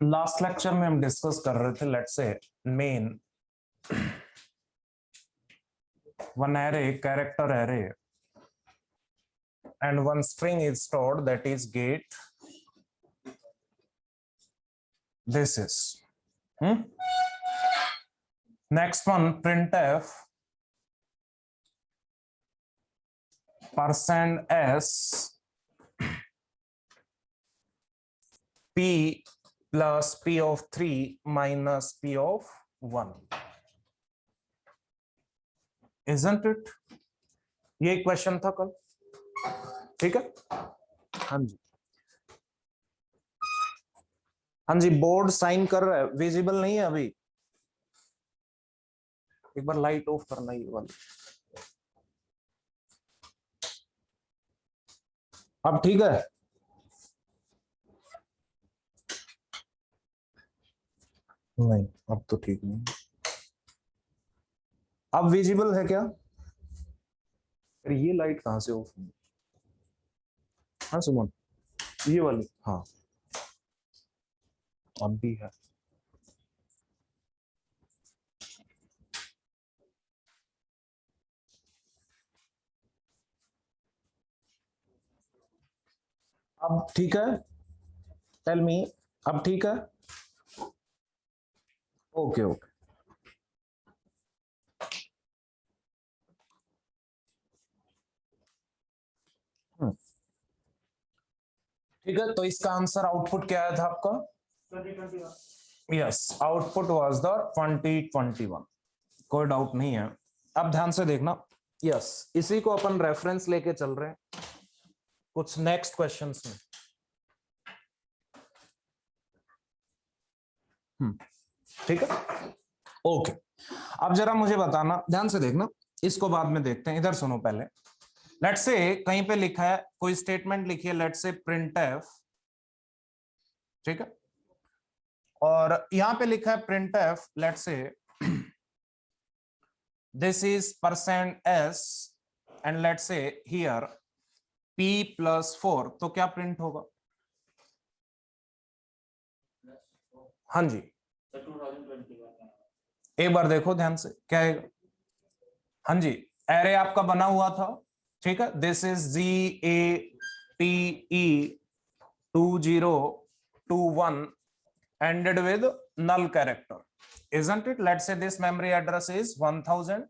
Last lecture में हम discuss कर रहे थे, let's say main one array, character array, and one string is stored, that is get. This is next one, printf %s p plus p of 3 minus p of 1, isn't it? ये question था कल, ठीक है। हाँ जी, हाँ जी, board sign कर रहा है, विजिबल नहीं है अभी। एक बार लाइट ऑफ करना ये वाली। अब ठीक है, नहीं अब तो ठीक नहीं। अब विजिबल है क्या? अरे ये लाइट कहां से ऑफ हुई? हाँ सुमन, ये वाली, हाँ अब भी है। अब ठीक है, टेल मी, अब ठीक है? ओके ओके, ठीक है। तो इसका आंसर आउटपुट क्या आया था आपका? 2021। यस, आउटपुट वाज द 2021, कोई डाउट नहीं है। अब ध्यान से देखना, यस इसी को अपन रेफरेंस लेके चल रहे हैं कुछ नेक्स्ट क्वेश्चंस में। ठीक है, ओके। अब जरा मुझे बताना, ध्यान से देखना, इसको बाद में देखते हैं, इधर सुनो पहले। लेट्स से कहीं पे लिखा है, कोई स्टेटमेंट लिखी है, लेट्स से printf, ठीक है, और यहां पे लिखा है printf, let's say this is %s and let's say here p plus 4, तो क्या प्रिंट होगा? हाँ जी, एक बार देखो ध्यान से, क्या है? हाँ जी, एरे आपका बना हुआ था, ठीक है, this is GATE 2021 ended with null character, isn't it? Let's say this memory address is 1000,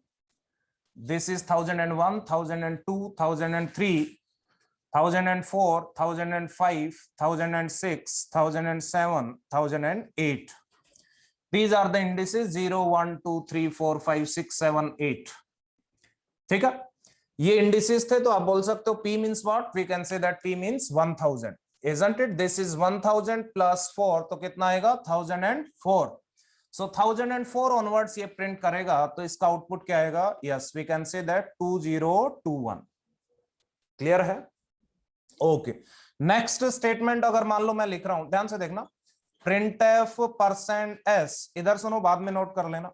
this is 1001, 1002, 1003, 1004, 1005, 1006, 1007, 1008. These are the indices 0, 1, 2, 3, 4, 5, 6, 7, 8. ठीक है, ये indices थे, तो आप बोल सकते हो P means what? We can say that P means 1000, isn't it? This is 1000 plus 4, तो कितना आएगा? 1004. So 1004 onwards ये प्रिंट करेगा, तो इसका आउटपुट क्या आएगा? Yes, we can say that 2021. Clear है? ओके, नेक्स्ट स्टेटमेंट अगर मान लो मैं लिख रहा हूं, ध्यान से देखना, printf %s, इधर सुनो, बाद में नोट कर लेना,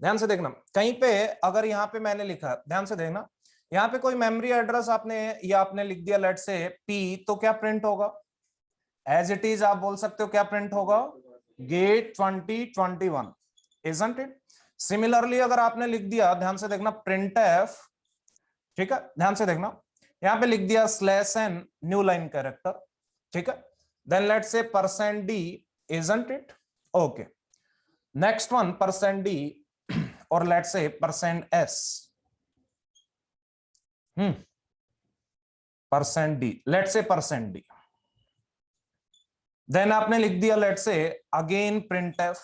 ध्यान से देखना, कहीं पे अगर यहाँ पे मैंने लिखा, ध्यान से देखना, यहाँ पे कोई मेमोरी एड्रेस आपने या आपने लिख दिया लेट्स से p, तो क्या प्रिंट होगा? एज इट इज आप बोल सकते हो क्या प्रिंट होगा? Gate 2021, isn't it? सिमिलरली अगर आपने लिख दिया, ध्यान से देखना, printf, ठीक है, ध्यान से देखना, यहां पे लिख दिया /n न्यू लाइन कैरेक्टर, ठीक है, then let's say %d, isn't it? Okay, next one %d और let's say %s, %d, let's say %d, then आपने लिख दिया लेट्स से अगेन printf,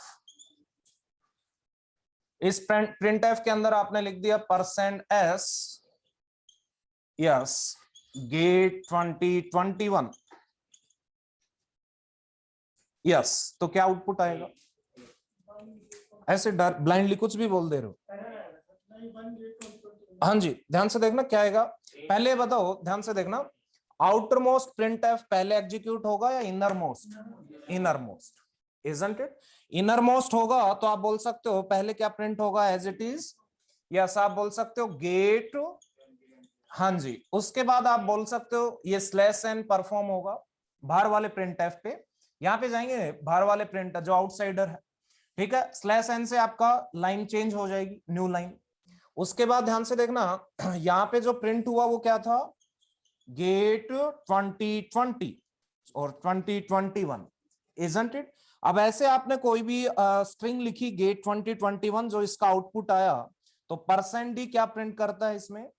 इस printf के अंदर आपने लिख दिया %s, यस, गेट 2021, यस, तो क्या आउटपुट आएगा? ऐसे डर ब्लाइंडली कुछ भी बोल दे रहे हो? हाँ जी, ध्यान से देखना क्या आएगा, पहले बताओ, ध्यान से देखना, आउटर मोस्ट printf पहले एग्जीक्यूट होगा या inner most? Inner most, isn't it? Inner most होगा तो आप बोल सकते हो पहले क्या प्रिंट होगा? एज इट इज, यस, आप बोल सकते हो गेट, हाँ जी, उसके बाद आप बोल सकते हो ये /n परफॉर्म होगा बाहर वाले printf पे, यहाँ पे जाएंगे बाहर वाले प्रिंटर जो आउटसाइडर है, ठीक है, स्लैश एन से आपका लाइन चेंज हो जाएगी, न्यू लाइन। उसके बाद ध्यान से देखना, यहाँ पे जो प्रिंट हुआ वो क्या था, गेट 2020 और 2021, इजंट इट। अब ऐसे आपने कोई भी स्ट्रिंग लिखी गेट 2021 जो इसका आउटपुट आया, तो %d क्या प्रिंट करता है इसमें,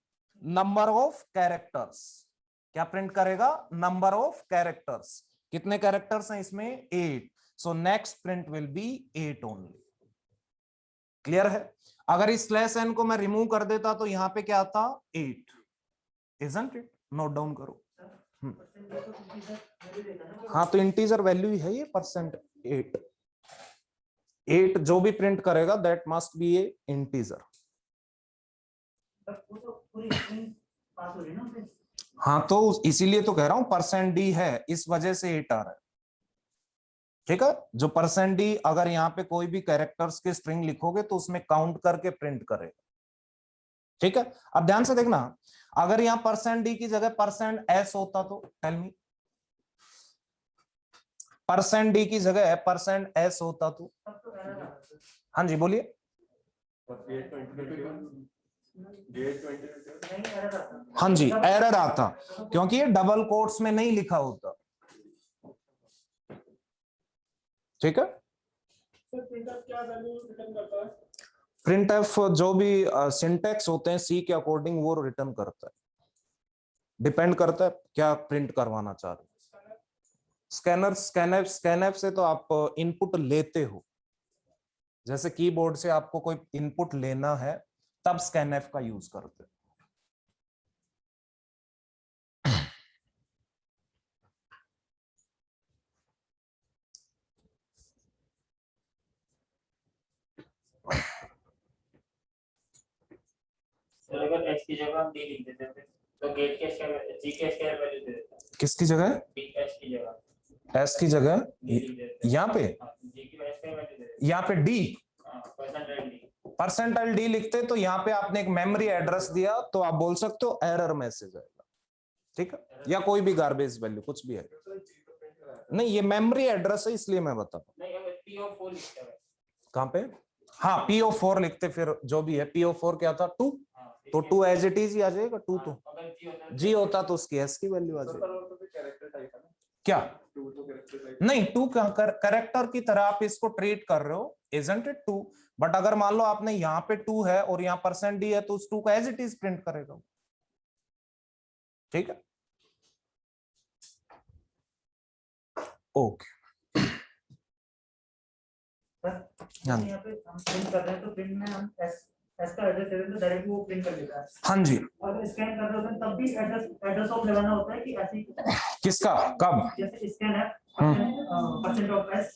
नंबर ऑफ कैरेक्टर्स। क्या प्रिंट करेगा, नंबर ऑफ कैरेक्टर्स। कितने कैरेक्टर्स हैं इसमें, 8। So next print will be 8 only. Clear है। अगर इस स्लैश एन को मैं रिमूव कर देता तो यहां पे क्या था, 8, इजंट इट। नोट डाउन करो। हाँ तो इंटीजर वैल्यू ही है ये %8। 8 जो भी प्रिंट करेगा that must be a integer. हाँ तो इसीलिए तो कह रहा हूं %d है, इस वजह से 8 आ रहा है। ठीक है, जो %d अगर यहाँ पे कोई भी कैरेक्टर्स के स्ट्रिंग लिखोगे तो उसमें काउंट करके प्रिंट करेगा। ठीक है, अब ध्यान से देखना, अगर यहाँ %d की जगह %s होता तो टेल मी, %d की जगह %s होता तो, हाँ जी बोलिए। हाँ जी एरर आता, क्योंकि ये डबल कोट्स में नहीं लिखा होता। ठीक है, प्रिंटफ जो भी सिंटैक्स होते हैं सी के अकॉर्डिंग वो रिटर्न करता है, डिपेंड करता है क्या प्रिंट करवाना चाह रहे हैं। स्कैनएफ से तो आप इनपुट लेते हो, जैसे कीबोर्ड से आपको कोई इनपुट लेना है तब स्कैनएफ का यूज करते हैं। अगर एच की जगह हम डी लिख देते हैं तो गेट के स्क्वायर जी के स्क्वायर वैल्यू दे देते हैं। किसकी जगह, एच की जगह, एस की जगह यहाँ पे, जी की वैल्यू दे देते हैं। यहाँ पे डी, परसेंटाइल डी लिखते तो यहाँ पे आपने एक मेमोरी एड्रेस दिया तो आप बोल सकते हो एरर मैसेज आएगा। ठीक है, या कोई भी गार्बेज वैल्यू कुछ भी है, नहीं ये मेमोरी एड्रेस है इसलिए मैं बता रहा हूँ। कहाँ पे, हाँ PO4 लिखते, फिर जो भी है PO4 क्या था 2, तो 2 एज इट इज ही आ जाएगा। 2 तो जी होता तो उसकी एस की वैल्यू आ जाएगी। क्या नहीं, 2 कैरेक्टर की तरह आप इसको ट्रीट कर रहे हो, इजंट इट 2। बट अगर मान लो आपने यहाँ पे 2 है और यहाँ %d है तो उस 2 को एज इट इज प्रिंट करेगा। ठीक है, ओके। यहाँ पे हम प्रिंट कर रहे हैं तो प्रिंट में हम एस का एड्रेस दे दें तो डायरेक्टली वो प्रिंट कर लेता है। हाँ जी, और स्कैन कर रहे हैं तब भी एड्रेस ऑफ लगाना होता है कि ऐसी किसका कब, जैसे स्कैन है %s,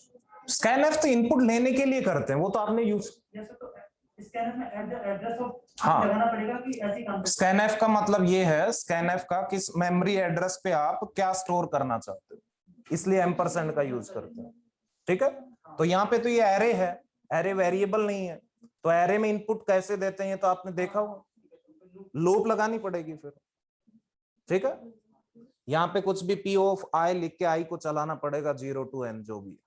स्कैनएफ तो इनपुट लेने के लिए करते हैं, वो तो आपने यूज, जैसे तो स्कैनएफ में एड्रेस ऑफ हाँ लगाना पड़ेगा कि ऐसी काम। स्कैनएफ का मतलब ये है, स्कैनएफ का किस मेमोरी एड्रेस पे आप क्या स्टोर करना चाहते हो, इसलिए एम्परसेंड का यूज करते हैं। ठीक है, तो यहाँ पे तो ये एरे है, एरे वेरिएबल नहीं है, तो एरे में इनपुट कैसे देते हैं तो आपने देखा होगा, लूप लगानी पड़ेगी फिर। ठीक है, यहाँ पे कुछ भी P of I लिख के I को चलाना पड़ेगा 0 to n जो भी।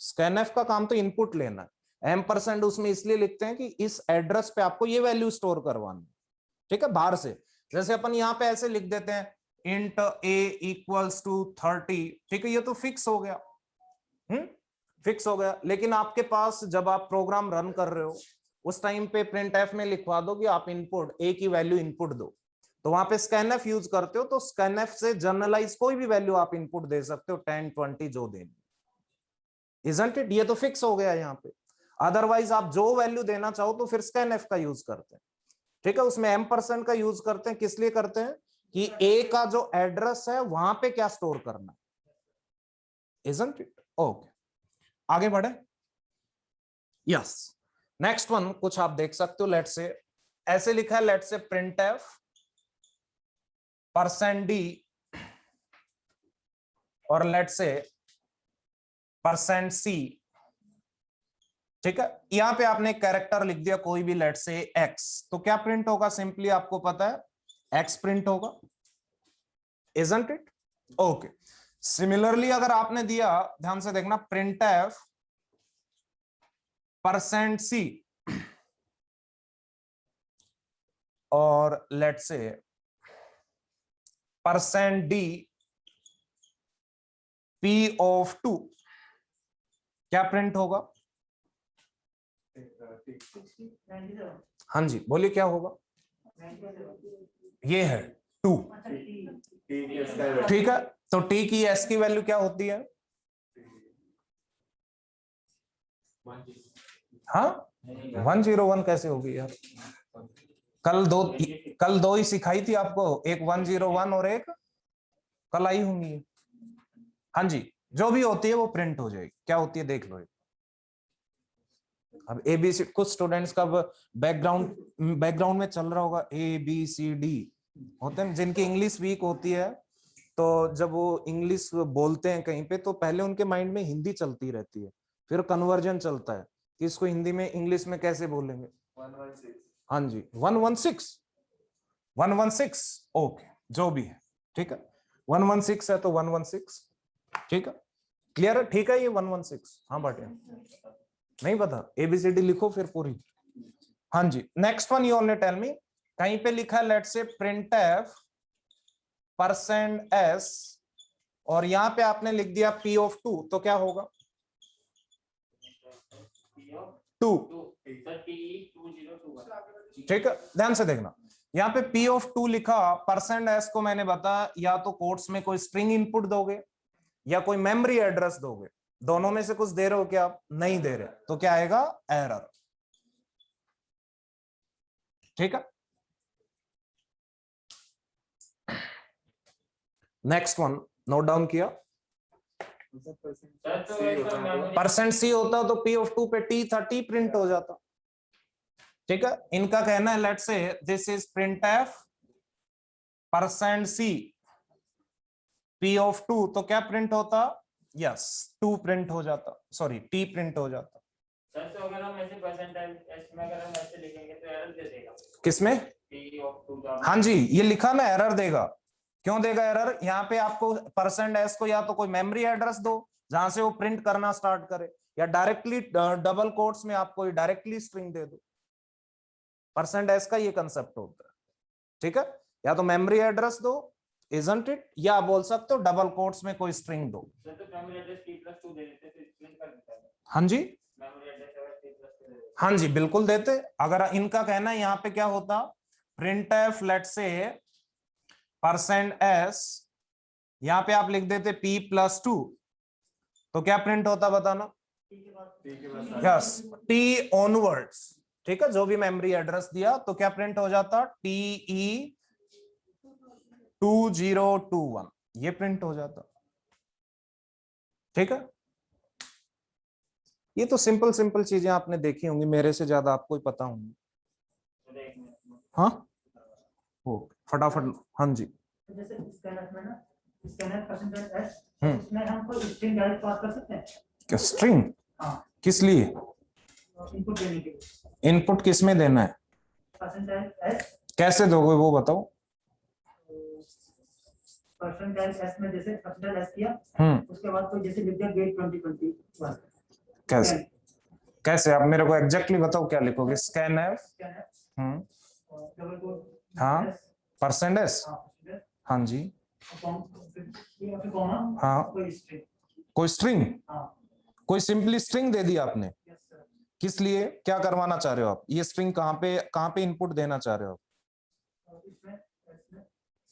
स्कैनएफ का काम तो इनपुट लेना है, एम्परसेंड उसमें इसलिए लिखते हैं कि इस एड्रेस पे आपको ये वैल्यू स्टोर करवानी। ठीक है, बाहर से जैसे अपन यहाँ पे ऐसे लिख देते हैं इंट a इक्वल्स टू 30, ठीक है, ये तो फिक्स हो गया, फिक्स हो गया। लेकिन आपके पास जब आप प्रोग्राम रन कर रहे हो उस टाइम पे प्रिंटएफ में लिखवा दो कि आप इनपुट a की वैल्यू इनपुट दो, तो वहां पे स्कैनएफ यूज करते हो तो स्कैनएफ से जनरलाइज कोई भी वैल्यू आप इनपुट दे सकते हो, 10 20 जो देनी, इजंट इट। ये तो फिक्स हो गया यहाँ पे। अदरवाइज आप जो वैल्यू देना चाहो तो फिर स्कैनएफ का यूज करते हैं। ठीक है, उसमें एम्परसेंड का यूज करते हैं, किस लिए करते हैं कि a का जो एड्रेस है वहां पे क्या स्टोर करना है, इजंट इट। ओके, आगे बढ़े। यस, नेक्स्ट वन कुछ आप देख सकते हो, लेट से ऐसे लिखा है, लेट से प्रिंटएफ %d और लेट से %c। ठीक है, यहां पे आपने कैरेक्टर लिख दिया कोई भी, लेट से x, तो क्या प्रिंट होगा, सिंपली आपको पता है x प्रिंट होगा, इजंट इट। ओके, सिमिलरली अगर आपने दिया, ध्यान से देखना, प्रिंट एफ %C और लेट से %D P(2), क्या प्रिंट होगा? 97 हाँ जी बोलिए, क्या होगा? 97 ये है 2, अच्छा टी ठीक है। तो टी की एस की वैल्यू क्या होती है? हाँ 101 कैसे होगी यार? कल दो ही सिखाई थी आपको, एक 101 और एक कल आई होंगी। हाँ जी, जो भी होती है वो प्रिंट हो जाएगी। क्या होती है देख लो। अब ABC, कुछ स्टूडेंट्स का बैकग्राउंड में चल रहा होगा ABCD होते हैं, जिनकी इंग्लिश वीक होती है, तो जब वो इंग्लिश बोलते हैं कहीं पे तो पहले उनके माइंड में हिंदी चलती रहती है, फिर कन्वर्जन चलता है कि इसको हिंदी में इंग्लिश में कैसे बोलेंगे। 116 हाँ जी 116 ओके, जो भी है ठीक है। 116 है तो 116, ठीक है, क्लियर है, ठीक है। ये 116, हाँ बाटे नहीं पता, ABCD लिखो फिर पूरी। हाँ जी, next one you only tell me, कहीं पे लिखा है लेट से प्रिंट एफ %S और यहां पे आपने लिख दिया P(2), तो क्या होगा? 2, ठीक है। ध्यान से देखना, यहाँ पे P(2) लिखा, %S को मैंने बताया या तो कोट्स में कोई स्ट्रिंग इनपुट दोगे या कोई मेमोरी एड्रेस दोगे, दोनों में से कुछ दे रहे हो क्या? आप नहीं दे रहे, तो क्या आएगा? एरर, ठीक है। नेक्स्ट वन नोट डाउन किया, %C होता तो P(2) पे T था, T प्रिंट हो जाता, ठीक है। इनका कहना है लेट से this is print F %C P(2), तो क्या प्रिंट होता? यस 2 प्रिंट हो जाता, सॉरी T प्रिंट हो जाता। सर तो अगर हम ऐसे परसेंटाइल एस में अगर हम ऐसे लिखेंगे तो एरर दे देगा। किसमें? P(2) हाँ जी, ये लिखा ना एरर देगा। क्यों देगा एरर? यहाँ पे आपको %S को या तो कोई मेमोरी एड्रेस दो जहां से वो प्रिंट करना स्टार्ट करे, या डायरेक्टली डबल कोट्स में आपको डायरेक्टली स्ट्रिंग दे दो। %S का ये कंसेप्ट होता है, ठीक है। या तो मेमोरी एड्रेस दो, इजंट इट, या बोल सकते हो डबल कोट्स में कोई स्ट्रिंग दो। सर तो मेमोरी एड्रेस P+2 दे देते तो स्प्लिट कर देता है। हाँ जी, मेमोरी एड्रेस अगर P+2 दे देते। हाँ जी बिल्कुल देते। अगर इनका कहना है यहाँ पे क्या होता, प्रिंट एफ लेट से %S, यहाँ पे आप लिख देते P+2, तो क्या प्रिंट होता बताना? यस T ऑनवर्ड्स, ठीक है। जो भी मेमोरी एड्रेस दिया तो क्या प्रिंट हो जाता? TE2021, ये प्रिंट हो जाता, ठीक है। ये तो सिंपल सिंपल चीजें आपने देखी होंगी, मेरे से ज्यादा आपको ही पता होंगी। हाँ हो फटाफट, हाँ जी। जैसे स्कैनर में ना, स्कैनर %S, उसमें हम कोई स्ट्रिंग डायरेक्ट पास कर सकते हैं। क्या स्ट्रिंग? हाँ, किस लिए? इनपुट देने के लिए। इनपुट किस में देना है? %S, कैसे दोगे वो बताओ। %S में जैसे %S किया, उसके बाद कोई जैसे लिख दिया गेट 2021। कैसे? कैसे आप मेरे को एग्जैक्टली बताओ, क्या लिखोगे? स्कैन एफ, डबल कोट, हाँ, %S, हाँ जी, हाँ, कोई स्ट्रिंग, कोई सिंपली स्ट्रिंग दे दी आपने, किस लिए? क्या करवाना चाह रहे हो आप? ये स्ट्रिंग कहाँ पे इनपुट देना चाह रहे हो?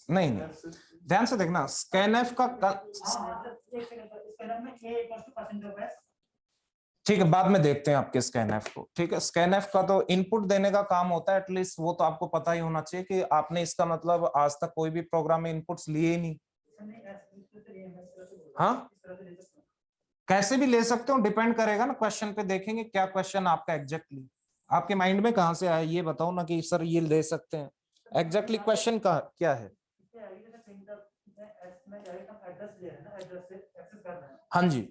नहीं नहीं, ध्यान से देखना, स्कैनएफ का ठीक है, बाद में देखते हैं आपके स्कैनएफ को, ठीक है। स्कैनएफ का तो इनपुट देने का काम होता है, एटलीस्ट वो तो आपको पता ही होना चाहिए कि आपने इसका मतलब आज तक कोई भी प्रोग्राम में इनपुट्स लिए ही नहीं। हाँ, कैसे भी ले सकते हो, डिपेंड करेगा ना क्वेश्चन पे, देखेंगे क्या क्वेश्चन आपका एग्जैक्टली आपके माइंड में कहां से आया, ये बताओ ना कि सर ये ले सकते हैं। एग्जैक्टली क्वेश्चन का क्या है? हाँ जी,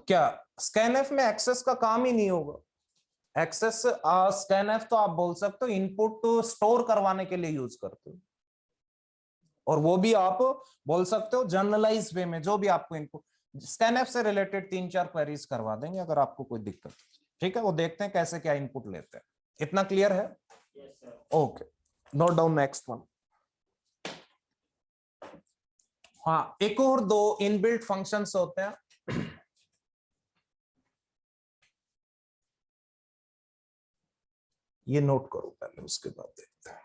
क्या स्कैनएफ में एक्सेस का काम ही नहीं होगा? एक्सेस स्कैनएफ तो आप बोल सकते हो इनपुट स्टोर करवाने के लिए यूज करते हो, और वो भी आप बोल सकते हो जनरलाइज वे में, जो भी आपको इनपुट स्कैनएफ से रिलेटेड 3-4 क्वेरीज करवा देंगे अगर आपको कोई दिक्कत है। ठीक है, वो देखते हैं कैसे क्या इनपुट लेते हैं। इतना क्लियर है? Yes sir. Okay, note down next one. हाँ, एक और दो इनबिल्ट फंक्शंस होते हैं। ये नोट करो पहले, उसके बाद देखते हैं।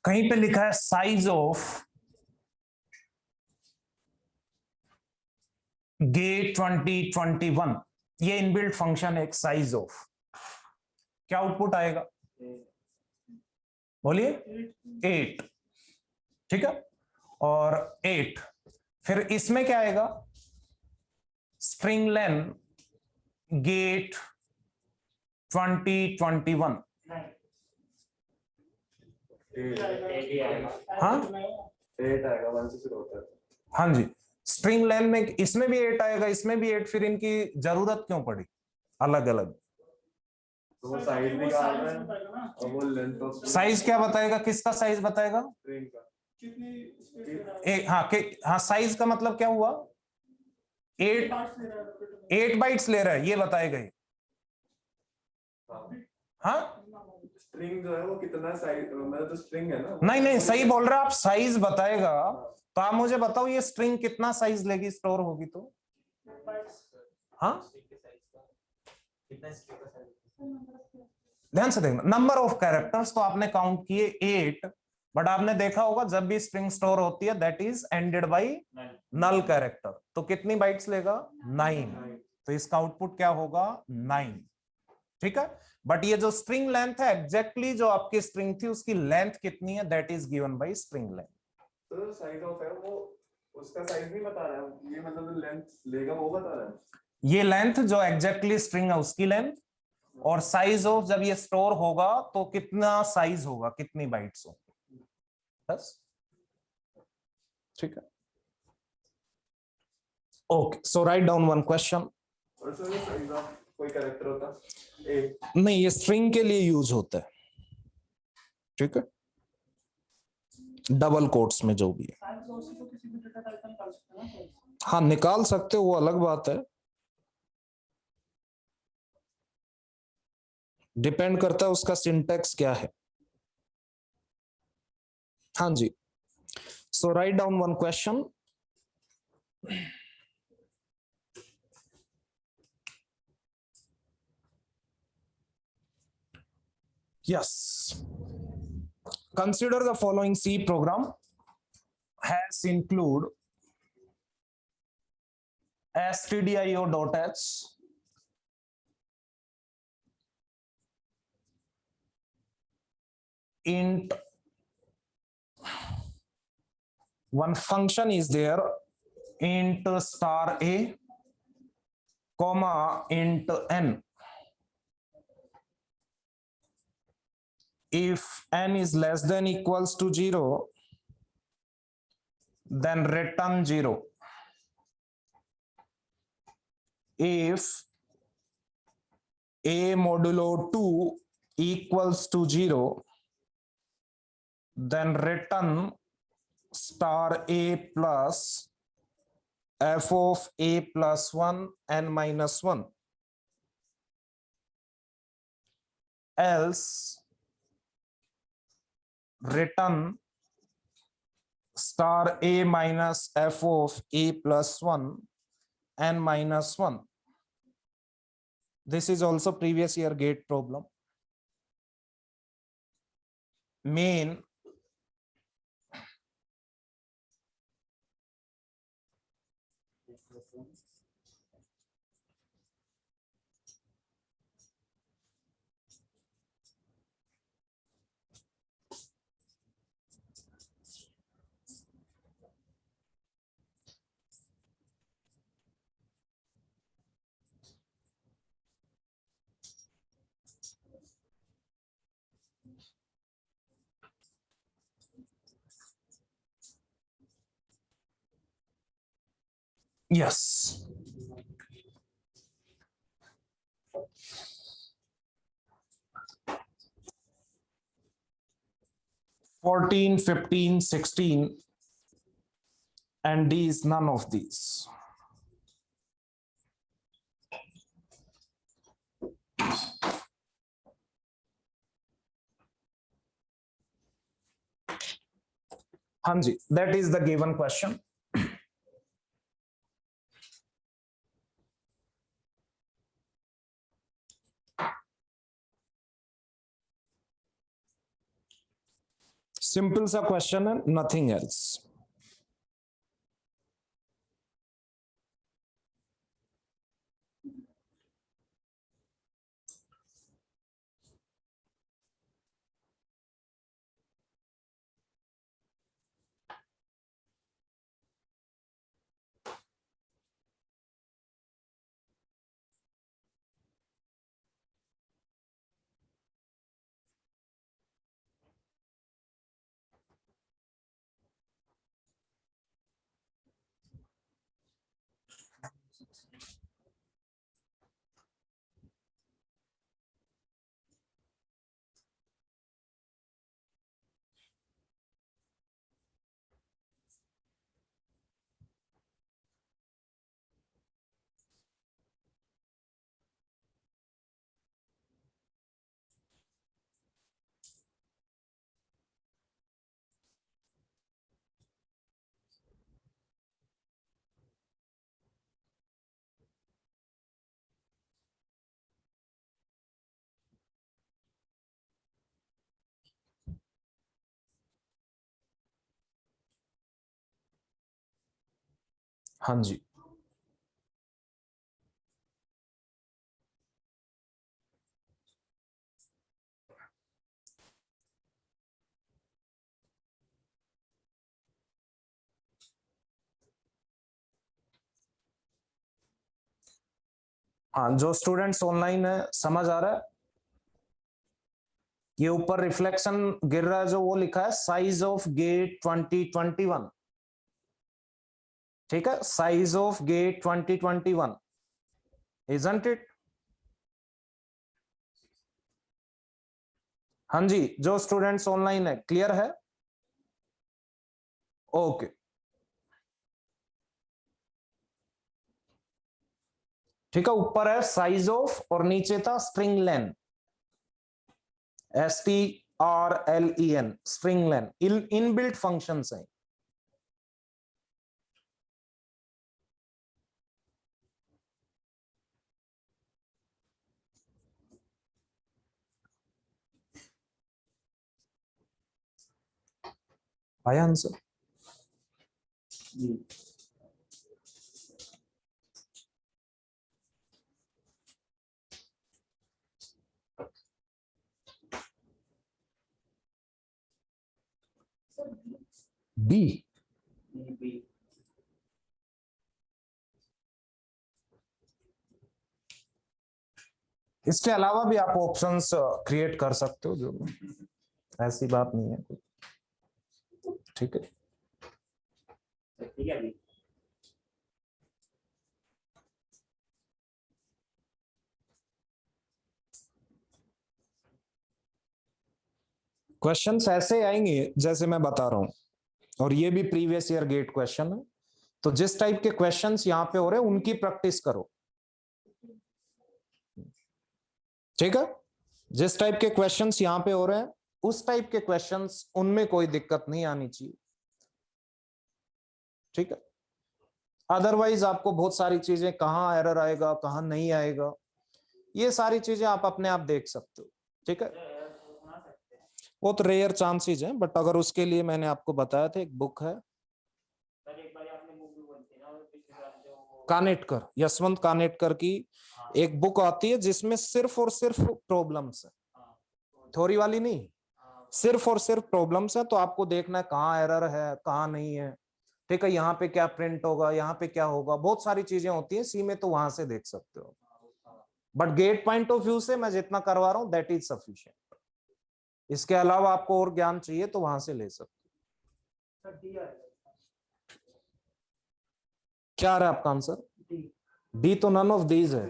कहीं पे लिखा है साइज ऑफ गेट 2021, ये इनबिल्ट फंक्शन है एक साइज ऑफ। क्या आउटपुट आएगा? बोलिए 8। ठीक है, और 8 फिर इसमें क्या आएगा? String length get 2021। हाँ 8 आएगा, 1 से शुरू होता है। हाँ जी, स्ट्रिंग लेंथ में इसमें भी 8 आएगा, इसमें भी 8, फिर इनकी जरूरत क्यों पड़ी अलग अलग? तो वो साइज निकाल रहे हैं और वो लेंथ ऑफ साइज क्या बताएगा? किसका साइज बताएगा? स्ट्रिंग का। हाँ, साइज का मतलब क्या हुआ? 8 बाइट्स ले रहा है, ये बताएगा ये। हाँ स्ट्रिंग जो है वो कितना साइज, मतलब तो स्ट्रिंग है ना। नहीं नहीं, सही बोल रहे हैं आप, साइज बताएगा। तो आप मुझे बताओ ये स्ट्रिंग कितना साइज लेगी स्टोर होगी तो? हाँ ध्यान से देखना, नंबर ऑफ कैरेक्टर्स तो आपने काउंट किए 8, बट आपने देखा होगा जब भी स्ट्रिंग स्टोर होती है that is ended by null character, तो कितनी बाइट्स लेगा? 9। तो इसका आउटपुट क्या होगा? 9। ठीक है, बट ये जो स्ट्रिंग लेंथ है एग्जैक्टली जो आपकी स्ट्रिंग थी उसकी लेंथ कितनी है that is given by string length. तो साइज ऑफ है वो उसका साइज नहीं बता रहा है, ये मतलब लेंथ लेगा वो बता रहा है। ये लेंथ जो एग्जैक्टली स्ट्रिंग है उसकी लेंथ, और साइज ऑफ जब ये स्टोर होगा तो कितना साइज होगा, कितनी बाइट्स होगी, बस। ठीक है, ओके, सो राइट डाउन वन क्वेश्चन। और सर ये साइज ऑफ कोई कैरेक्टर होता है ए, नहीं, ये स्ट्रिंग के लिए यूज होता है। ठीक है, डबल कोट्स में जो भी है। हाँ निकाल सकते हो, वो अलग बात है, डिपेंड करता है उसका सिंटेक्स क्या है। हाँ जी, so write down one question. Yes. Consider the following C program has include stdio.h, int, one function is there, int star a, comma int n. If n is less than equals to 0, then return 0. If a modulo 2 equals to 0, then return star a plus f of a plus 1 n minus 1. Else return star a minus f of a plus 1 n minus 1. This is also previous year gate problem. Main yes, 14, 15, 16, and D is none of these. हाँ जी, that is the given question. Simple सा question है, nothing else. हाँ जी, हाँ, जो students online है समझ आ रहा है. ये ऊपर रिफ्लेक्शन गिर रहा है, जो वो लिखा है साइज ऑफ गेट 2021. ठीक है, size of get 2021, isn't it? हाँ जी, जो स्टूडेंट्स ऑनलाइन है, क्लियर है? ओके. ठीक है, ऊपर है साइज ऑफ और नीचे था string len, STRLEN, string len. Inbuilt functions हैं. आया आंसर? बी. इसके अलावा भी आप ऑप्शंस क्रिएट कर सकते हो, जो ऐसी बात नहीं है. ठीक है, ठीक है अभी क्वेश्चंस ऐसे आएंगे जैसे मैं बता रहा हूं, और ये भी प्रीवियस ईयर गेट क्वेश्चन है. तो जिस टाइप के क्वेश्चंस यहां पे हो रहे हैं उनकी प्रैक्टिस करो. ठीक है, जिस टाइप के क्वेश्चंस यहां पे हो रहे हैं उस टाइप के क्वेश्चंस, उनमें कोई दिक्कत नहीं आनी चाहिए. ठीक है, अदरवाइज आपको बहुत सारी चीजें, कहां एरर आएगा कहां नहीं आएगा, ये सारी चीजें आप अपने आप देख सकते हो. ठीक है, सुना सकते हैं वो तो रेयर चांसेस हैं, बट अगर उसके लिए मैंने आपको बताया था, एक बुक है सर. एक बार आपने बुक भी बोली थी ना, वो पिछली बार जो वो कानेटकर, यशवंत कानेटकर की हाँ एक बुक आती है जिसमें सिर्फ और सिर्फ प्रॉब्लम्स है, हाँ थ्योरी वाली नहीं, हाँ सिर्फ और सिर्फ प्रॉब्लम्स है. तो आपको देखना है कहाँ एरर है कहाँ नहीं है. ठीक है, यहाँ पे क्या प्रिंट होगा, यहाँ पे क्या होगा, बहुत सारी चीजें होती हैं सी में, तो वहां से देख सकते हो. But get point of view से मैं जितना करवा रहा हूँ दैट इज सफिशिएंट. इसके अलावा आपको और ज्ञान चाहिए तो वहां से ले सकते हो. सर डी आएगा. क्या आ रहा है आपका आंसर? डी। डी तो नन ऑफ दीज है।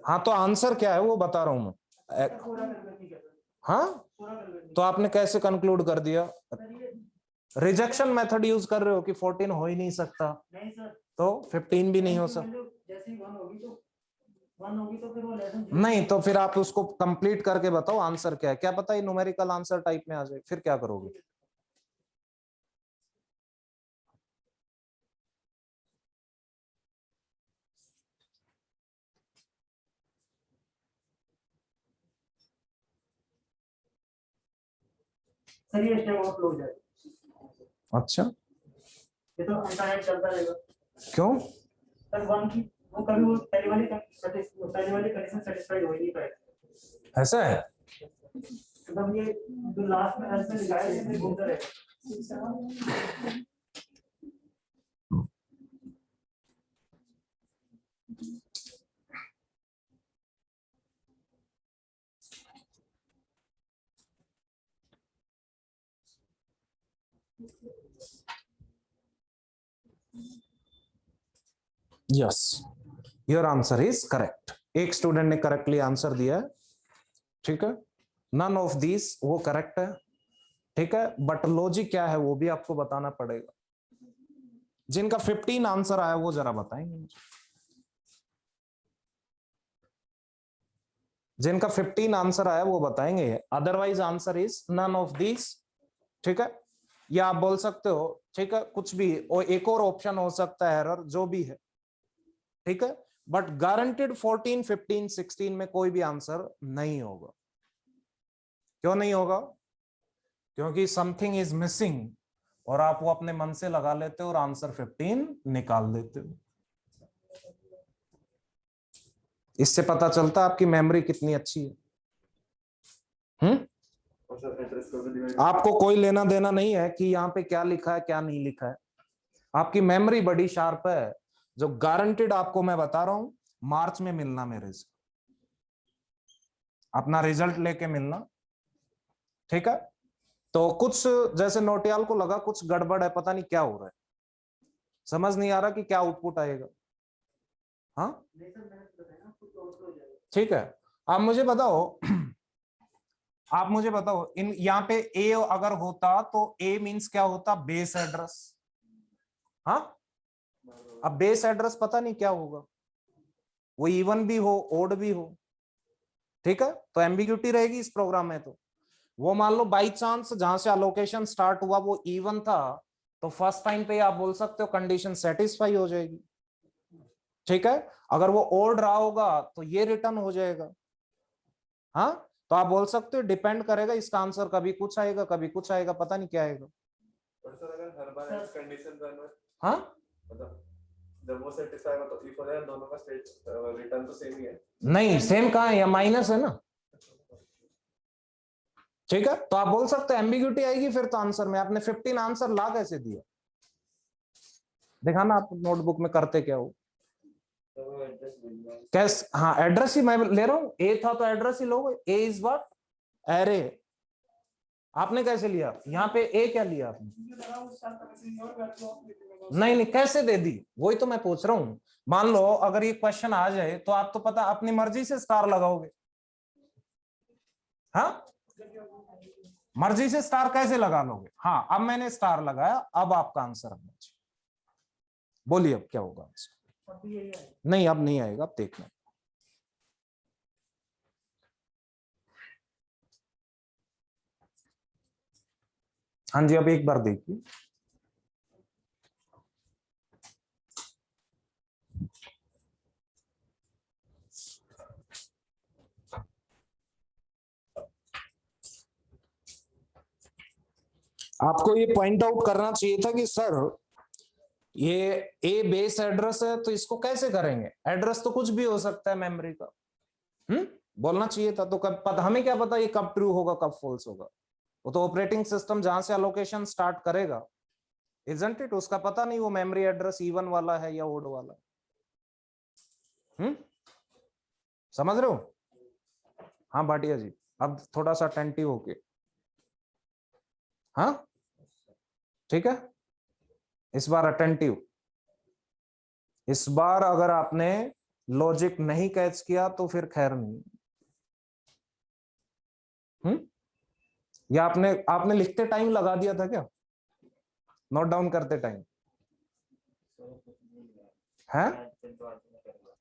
हाँ तो आंसर क्या है वो बता रहा हूं मैं। पूरा करके ठीक है सर, हाँ पूरा करके तो आपने कैसे कंक्लूड कर दिया? सर ये रिजेक्शन मेथड यूज कर रहे हो कि 14 हो ही नहीं सकता, नहीं सर, तो 15 भी नहीं हो की सकता। वैल्यू जैसे ही 1 होगी तो 1 होगी तो फिर वो लेस देन नहीं तो फिर आप उसको कंप्लीट करके बताओ आंसर क्या है। क्या पता ये न्यूमेरिकल आंसर टाइप में आ जाए, फिर क्या करोगे? सर ये स्टेप आउट हो जाएगा, अच्छा ये तो इंटरनेट चलता रहेगा क्यों? सर। 1 की वो कभी वो पहली वाली कंडीशन सेटिस्फाइड हो ही नहीं पाएगा। ऐसा है? मतलब ये जो लास्ट में ऐसे लिखा है ये घूमता रहेगा। Yes your answer is correct. एक स्टूडेंट ने करेक्टली आंसर दिया है, ठीक है। नन ऑफ दिस वो करेक्ट है, ठीक है। बट लॉजिक क्या है वो भी आपको बताना पड़ेगा। जिनका 15 आंसर आया वो जरा बताएंगे मुझे। जिनका 15 आंसर आया वो बताएंगे, otherwise answer is none of this, ठीक है। या आप बोल सकते हो, ठीक है, कुछ भी, और एक और ऑप्शन हो सकता है एरर, जो भी है, ठीक है। बट गारंटेड 14, 15, 16 में कोई भी आंसर नहीं होगा। क्यों नहीं होगा? क्योंकि समथिंग इज मिसिंग और आप वो अपने मन से लगा लेते हो और आंसर 15 निकाल देते हो। इससे पता चलता है आपकी मेमोरी कितनी अच्छी है। और सर एड्रेस को भी डिवाइड आपको कोई लेना देना नहीं है कि यहाँ पे क्या लिखा है क्या नहीं लिखा है। आपकी मेमोरी बड़ी शार्प है, जो गारंटेड आपको मैं बता रहा हूं। मार्च में मिलना मेरे से, अपना रिजल्ट लेके मिलना, ठीक है। तो कुछ जैसे नोटियाल को लगा कुछ गड़बड़ है, पता नहीं क्या हो रहा है, समझ नहीं आ रहा कि क्या आउटपुट आएगा। हाँ नहीं सर मैंने बताया ना कुछ और हो जाएगा। ठीक है। आप मुझे बताओ आप मुझे बताओ, इन यहाँ पे ए अगर होता तो ए मींस क्या होता? Base address. हाँ अब बेस एड्रेस पता नहीं क्या होगा, वो इवन भी हो ओड भी हो, ठीक है। तो एम्बिग्यूटी रहेगी इस प्रोग्राम में। तो वो मान लो बाई चांस जहां से अलोकेशन स्टार्ट हुआ वो इवन था, तो फर्स्ट टाइम पे आप बोल सकते हो कंडीशन सेटिस्फाई हो जाएगी, ठीक है। अगर वो ओड रहा होगा तो ये रिटर्न हो जाएगा। हाँ तो आप बोल सकते हो डिपेंड करेगा, इसका आंसर कभी कुछ आएगा कभी कुछ आएगा, पता नहीं क्या आएगा। और सर अगर हर बार ऐसी कंडीशन रन हो, हाँ मतलब जब वो सेटिस्फाई हो तो इफ हो जाए, दोनों का स्टेट रिटर्न तो सेम ही है। नहीं सेम कहाँ है, या माइनस है ना, ठीक है। तो आप बोल सकते हो एम्बिग्यूटी आएगी फिर तो आंसर में। आपने 15 आंसर ला कैसे दिया? दिखाना आप नोटबुक में करते क्या हो। तो वो एड्रेस भेजना कैसे? हाँ एड्रेस ही मैं ले रहा हूं, ए था तो एड्रेस ही लोगे। ए इज व्हाट? एरे। आपने कैसे लिया? यहाँ पे ए क्या लिया आपने? नहीं नहीं कैसे दे दी, वही तो मैं पूछ रहा हूँ। मान लो अगर ये क्वेश्चन आ जाए तो आप तो पता अपनी मर्जी से स्टार लगाओगे। हाँ मर्जी से स्टार कैसे लगा लोगे? हाँ अब मैंने स्टार लगाया, अब आपका आंसर आना चाहिए। बोलिए अब क्या होगा आंसर? अब भी यही है। नहीं अब नहीं आएगा, अब देखना। हाँ जी अब एक बार देखिए। आपको ये पॉइंट आउट करना चाहिए था कि सर ये ए बेस एड्रेस है तो इसको कैसे करेंगे? एड्रेस तो कुछ भी हो सकता है मेमोरी का। बोलना चाहिए था। तो कब पता, हमें क्या पता ये कब ट्रू होगा कब फॉल्स होगा? वो तो ऑपरेटिंग सिस्टम जहां से अलोकेशन स्टार्ट करेगा, इजंट इट, उसका पता नहीं वो मेमोरी एड्रेस इवन वाला है या ओड वाला। समझ रहे हो? हाँ भाटिया जी अब थोड़ा सा अटेंटिव होके। हाँ ठीक है, इस बार अटेंटिव। इस बार अगर आपने लॉजिक नहीं कैच किया तो फिर खैर नहीं। या आपने आपने लिखते टाइम लगा दिया था क्या, नोट डाउन करते टाइम? है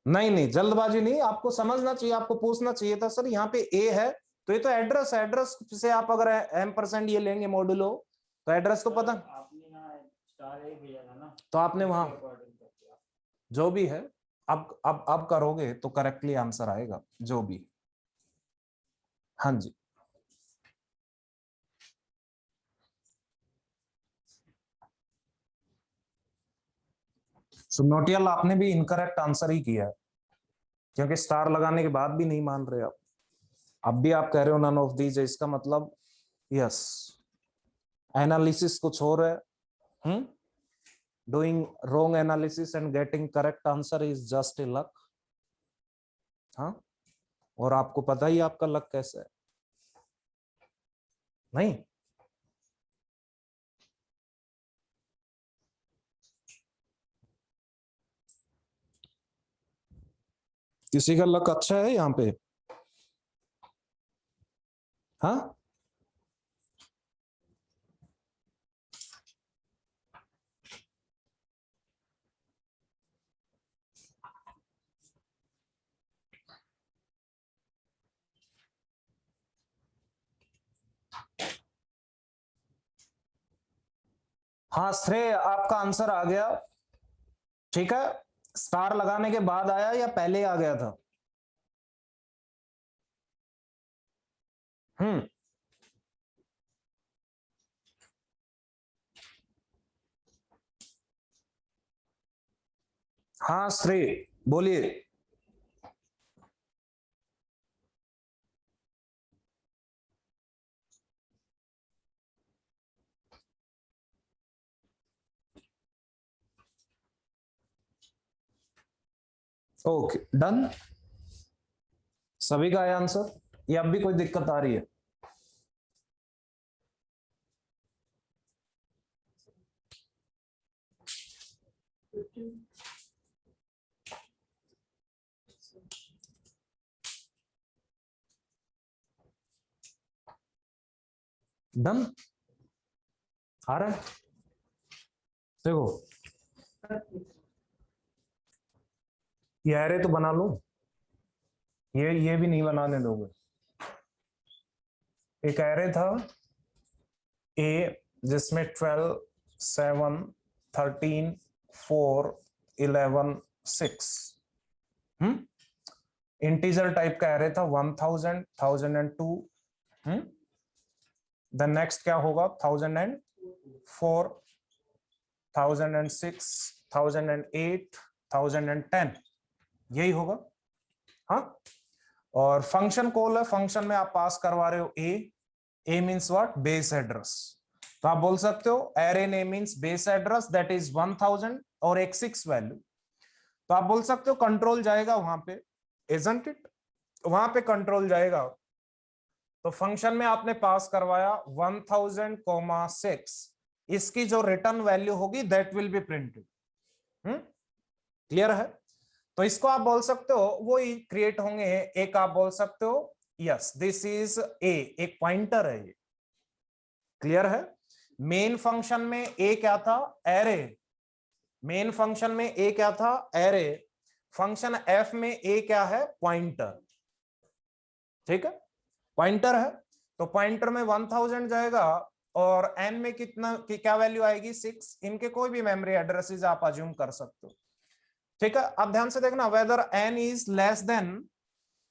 नहीं नहीं, जल्दबाजी नहीं, आपको समझना चाहिए, आपको पूछना चाहिए था सर यहाँ पे ए है तो ये तो एड्रेस है, एड्रेस से आप अगर m% ये लेंगे मॉड्यूलो तो एड्रेस तो पता, आपने यहाँ स्टार एक भेजा था ना, तो आपने वहां अकॉर्डिंग कर दिया। जो भी है, अब करोगे तो करेक्टली आंसर आएगा जो भी। हाँ जी, सो नोटियल आपने भी इनकरेक्ट आंसर ही किया है, क्योंकि स्टार लगाने के बाद भी नहीं मान रहे आप। अब भी आप कह रहे हो नन ऑफ दीज, इसका मतलब यस, एनालिसिस कुछ और है। Doing wrong analysis and getting correct answer is just a luck. हाँ, और आपको पता ही आपका लक कैसा है, नहीं? किसी का लक अच्छा है यहाँ पे? हाँ, हाँ श्रेय, आपका आंसर आ गया, ठीक है। स्टार लगाने के बाद आया या पहले आ गया था? हाँ श्रेय बोलिए। ओके डन, सभी का है आंसर, या अब भी कोई दिक्कत आ रही है? डन, आ रहा है? देखो ये एरे तो बना लूं, ये भी नहीं बनाने दोगे। एक एरे था ए जिसमें 12, 7, 13, 4, 11, 6, इंटीजर टाइप का एरे था, 1000, 1002, देन नेक्स्ट क्या होगा, 1004, 1006, 1008, 1010, यही होगा। हाँ, और फंक्शन कॉल है, फंक्शन में आप पास करवा रहे हो ए मीन्स व्हाट, बेस एड्रेस। तो आप बोल सकते हो array name means base address that is 1000 और एक 6 वैल्यू, तो आप बोल सकते हो कंट्रोल जाएगा वहां पे, इजंट इट, वहां पे कंट्रोल जाएगा। तो फंक्शन में आपने पास करवाया 1000,6, इसकी जो रिटर्न वैल्यू होगी that will be printed. Clear है? तो इसको आप बोल सकते हो वो क्रिएट होंगे, एक आप बोल सकते हो यस दिस इज ए, एक पॉइंटर है ये। क्लियर है? मेन फंक्शन में ए क्या था, एरे, मेन फंक्शन में ए क्या था, एरे, फंक्शन एफ में ए क्या है, पॉइंटर। ठीक है, पॉइंटर है, तो पॉइंटर में 1000 जाएगा और एन में कितना की क्या वैल्यू आएगी, 6, इनके कोई भी मेमोरी एड्रेसेस आप अज्यूम कर सकते हो। ठीक है, अब ध्यान से देखना whether n is less than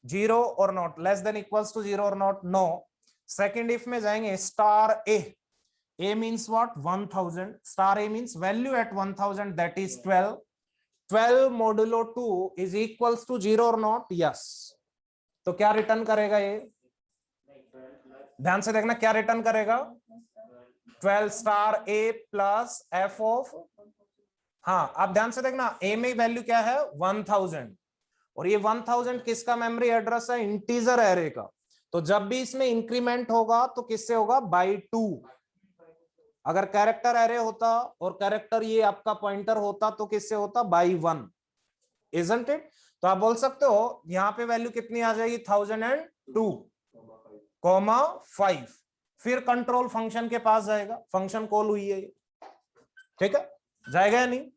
0 और not, less than equals to 0 और नॉट, नो। सेकंड इफ में जाएंगे star a means what, 1000, star a means value at 1000 that is 12, 12 modulo 2 is equals to 0 और नॉट, यस। तो क्या return करेगा ये, ध्यान से देखना क्या रिटर्न करेगा, 12 star A plus F of, हाँ अब ध्यान से देखना ए में वैल्यू क्या है 1000, और ये 1000 किसका मेमोरी एड्रेस है, इंटीजर एरे का। तो जब भी इसमें इंक्रीमेंट होगा तो किससे होगा, बाई 2। अगर कैरेक्टर एरे होता और कैरेक्टर ये आपका पॉइंटर होता तो किससे होता, बाई 1। isn't it? तो आप बोल सकते हो यहाँ पे वैल्यू कितनी आ जाएगी 1002,5 फिर कंट्रोल फंक्शन के पास जाएगा, फंक्शन कॉल हुई है ये, ठीक है, जाएगा या नहीं,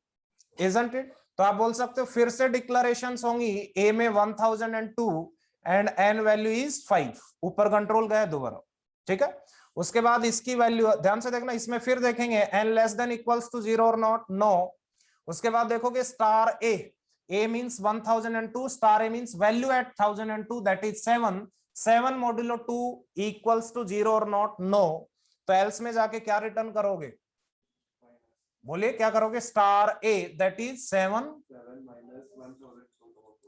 isn't it? तो आप बोल सकते हो फिर से डिक्लेरेशंस होंगी a में 1002 एंड n वैल्यू इज 5, ऊपर कंट्रोल गया दोबारा, ठीक है। उसके बाद इसकी वैल्यू ध्यान से देखना, इसमें फिर देखेंगे n less than equals to 0 और नॉट, नो। उसके बाद देखोगे star a means 1002, star a means value at 1002 that is 7 modulo 2 equals to 0 और नॉट, नो। तो एल्स में जाके क्या रिटर्न करोगे, बोलिए क्या करोगे, स्टार a दैट इज 7,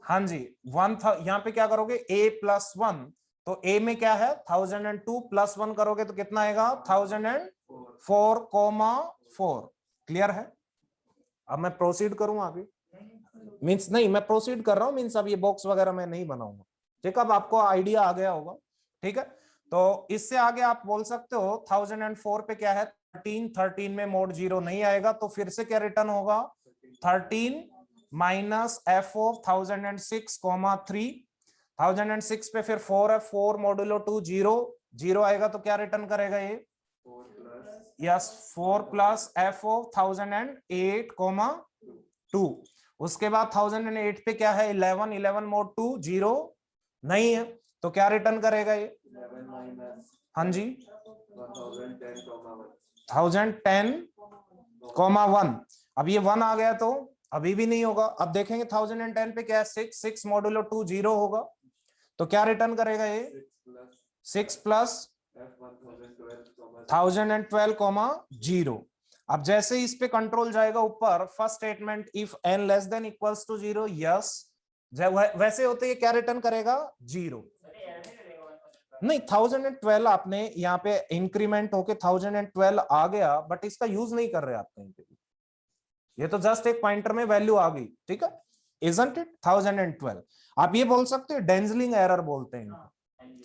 हाँ जी 1 यहाँ पे क्या करोगे a प्लस 1, तो a में क्या है 1002 प्लस 1 करोगे तो कितना आएगा 1004,4। क्लियर है? अब मैं प्रोसीड करूं आगे, मींस नहीं मैं प्रोसीड कर रहा हूं, मींस अब ये बॉक्स वगैरह मैं नहीं बनाऊंगा, ठीक है। अब आपको आइडिया आ गया होगा, ठीक है। तो इससे आगे आप बोल सकते हो 1004 पे क्या है 13 में मोड 0 नहीं आएगा, तो फिर से क्या रिटर्न होगा 13 माइनस f ऑफ 1006,3, 1006 पे फिर 4 है, 4 मॉड्यूलो 2 0 आएगा तो क्या रिटर्न करेगा ये, यस 4 प्लस f ऑफ 1008,2। उसके बाद 1008 पे क्या है 11 मोड 2 0 नहीं है तो क्या रिटर्न करेगा ये, हाँ जी 1010,1। अब ये 1 आ गया तो अभी भी नहीं होगा, अब देखेंगे 1010 पे क्या है 6 मॉड्यूलो 2 0 होगा तो क्या रिटर्न करेगा ये 6 प्लस 1012,0। अब जैसे इस पे कंट्रोल जाएगा ऊपर, first statement if n less than equals to 0, yes वैसे होते ये क्या रिटर्न करेगा 0, नहीं 1012 आपने यहाँ पे इंक्रीमेंट होके 1012 आ गया, बट इसका यूज नहीं कर रहे आप कहीं पे, ये तो जस्ट एक पॉइंटर में वैल्यू आ गई, ठीक है, isn't it 1012। आप ये बोल सकते हो डेंजलिंग एरर बोलते हैं,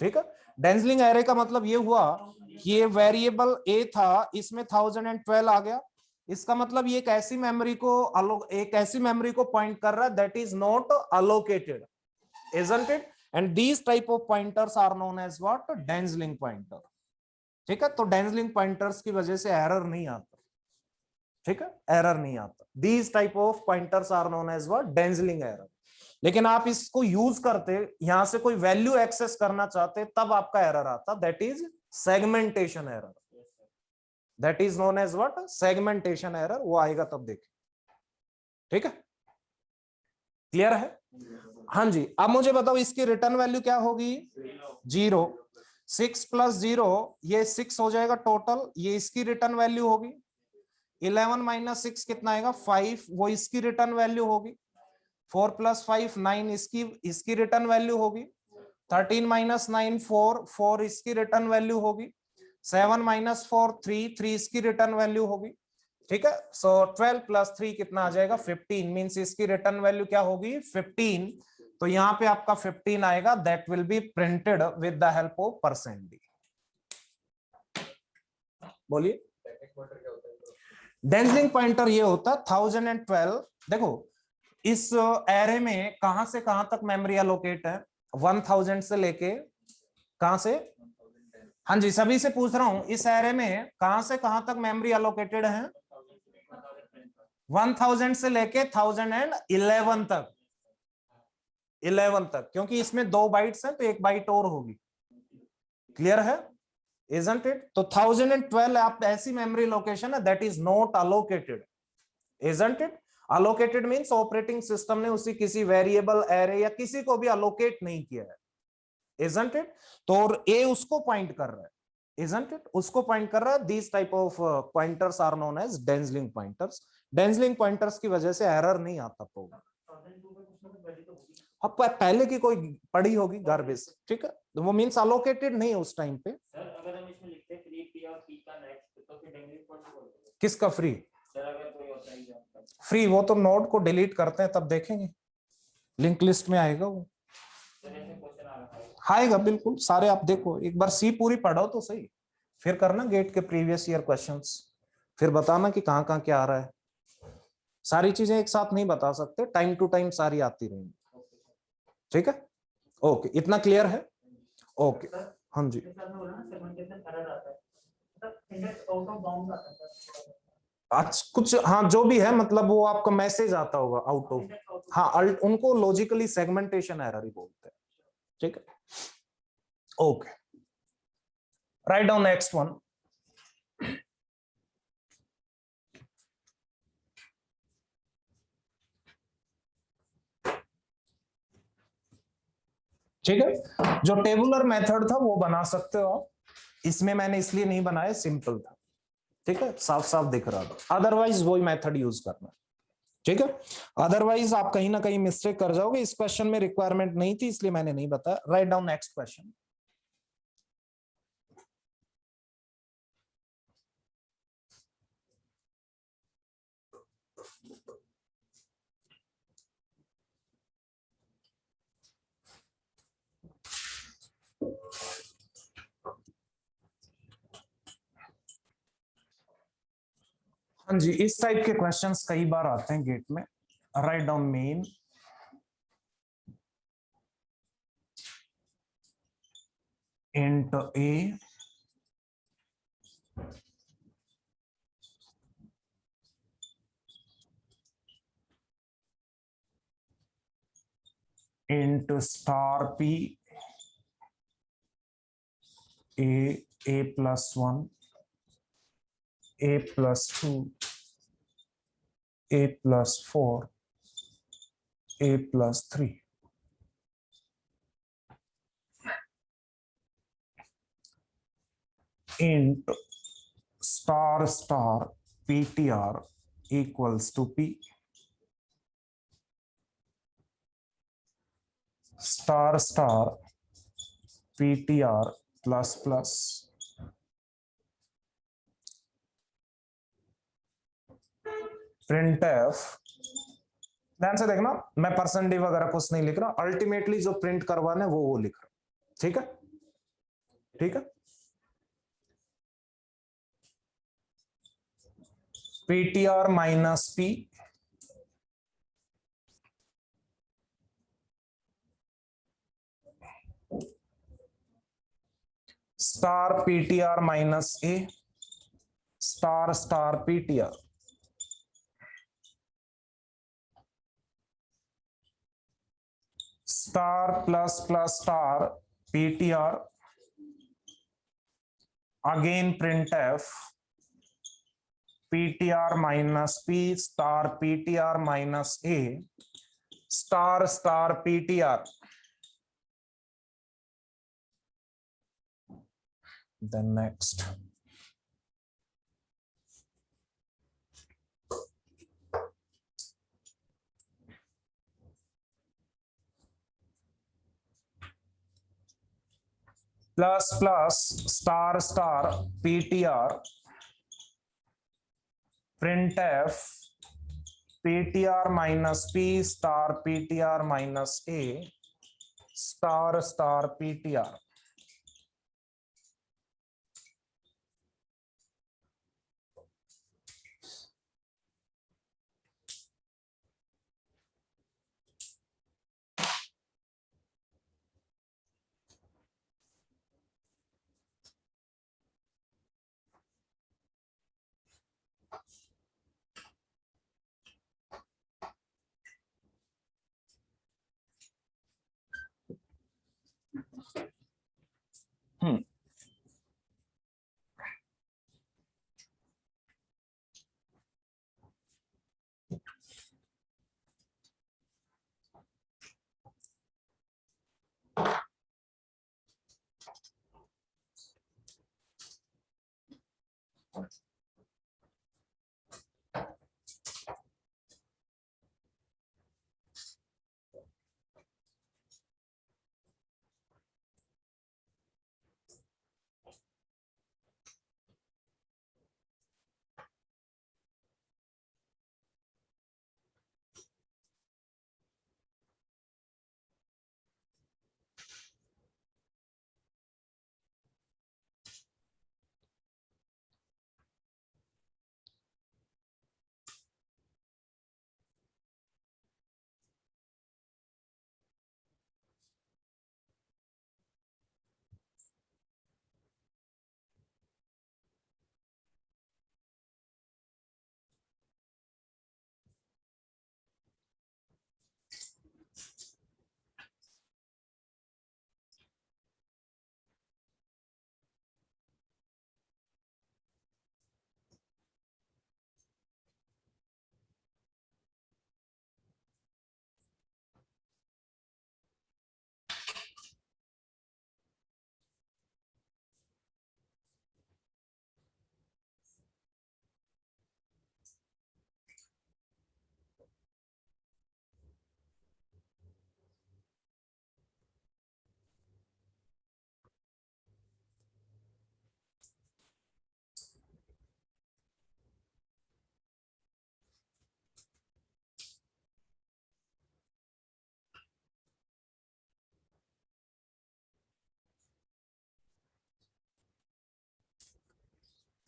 ठीक है। डेंजलिंग एरर का मतलब ये हुआ कि ये वेरिएबल a था, इसमें 1012 आ गया, इसका मतलब ये एक ऐसी मेमोरी को पॉइंट कर रहा है that is not allocated, isn't it? And these type of pointers are known as what? Dazzling pointer, ठीक है। तो डेंजलिंग पॉइंटर्स की वजह से एरर नहीं आता, ठीक है, एरर नहीं आता। These type of pointers are known as what? Dazzling error। लेकिन आप इसको यूज करते, यहां से कोई वैल्यू एक्सेस करना चाहते तब आपका एरर आता, that is segmentation error, that is known as what, segmentation error, वो आएगा तब देखें, ठीक है, क्लियर है, हाँ जी। अब मुझे बताओ इसकी रिटर्न वैल्यू क्या होगी 0, 6 प्लस 0 ये 6 हो जाएगा टोटल, ये इसकी रिटर्न वैल्यू होगी, 11 माइनस 6 कितना आएगा 5, वो इसकी रिटर्न वैल्यू होगी, 4 प्लस 5 9 इसकी रिटर्न वैल्यू होगी, 13 माइनस 9 4 इसकी रिटर्न वैल्यू होगी, 7 माइनस 4 3 इसकी रिटर्न वैल्यू होगी, ठीक है। सो 12 प्लस 3 कितना आ जाएगा 15, मींस इसकी रिटर्न वैल्यू क्या होगी 15, तो यहाँ पे आपका 15 आएगा, that will be printed with the help of %d। बोलिए डेंजलिंग पॉइंटर ये होता 1012। देखो इस एरे में कहां से कहां तक मेमोरी एलोकेट है, 1000 से लेके कहां से, हाँ जी सभी से पूछ रहा हूं, इस एरे में कहां से कहां तक मेमोरी एलोकेटेड है, 1000 से लेके 1011 तक, 11 तक, क्योंकि इसमें 2 बाइट्स हैं तो 1 बाइट और होगी, क्लियर है, isn't it? तो 1012 आप ऐसी मेमोरी लोकेशन है that is not allocated, isn't it? Allocated means operating system ने उसी किसी वेरिएबल एरे या किसी को भी अलोकेट नहीं किया है, isn't it? तो ए उसको पॉइंट कर रहा है, isn't it? उसको पॉइंट कर रहा है। These type of pointers are known as Dazzling pointers। Dazzling pointers की वजह से एरर नहीं आता प्रोग्राम। अब पहले की कोई पढ़ी होगी गार्बेज, ठीक है, तो वो मींस अलोकेटेड नहीं उस टाइम पे। सर अगर हम इसमें लिखते हैं फ्री पी और पी का नेक्स्ट तो फिर डेंगलिंग पॉइंट बोलते हैं, किसका फ्री, सर अगर कोई होता है एग्जांपल फ्री वो तो नोड को डिलीट करते हैं तब देखेंगे, लिंक लिस्ट में आएगा वो, सर ऐसे क्वेश्चन आ रहा है, आएगा बिल्कुल सारे, आप देखो एक बार सी पूरी पढ़ो तो सही, फिर करना गेट के प्रीवियस ईयर क्वेश्चंस, फिर बताना कि कहाँ कहाँ क्या आ रहा है, सारी चीजें एक साथ नहीं बता सकते, टाइम टू टाइम सारी आती रहेंगी, ठीक है। ओके, इतना क्लियर है? ओके, सर हाँ जी। जैसे आपने बोला ना सेगमेंटेशन एरर आता है, sir index out of bound आता है सर, आज कुछ, हाँ जो भी है, मतलब वो आपका मैसेज आता होगा out of, index out of, हाँ उनको लॉजिकली सेगमेंटेशन एरर ही बोलते हैं, ठीक है। Okay, right down next one. ठीक है, जो टेबुलर मेथड था वो बना सकते हो आप, इसमें मैंने इसलिए नहीं बनाया, सिंपल था, ठीक है, साफ साफ दिख रहा था, अदरवाइज वही मेथड यूज करना, ठीक है। अदरवाइज आप कहीं ना कहीं मिस्टेक कर जाओगे, इस क्वेश्चन में रिक्वायरमेंट नहीं थी इसलिए मैंने नहीं बताया। Right down next question. हाँ जी, इस टाइप के क्वेश्चंस कई बार आते हैं गेट में। Write down main int a int star p a plus 1 a plus 2 a plus 4 a plus 3 int star star ptr equals to p star star ptr plus plus printf। ध्यान से देखना, मैं percentage वगैरह कुछ नहीं लिख रहा, अल्टीमेटली जो प्रिंट करवाना है वो लिख रहा, ठीक है, ठीक है। ptr minus p star ptr minus a star star ptr star plus plus star ptr again printf ptr minus p star ptr minus a star star ptr। then next plus plus star star ptr printf ptr minus p star ptr minus a star star ptr।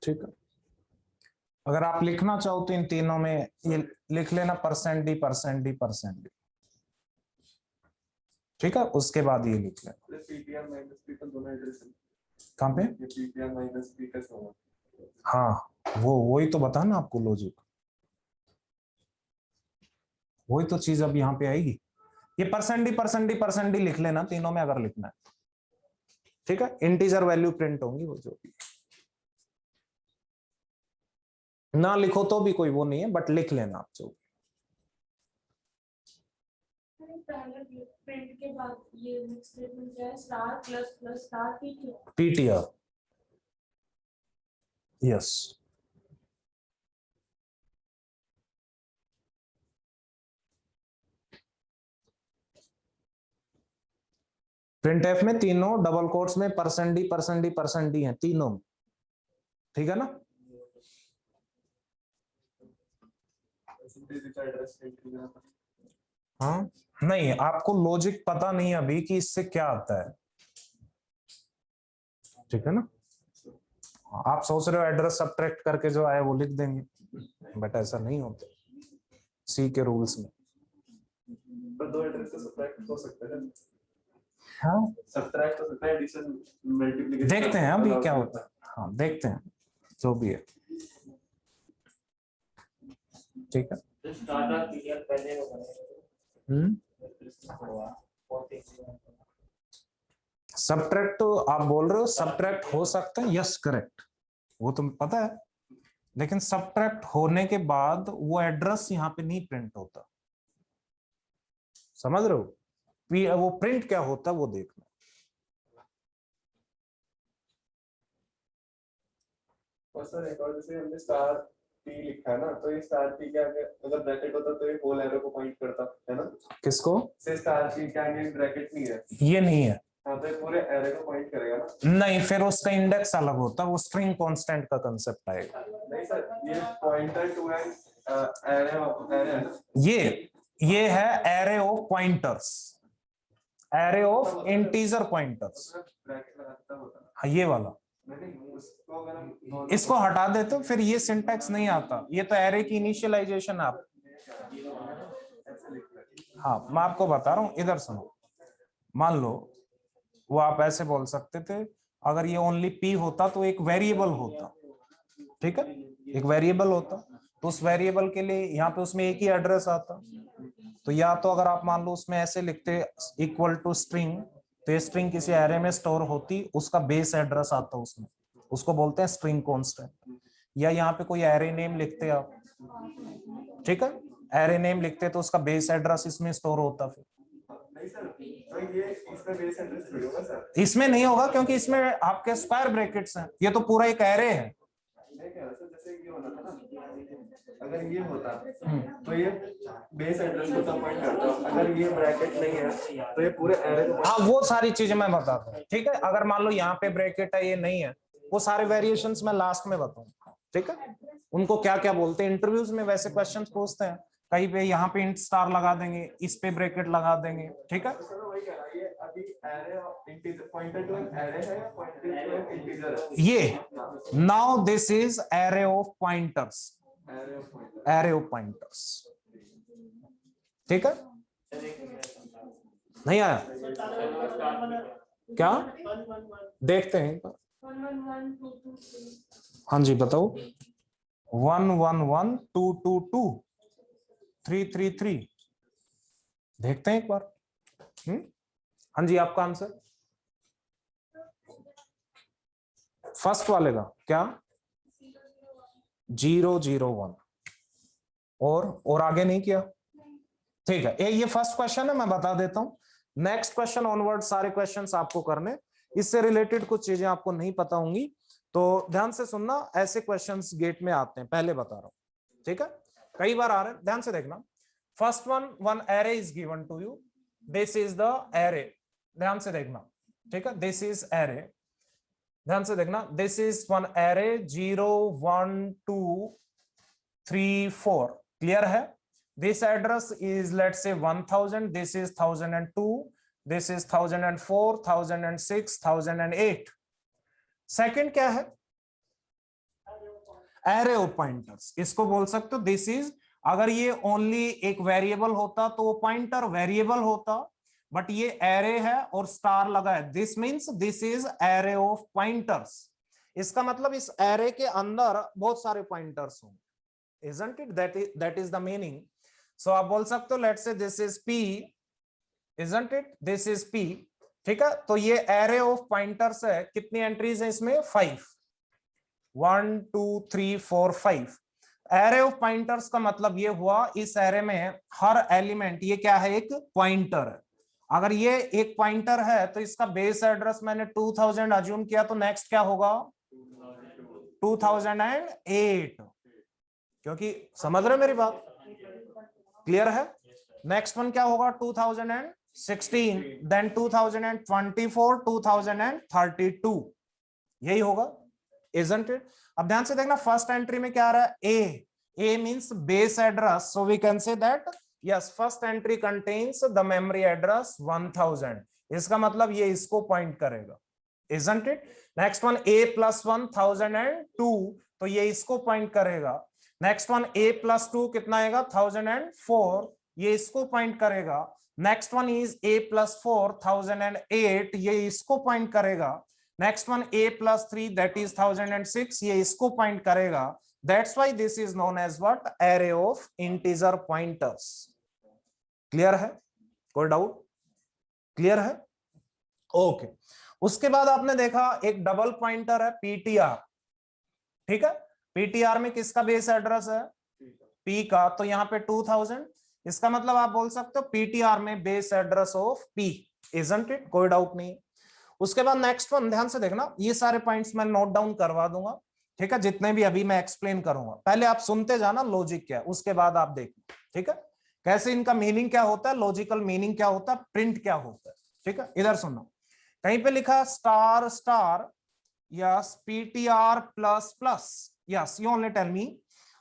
ठीक है, अगर आप लिखना चाहो तो इन तीनों में ये लिख लेना percent D percent D percent D, ठीक है, उसके बाद ये लिख लेना। पीटीआर माइनस पी का दोनों एड्रेस है, कहाँ पे? ये पीटीआर माइनस पी कैसे होगा? हाँ वही तो बता ना आपको लॉजिक, वही तो चीज अब यहाँ पे आएगी। ये percent D percent D percent D लिख लेना तीनों में अगर लिखना है, ठीक है, इंटीजर वैल्यू प्रिंट होंगी वो जो भी, ना लिखो तो भी कोई वो नहीं है, बट लिख लेना आप जो। प्रिंट के बाद ये नेक्स्ट स्टेटमेंट क्या है? Star plus plus star PTR. PTR, yes. Print F में तीनों डबल कोट्स में percent D percent D percent D है तीनों, ठीक है ना? हाँ नहीं, आपको लॉजिक पता नहीं अभी कि इससे क्या आता है, ठीक है ना? आप सोच रहे हो एड्रेस सब्ट्रैक्ट करके जो आए वो लिख देंगे, बट ऐसा नहीं होता सी के रूल्स में। पर दो एड्रेस से सब्ट्रैक्ट हो सकते हैं। हाँ सब्ट्रैक्ट हो सकता है, एडिशन मल्टीप्लिकेशन देखते हैं अभी क्या होता है, हाँ देखते हैं जो भी है, ठीक है। तो स्टार्टर पीटीआर पहले वो बनेगा। सब्ट्रैक्ट तो आप बोल रहे हो सब्ट्रैक्ट हो सकता है, यस करेक्ट, वो तो पता है, लेकिन सब्ट्रैक्ट होने के बाद वो एड्रेस यहाँ पे नहीं प्रिंट होता, समझ रहे हो? वो प्रिंट क्या होता है वो देखना। और सर एक और, जैसे हमने स्टार टी लिखा है ना, तो ये स्टार टी के आगे अगर ब्रैकेट होता तो ये होल एरो को पॉइंट करता है ना? किसको? से स्टार टी के आगे ब्रैकेट नहीं है, ये नहीं है, हाँ, तो ये पूरे एरो को पॉइंट करेगा ना? नहीं, फिर उसका इंडेक्स अलग होता है, वो स्ट्रिंग कांस्टेंट का कांसेप्ट आएगा। नहीं सर, ये पॉइंटर टू एन एरे है ना? ये है array of pointers, array of integer pointers, bracket लगाता होता है। हाँ ये वाला, नहीं, उसको अगर हम दोनों इसको हटा दे तो फिर ये सिंटैक्स नहीं आता, ये तो एरे की इनिशियलाइजेशन आप। ऐसे लिखते हैं। हाँ मैं आपको बता रहा हूँ, इधर सुनो, मान लो वो आप ऐसे बोल सकते थे, अगर ये ओनली पी होता तो एक वेरिएबल होता, ठीक है, एक वेरिएबल होता, तो उस वेरिएबल के लिए यहाँ पे उसमें एक ही एड्रेस आता, तो या तो अगर आप मान लो उसमें ऐसे लिखते इक्वल टू स्ट्रिंग, तो ये स्ट्रिंग किसी एरे में स्टोर होती, उसका बेस एड्रेस आता उसमें, उसको बोलते हैं स्ट्रिंग कांस्टेंट। या यहाँ पे कोई एरे नेम लिखते आप, ठीक है, एरे नेम लिखते तो उसका बेस एड्रेस इसमें स्टोर होता। फिर नहीं सर, तो ये इसमें बेस एड्रेस थोड़ी होगा सर। इसमें नहीं होगा क्योंकि इसमें आपके स्क्वायर ब्रैकेट्स हैं, ये तो पूरा एक एरे है। नहीं कह रहा सर, जैसे ये होना था ना, अगर ये होता तो ये बेस एड्रेस को पॉइंट करता, अगर ये ब्रैकेट नहीं है तो ये पूरे एरे को। हाँ वो सारी चीजें मैं बताता हूँ, ठीक है, अगर मान लो यहाँ पे ब्रैकेट है ये नहीं है, वो सारे वेरिएशंस मैं लास्ट में बताऊंगा, ठीक है, उनको क्या क्या बोलते हैं, इंटरव्यूज में वैसे क्वेश्चंस पूछते हैं, कहीं पे यहाँ पे इंट स्टार लगा देंगे, इस पे ब्रैकेट लगा देंगे, ठीक है। वही कह रहा है, ये अभी एरे और integer, pointer to an array है या पॉइंटर टू एन इंटीजर है? ये now this is array of pointers, array of pointer, array of pointers, ठीक है, नहीं आया क्या? देखते हैं, हाँ जी बताओ। 1 1 1 2 2 2 3 3 3, देखते हैं एक बार। हाँ जी आपका आंसर फर्स्ट वाले का क्या? 0 0 1, और आगे नहीं किया, ठीक है, ये फर्स्ट क्वेश्चन है, मैं बता देता हूं। नेक्स्ट क्वेश्चन ऑनवर्ड सारे क्वेश्चंस आपको करने, इससे रिलेटेड कुछ चीजें आपको नहीं पता होंगी, तो ध्यान से सुनना, ऐसे क्वेश्चंस गेट में आते हैं, पहले बता रहा हूं, ठीक है, कई बार आ रहे हैं, ध्यान से देखना। First one array is given to you, this is the array, ध्यान से देखना, ठीक है, दिस इज एरे, ध्यान से देखना, this is one array 0 1 2 3 4, clear है? This address is, let's say 1000, this is 1002, this is 1004, 1006, 1008. Second क्या है? एरे ऑफ पॉइंटर्स, इसको बोल सकते हो दिस इज, अगर ये ओनली एक वेरिएबल होता तो पॉइंटर वेरिएबल होता, बट ये एरे है और स्टार लगा है, this means this is array of pointers. इसका मतलब इस एरे के अंदर बहुत सारे पॉइंटर्स होंगे, isn't it? That is the meaning. So आप बोल सकते हो let's say this is P, isn't it? This is P, ठीक है। तो ये एरे ऑफ पॉइंटर्स है, कितनी एंट्रीज है इसमें? 5, 1 2 3 4 5। एरे ऑफ पॉइंटर्स का मतलब ये हुआ इस एरे में हर एलिमेंट ये क्या है? एक पॉइंटर है। अगर ये एक पॉइंटर है तो इसका बेस एड्रेस मैंने 2000 अज्यूम किया, तो नेक्स्ट क्या होगा? 2008, क्योंकि समझ रहे मेरी बात? क्लियर है? नेक्स्ट वन क्या होगा? 2016, देन 2024, 2032, यही होगा, isn't it? अब ध्यान से देखना, फर्स्ट एंट्री में क्या आ रहा है? A means base address, so we can say that yes, first entry contains the memory address 1000, इसका मतलब ये इसको पॉइंट करेगा, isn't it? Next one A plus 1002, तो ये इसको पॉइंट करेगा। नेक्स्ट वन A plus 2 कितना आएगा? 1004, ये इसको पॉइंट करेगा। Next one is A plus 4, 1008, ये इसको पॉइंट करेगा। Next one A plus 3, that is 1006, ये इसको पॉइंट करेगा। That's why this is known as what? Array of integer pointers. Clear है? कोई डाउट? क्लियर है? ओके। उसके बाद आपने देखा एक डबल पॉइंटर है PTR, ठीक है। PTR में किसका बेस एड्रेस है? P का, तो यहाँ पे 2000, इसका मतलब आप बोल सकते हो PTR में base address of P, isn't it? कोई डाउट नहीं। उसके बाद नेक्स्ट वन ध्यान से देखना, ये सारे पॉइंट्स मैं नोट डाउन करवा दूंगा, ठीक है, जितने भी अभी मैं एक्सप्लेन करूंगा। पहले आप सुनते जाना लॉजिक क्या है, उसके बाद आप देखना, ठीक है, कैसे इनका मीनिंग क्या होता है, लॉजिकल मीनिंग क्या होता है, प्रिंट क्या होता है, ठीक है। इधर सुनना, कहीं पे लिखा star star, yes PTR plus plus, yes you only tell me.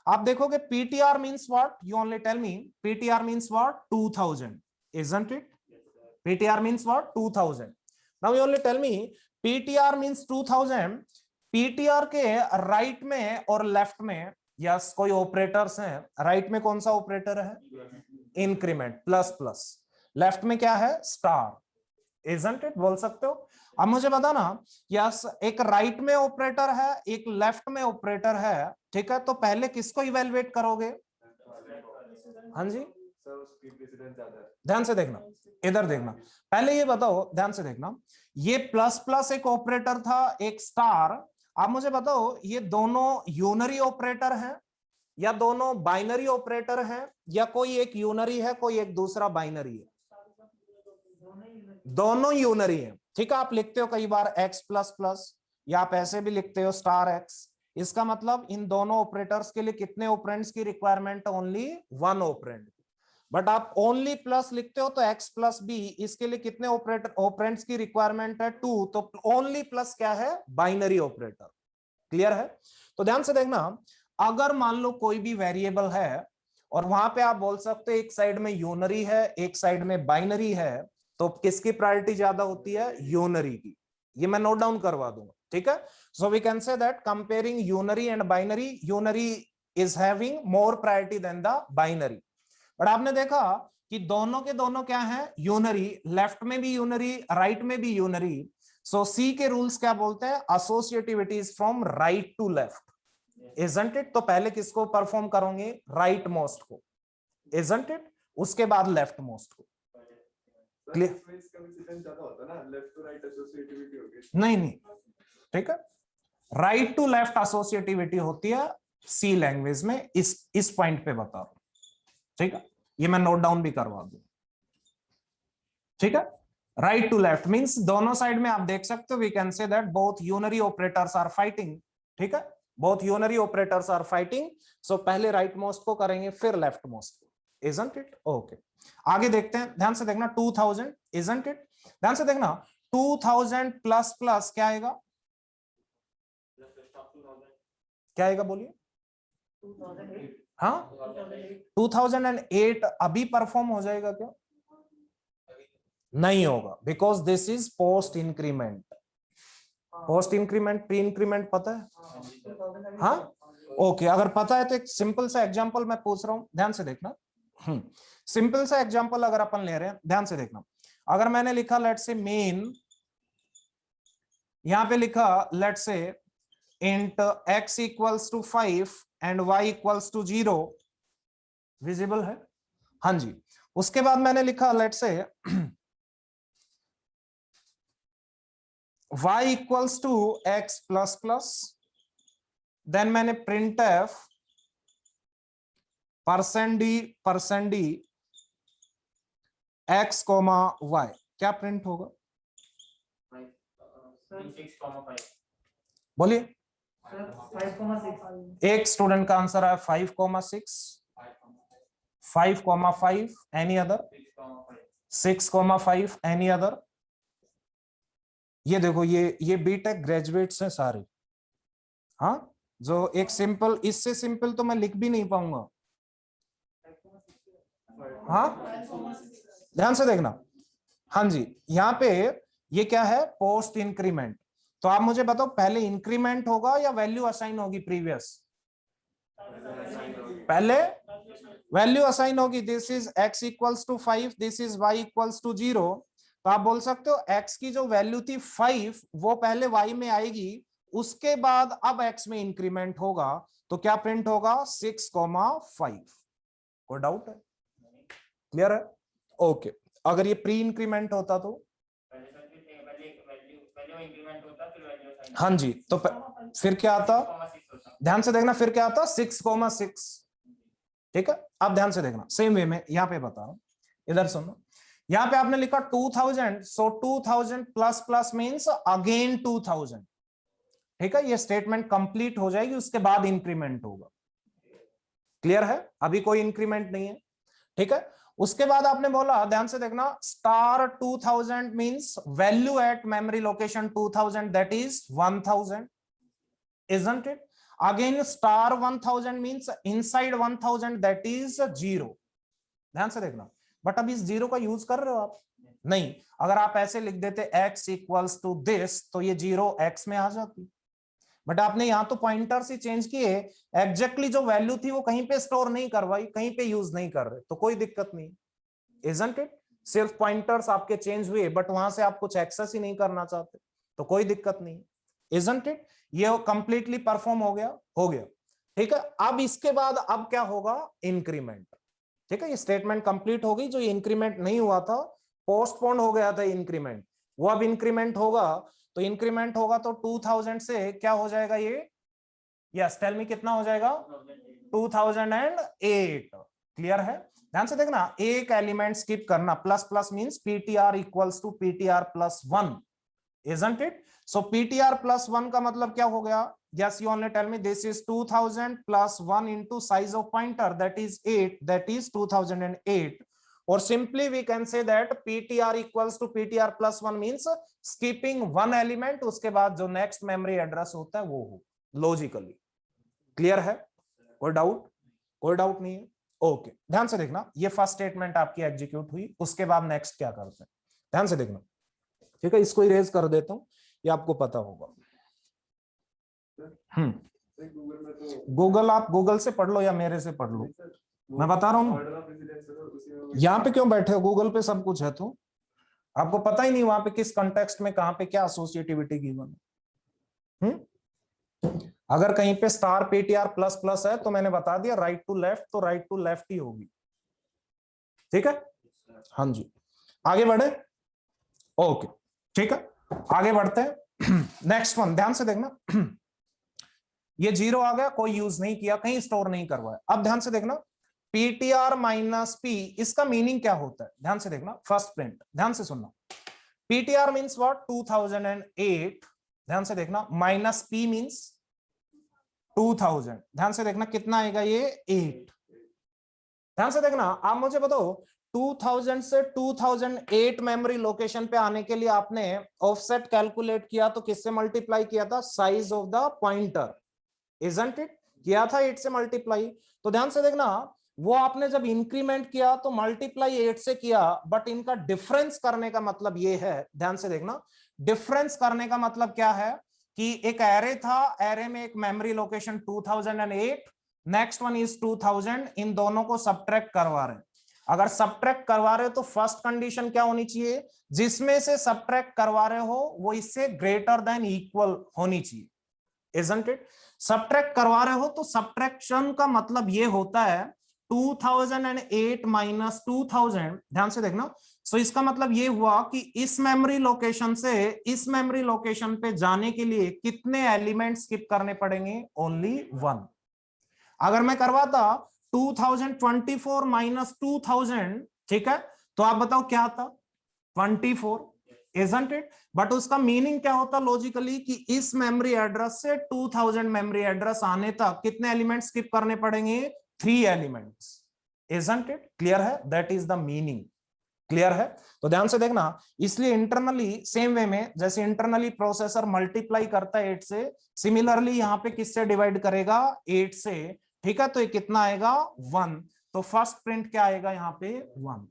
आप देखोगे PTR means what, you only tell me. PTR means what? 2000, isn't it? PTR means what? 2000। Now you only tell me, PTR means 2000। PTR के right में और left में yes कोई operators हैं। Right में कौन सा ऑपरेटर है? Increment, plus plus. लेफ्ट में क्या है? Star, isn't it? बोल सकते हो। अब मुझे बताना, यस एक राइट में ऑपरेटर है, एक लेफ्ट में ऑपरेटर है, ठीक है, तो पहले किसको इवेलुएट करोगे? हाँ जी, ध्यान से देखना, इधर देखना, पहले ये बताओ, ध्यान से देखना, ये प्लस प्लस एक ऑपरेटर था, एक स्टार। आप मुझे बताओ ये दोनों यूनरी ऑपरेटर हैं या दोनों बाइनरी ऑपरेटर हैं, या कोई एक यूनरी है कोई एक दूसरा बाइनरी है? दोनों यूनरी है, ठीक है। आप लिखते हो कई बार x प्लस प्लस, या आप ऐसे भी लिखते हो स्टार x। इसका मतलब इन दोनों ऑपरेटर्स के लिए कितने ऑपरेंड्स की रिक्वायरमेंट? Only 1 operand. बट आप ओनली प्लस लिखते हो तो x प्लस बी, इसके लिए कितने ऑपरेंड्स की रिक्वायरमेंट है? 2। तो ओनली प्लस क्या है? Binary operator. क्लियर है? तो ध्यान से देखना, अगर मान लो कोई भी वेरिएबल है और वहां पे आप बोल सकते हो एक साइड में यूनरी है एक साइड में बाइनरी है, तो किसकी प्रायोरिटी ज्यादा होती है? यूनरी की। ये मैं नोट डाउन करवा दूंगा, ठीक है। So we can say that comparing unary and binary, unary is having more priority than the binary. But आपने देखा कि दोनों के दोनों क्या है? यूनरी, लेफ्ट में भी यूनरी राइट में भी यूनरी। सो सी के रूल्स क्या बोलते हैं? Associativity is from right to left, isn't it? तो पहले किसको परफॉर्म करोगे? राइट मोस्ट को, isn't it? उसके बाद लेफ्ट मोस्ट को। क्लियर? नहीं नहीं, ठीक है, राइट टू लेफ्ट एसोसिएटिविटी होती है सी लैंग्वेज में, इस पॉइंट पे बता रहा हूं, ठीक है। ये मैं नोट डाउन भी करवा दूं, ठीक है। राइट टू लेफ्ट मींस दोनों साइड में आप देख सकते हो, we can say that both unary operators are fighting, ठीक है, both unary operators are fighting. So पहले राइट मोस्ट को करेंगे फिर लेफ्ट मोस्ट को, isn't it? ओके, आगे देखते हैं, ध्यान से देखना, 2000, isn't it? ध्यान से देखना, 2000 प्लस प्लस क्या आएगा? क्या आएगा बोलिए? 2008, हाँ 2008, 2008 अभी परफॉर्म हो जाएगा क्या? नहीं होगा, because this is post increment. Post increment, pre increment पता है? हाँ ओके अगर पता है तो एक सिंपल सा एग्जांपल मैं पूछ रहा हूं, ध्यान से देखना। सिंपल सा एग्जांपल अगर अपन ले रहे हैं, ध्यान से देखना। अगर मैंने लिखा लेट से मेन, यहां पे लिखा let say int x equals to 5 and y equals to 0, visible है? हाँ जी। उसके बाद मैंने लिखा let say y equals to x plus plus, then मैंने printf percent d x comma y, क्या प्रिंट होगा? 6,5 बोलिए। सर 5,6 एक स्टूडेंट का आंसर है 5,6, 5,5, एनी अदर? 6,5, any other? ये देखो ये बीटेक ग्रेजुएट्स हैं सारे, हाँ, जो एक सिंपल, इससे सिंपल तो मैं लिख भी नहीं पाऊंगा। हाँ, ध्यान से देखना। हाँ जी, यहाँ पे ये क्या है? Post increment. तो आप मुझे बताओ पहले इंक्रीमेंट होगा या वैल्यू असाइन होगी प्रीवियस? पहले वैल्यू असाइन होगी। This is x equals to 5, this is y equals to 0। तो आप बोल सकते हो x की जो वैल्यू थी 5 वो पहले y में आएगी, उसके बाद अब x में इंक्रीमेंट होगा, तो क्या प्रिंट होगा? 6,5। कोई डाउट है? क्लियर है? ओके। अगर ये प्री इंक्रीमेंट होता तो? हाँ जी, तो फिर क्या आता? ध्यान से देखना, फिर क्या आता? 6,6। ठीक है, अब ध्यान से देखना, सेम वे में यहां पे बता रहा हूं, इधर सुनो। यहां पे आपने लिखा 2,000, सो 2,000 प्लस प्लस मींस अगेन 2,000। ठीक है, ये स्टेटमेंट कंप्लीट हो जाएगी, उसके बाद इंक्रीमेंट होगा। क्लियर है? अभी कोई इंक्रीमेंट नहीं है। ठीक है, उसके बाद आपने बोला, ध्यान से देखना, star 2,000 means value at memory location 2,000, that is 1,000, isn't it? Again star 1,000 means inside 1,000, that is 0। ध्यान से देखना। बट अब इस 0 का यूज कर रहे हो आप? नहीं। अगर आप ऐसे लिख देते x इक्वल्स टू दिस, तो ये 0 x में आ जाती। बट आपने यहां तो पॉइंटर्स ही चेंज किए, एग्जैक्टली जो वैल्यू थी वो कहीं पे स्टोर नहीं करवाई, कहीं पे यूज नहीं कर रहे, तो कोई दिक्कत नहीं, isn't it? सिर्फ पॉइंटर्स आपके चेंज हुए, बट वहां से आप कुछ एक्सेस ही नहीं करना चाहते, तो कोई दिक्कत नहीं, isn't it? ये कंप्लीटली परफॉर्म हो गया, हो गया। ठीक है, अब इसके बाद अब क्या होगा? इंक्रीमेंट। ठीक है, ये स्टेटमेंट कंप्लीट हो गई। जो इंक्रीमेंट नहीं हुआ था, पोस्टपोन हो गया था इंक्रीमेंट, वो अब इंक्रीमेंट होगा। तो इंक्रीमेंट होगा तो 2,000 से क्या हो जाएगा ये? यस, टेल मी कितना हो जाएगा? 2,008। क्लियर है? ध्यान से देखना, एक एलिमेंट स्किप करना, plus plus means PTR equals to PTR plus 1, isn't it? So PTR plus 1 का मतलब क्या हो गया? Yes, you only tell me. This is 2,000 plus 1 into size of pointer, that is 8, that is 2,008. Or simply we can say that PTR equals to PTR plus 1 means skipping one element, उसके बाद जो next memory address होता है वो हो, logically। Clear है? कोई doubt? कोई डाउट नहीं है? ओके, ध्यान से देखना, ये फर्स्ट स्टेटमेंट आपकी एग्जीक्यूट हुई, उसके बाद नेक्स्ट क्या करते हैं, ध्यान से देखना। ठीक है, इसको इरेज कर देता हूं, ये आपको पता होगा। गूगल, आप गूगल से पढ़ लो या मेरे से पढ़ लो, मैं बता रहा हूँ। यहाँ पे क्यों बैठे हो? गूगल पे सब कुछ है, तो आपको पता ही नहीं वहां पे किस कंटेक्स्ट में कहां पे क्या एसोसिएटिविटी गिवन है। अगर कहीं पे स्टार पीटीआर प्लस प्लस है तो मैंने बता दिया राइट टू लेफ्ट, तो राइट टू लेफ्ट ही होगी। ठीक है, हाँ जी, आगे बढ़े। ओके, ठीक है, आगे बढ़ते हैं। नेक्स्ट वन, ध्यान से देखना, ये 0 आ गया, कोई यूज नहीं किया, कहीं स्टोर नहीं करवाया। अब ध्यान से देखना, पीटीआर माइनस पी, इसका मीनिंग क्या होता है? ध्यान से देखना, फर्स्ट प्रिंट, ध्यान से सुनना। PTR means what? 2008। ध्यान से देखना, माइनस पी मीन्स 2000। ध्यान से देखना, कितना आएगा ये? 8। ध्यान से देखना, आप मुझे बताओ 2000 से 2008 मेमोरी लोकेशन पे आने के लिए आपने ऑफसेट कैलकुलेट किया तो किससे मल्टीप्लाई किया था? Size of the pointer, isn't it? किया था 8 से मल्टीप्लाई। तो ध्यान से देखना, वो आपने जब इंक्रीमेंट किया तो मल्टीप्लाई 8 से किया, बट इनका डिफरेंस करने का मतलब ये है, ध्यान से देखना, डिफरेंस करने का मतलब क्या है? कि एक एरे था, एरे में एक memory location 2008, next one is 2000, इन दोनों को सब्ट्रैक्ट करवा रहे हैं। अगर सब्ट्रैक्ट करवा रहे हो तो फर्स्ट कंडीशन क्या होनी चाहिए, जिसमें से सब्ट्रैक्ट करवा रहे हो वो इससे ग्रेटर देन इक्वल होनी चाहिए, isn't it? सब्ट्रैक्ट करवा रहे हो तो सब्ट्रैक्शन का मतलब ये होता है 2008 माइनस 2000, ध्यान से देखना। सो इसका मतलब ये हुआ कि इस मेमोरी लोकेशन से इस मेमोरी लोकेशन पे जाने के लिए कितने एलिमेंट स्किप करने पड़ेंगे, ओनली 1। अगर मैं करवाता 2024 माइनस 2000, ठीक है, तो आप बताओ क्या था, 24, isn't it? बट उसका मीनिंग क्या होता लॉजिकली कि इस मेमोरी एड्रेस से 2000 मेमोरी एड्रेस आने तक कितने एलिमेंट्स स्किप करने पड़ेंगे, 3 एलिमेंट्स, isn't it? क्लियर है? That is the meaning. Clear है? तो ध्यान से देखना, इसलिए इंटरनली सेम वे में जैसे इंटरनली प्रोसेसर मल्टीप्लाई करता है 8 से, सिमिलरली यहां पे किससे डिवाइड करेगा, 8 से, ठीक है। तो ये कितना आएगा, 1। तो फर्स्ट प्रिंट क्या आएगा यहाँ पे, 1।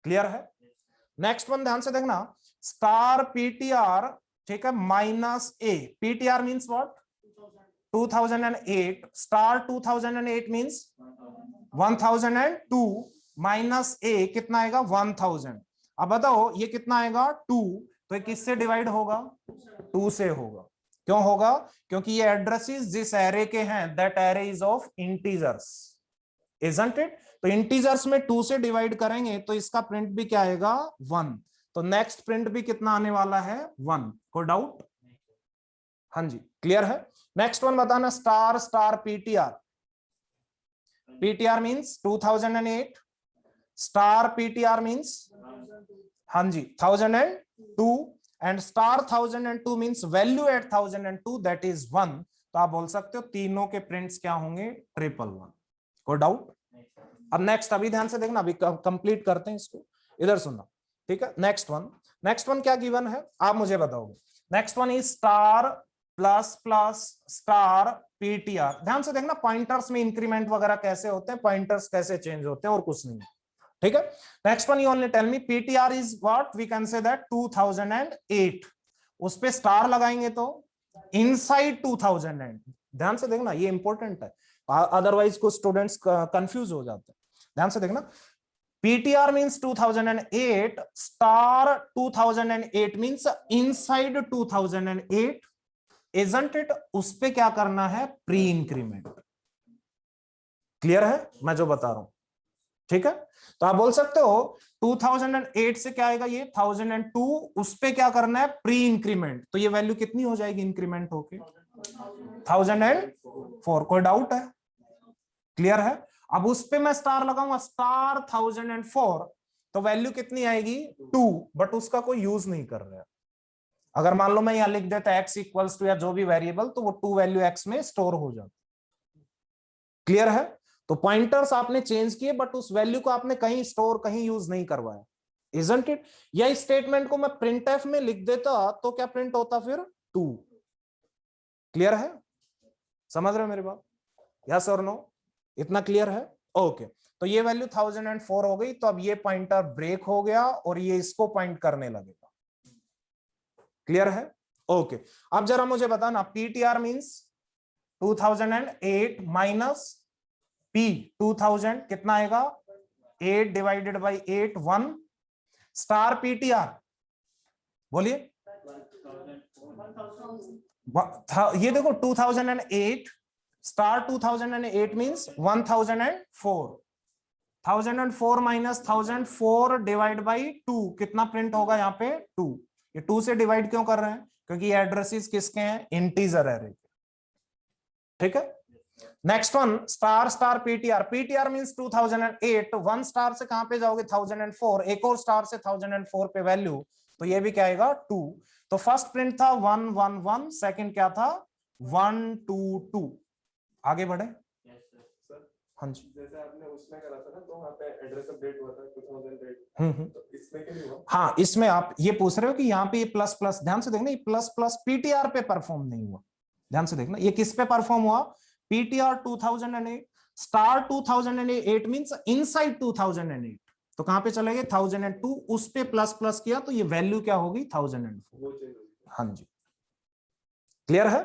क्लियर है? नेक्स्ट वन ध्यान से देखना, स्टार पीटीआर, ठीक है, minus A. PTR means what, 2008, star 2008 means 1002 minus A कितना आएगा, 1000। अब बताओ ये कितना आएगा, 2। तो ये किससे डिवाइड होगा, 2 से होगा। क्यों होगा, क्योंकि ये एड्रेसेस जिस एरे के हैं that array is of integers, isn't it? तो इंटीजर्स में 2 से डिवाइड करेंगे तो इसका प्रिंट भी क्या आएगा, 1। तो नेक्स्ट प्रिंट भी कितना आने वाला है, 1। कोई डाउट? हाँ जी, क्लियर है? नेक्स्ट वन बताना, star star PTR. PTR means 2008, star PTR means, हाँ जी, 1002, and star 1002 means value at 1002 that is 1। तो आप बोल सकते हो तीनों के प्रिंट्स क्या होंगे, 111। कोई डाउट? अब नेक्स्ट, अभी ध्यान से देखना, अभी कंप्लीट करते हैं इसको, इधर सुनना, ठीक है। नेक्स्ट वन क्या गिवन है आप मुझे बताओगे। Next one is star plus plus star PTR. ध्यान से देखना, पॉइंटर्स में इंक्रीमेंट वगैरह कैसे होते हैं, पॉइंटर्स कैसे चेंज होते हैं, और कुछ नहीं, ठीक है। Next one, you only tell me PTR is what, we can say that 2008। उस पे स्टार लगाएंगे तो इनसाइड 2008। ध्यान से देखना, ये इंपॉर्टेंट है, अदरवाइज कुछ स्टूडेंट्स कंफ्यूज हो जाते हैं। ध्यान से देखना, PTR means 2008, star 2008 means inside 2008, isn't it? उस पे क्या करना है, प्री इंक्रीमेंट। क्लियर है मैं जो बता रहा हूं, ठीक है। तो आप बोल सकते हो 2008 से क्या आएगा, ये 1002, उस पे क्या करना है, प्री इंक्रीमेंट। तो ये वैल्यू कितनी हो जाएगी इंक्रीमेंट होके, 1004। कोई डाउट है? क्लियर है? अब उस पे मैं स्टार लगाऊंगा, स्टार 1004, तो वैल्यू कितनी आएगी, 2, बट उसका कोई यूज नहीं कर रहा है। अगर मान लो मैं यहां लिख देता x इक्वल्स टू या जो भी वेरिएबल, तो वो 2 वैल्यू x में स्टोर हो जाती। क्लियर है? तो पॉइंटर्स आपने चेंज किए बट उस वैल्यू को आपने कहीं स्टोर, कहीं यूज नहीं करवाया, isn't it? या इस स्टेटमेंट को मैं प्रिंटफ में लिख देता तो क्या प्रिंट होता फिर, 2। क्लियर है? समझ रहे हो मेरी बात, यस और नो? इतना क्लियर है? ओके। तो ये वैल्यू 1004 हो गई, तो अब ये पॉइंटर ब्रेक हो गया और ये इसको पॉइंट करने लगेगा। क्लियर है? ओके। अब जरा मुझे बताना, पीटीआर मींस 2008 माइनस पी 2000 कितना आएगा, 8 डिवाइडेड बाई 8, 1। स्टार पीटीआर बोलिए, ये देखो 2008, star 2008 means 1004, 1004 minus 1004 divide by 2 कितना प्रिंट होगा यहाँ पे, 2। ये 2 से डिवाइड क्यों कर रहे हैं, क्योंकि ये एड्रेसेस किसके हैं, इंटीजर एरे, ठीक है। Next one, star star PTR. PTR means 2008, 1 star से कहां पे जाओगे, 1004, एक और स्टार से 1004 पे वैल्यू, तो ये भी क्या आएगा, 2। तो फर्स्ट प्रिंट था 1 1 1, सेकंड क्या था, 1 2 2। आगे बढ़े। हाँ जी, जैसे आपने उसमें करा था ना, तो वहाँ पे एड्रेस अपडेट हुआ था 2008, तो इसमें क्या नहीं हुआ? हाँ, इसमें आप ये पूछ रहे हो कि यहाँ पे ये प्लस प्लस, ध्यान से देखना, ये प्लस प्लस पीटीआर पे परफॉर्म नहीं हुआ। ध्यान से देखना, ये किस पे परफॉर्म हुआ, पीटीआर 2008, स्टार 2008 मींस इनसाइड 2008, तो कहां पे चले गए, 1002, उस पे प्लस प्लस किया तो ये वैल्यू क्या होगी, 1004। हाँ जी, क्लियर है?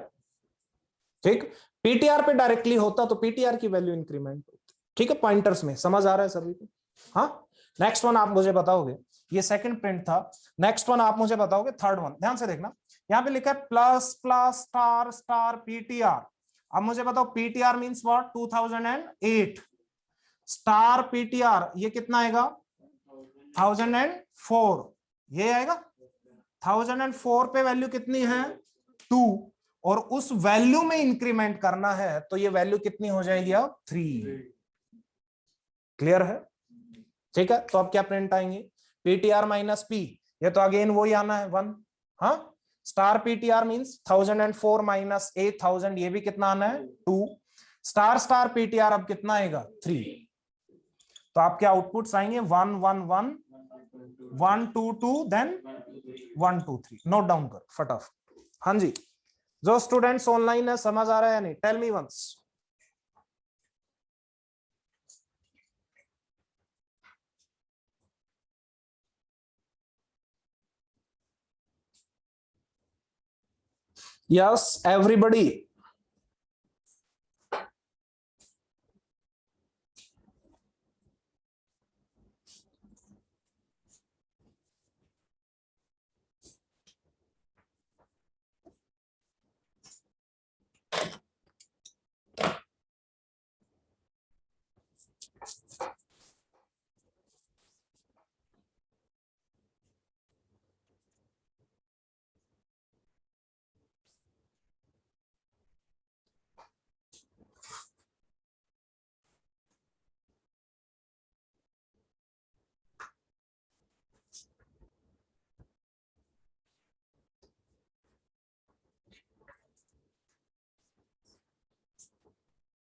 ठीक, पीटीआर पे डायरेक्टली होता तो पीटीआर की वैल्यू इंक्रीमेंट होती। ठीक है, पॉइंटर्स में समझ आ रहा है सभी को? हाँ, नेक्स्ट वन आप मुझे बताओगे, ये सेकंड प्रिंट था। नेक्स्ट वन आप मुझे बताओगे, थर्ड वन। ध्यान से देखना, यहाँ पे लिखा है plus plus star star PTR. अब मुझे बताओ PTR means what? 2008 star PTR ये कितना आएगा? 1004 ये आएगा। 1004 पे वैल्यू कितनी है? 2, और उस वैल्यू में इंक्रीमेंट करना है तो ये वैल्यू कितनी हो जाएगी अब? 3। क्लियर है? ठीक है, तो अब क्या प्रिंट आएंगे? पीटीआर माइनस पी, ये तो अगेन वही आना है 1। हाँ, स्टार पीटीआर मींस 1004 माइनस 8000, ये भी कितना आना है? 2। स्टार स्टार पीटीआर अब कितना आएगा? 3। तो आपके आउटपुट्स आएंगे 1 1 1 1 2 2 देन 1 2 3। नोट डाउन कर फटाफट। हाँ जी, जो स्टूडेंट्स ऑनलाइन है समझ आ रहा है या नहीं? Tell me once. Yes, everybody.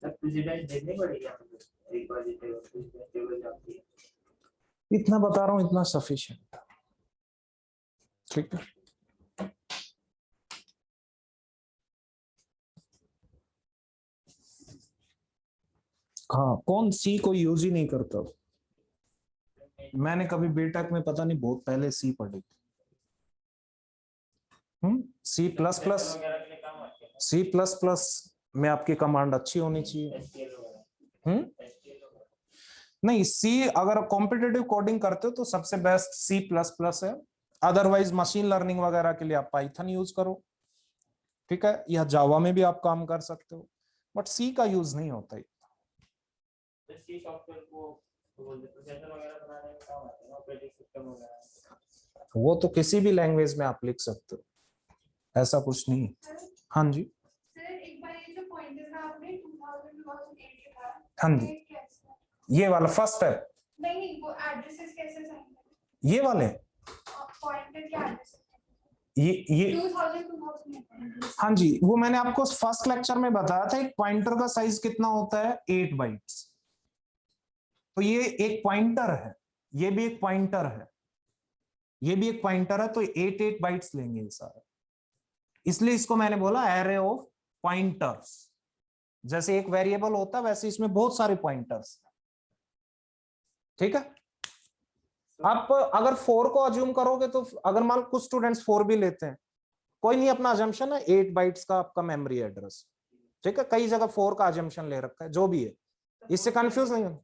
Precedence देखनी पड़ेगी आपको, एक बार टेबल जाती है। इतना बता रहा हूं, इतना सफिशिएंट। ठीक है, हाँ, कौन सी को यूज ही नहीं करता? मैंने कभी बीटेक में पता नहीं बहुत पहले सी पढ़ी। C plus plus, C plus plus में आपकी कमांड अच्छी होनी चाहिए। नहीं, सी अगर कॉम्पिटिटिव कोडिंग करते हो तो सबसे बेस्ट सी प्लस प्लस है। अदरवाइज मशीन लर्निंग वगैरह के लिए आप पाइथन यूज करो। ठीक है, या जावा में भी आप काम कर सकते हो, बट सी का यूज नहीं होता है। सी सॉफ्टवेयर को प्रोसेसर वगैरह बनाने में काम आता है ना, ऑपरेटिंग सिस्टम वगैरह। वो तो किसी भी लैंग्वेज में आप लिख सकते हो, ऐसा कुछ नहीं। हाँ जी, सर एक बार ये जो पॉइंटर था आपने 2008 था, हाँ जी, ये वाला फर्स्ट है। नहीं वो एड्रेसेस कैसे साइन करें? ये वाले पॉइंटर क्या एड्रेस? ये 2000 हाँ जी, वो मैंने आपको फर्स्ट लेक्चर में बताया था। एक पॉइंटर का साइज कितना होता है? 8 बाइट्स। तो ये एक पॉइंटर है, ये भी एक पॉइंटर है, ये भी एक पॉइंटर है, तो 8 बाइट्स लेंगे ये सारे। इसलिए इसको मैंने बोला एरे ऑफ पॉइंटर्स। जैसे एक वेरिएबल होता है वैसे इसमें बहुत सारे पॉइंटर्स। ठीक है, आप अगर 4 को अज्यूम करोगे तो अगर मान कुछ स्टूडेंट्स 4 भी लेते हैं, कोई नहीं, अपना अजम्पशन है 8 बाइट्स का आपका मेमोरी एड्रेस। ठीक है, कई जगह 4 का अजम्पशन ले रखा है, जो भी है, इससे कंफ्यूज नहीं होना।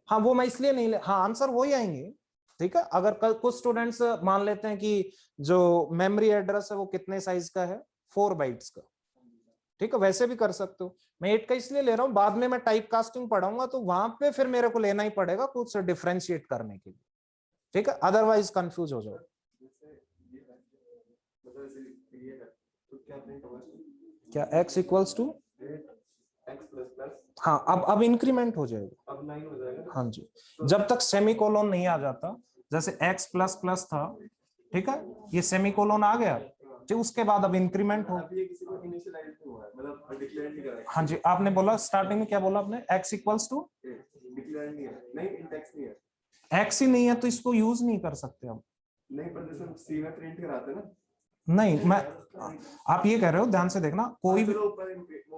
हाँ, वो मैं इसलिए नहीं ले, हाँ आंसर वही आएंगे। ठीक है, अगर कल कुछ स्टूडेंट्स मान लेते हैं कि जो मेमोरी एड्रेस है वो कितने साइज का है? 4 बाइट्स का। ठीक है, वैसे भी कर सकते हो। मैं 8 का इसलिए ले रहा हूँ, बाद में मैं टाइप कास्टिंग पढ़ाऊंगा तो वहां पे फिर मेरे को लेना ही पड़ेगा कुछ डिफरेंशिएट करने के लिए। ठीक है, अदरवाइज कंफ्यूज हो जाओ। क्या x equals to x plus plus, हाँ, अब इंक्रीमेंट हो जाएगा। अब 9 हो जाएगा। हाँ जी, जब तक सेमीकोलन नहीं आ जाता, जैसे x प्लस प्लस था, ठीक है, ये सेमीकोलन आ गया, तो उसके बाद अब इंक्रीमेंट हो। अब ये किसी को इनिशियलाइज नहीं हुआ है, मतलब डिक्लेयर नहीं करा है। हाँ जी, आपने बोला स्टार्टिंग में, क्या बोला आपने? x इक्वल्स टू डिक्लेयर नहीं है, नहीं इंडेक्स नहीं है। x ही नहीं है तो इसको यूज नहीं कर सकते हम। नहीं, पर जैसे हम सी में प्रिंट कराते हैं ना। नहीं, मैं, आप ये कह रहे हो, ध्यान से देखना,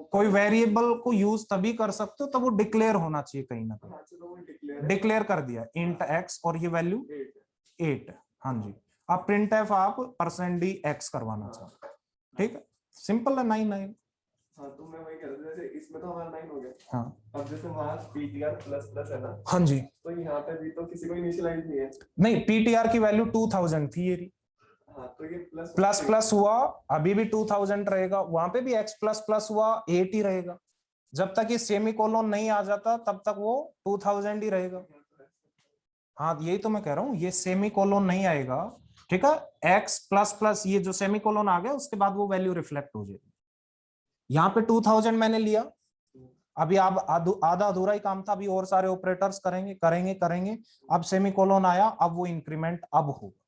कोई वेरिएबल को यूज तभी कर सकते हो तब वो डिक्लेयर होना चाहिए कहीं ना कहीं। डिक्लेयर कर दिया इंट x और ये वैल्यू 8। हाँ जी, आप प्रिंट एफ आप %d x करवाना चाहते, ठीक है, सिंपल है 9 9। हाँ तो मैं वही कह रहा था, जैसे इसमें तो हमारा 9 हो गया। हाँ अब जैसे वहाँ पीटीआर प्लस प्लस है ना, हाँ जी, तो यहाँ पे भी तो किसी को इनिशियलाइज नहीं है। नहीं पीटीआर की वैल्यू 2000 थी, ये हाँ तो ये प्लस प्लस प्लस हुआ, अभी भी 2000 रहेगा, वहां पे भी x प्लस प्लस हुआ 8 ही रहेगा। जब तक ये सेमी कोलोन नहीं आ जाता तब तक वो 2000 ही रहेगा। हाँ यही तो मैं कह रहा हूँ, ये सेमी कोलोन नहीं आएगा, ठीक है, x प्लस प्लस ये जो सेमी कोलोन आ गया उसके बाद वो वैल्यू रिफ्लेक्ट हो जाएगी। यहाँ पे 2000 मैंने लिया, अभी आप आधा अधूरा ही काम था, अभी और सारे ऑपरेटर्स करेंगे करेंगे करेंगे, अब सेमी कोलोन आया, अब वो इंक्रीमेंट अब होगा।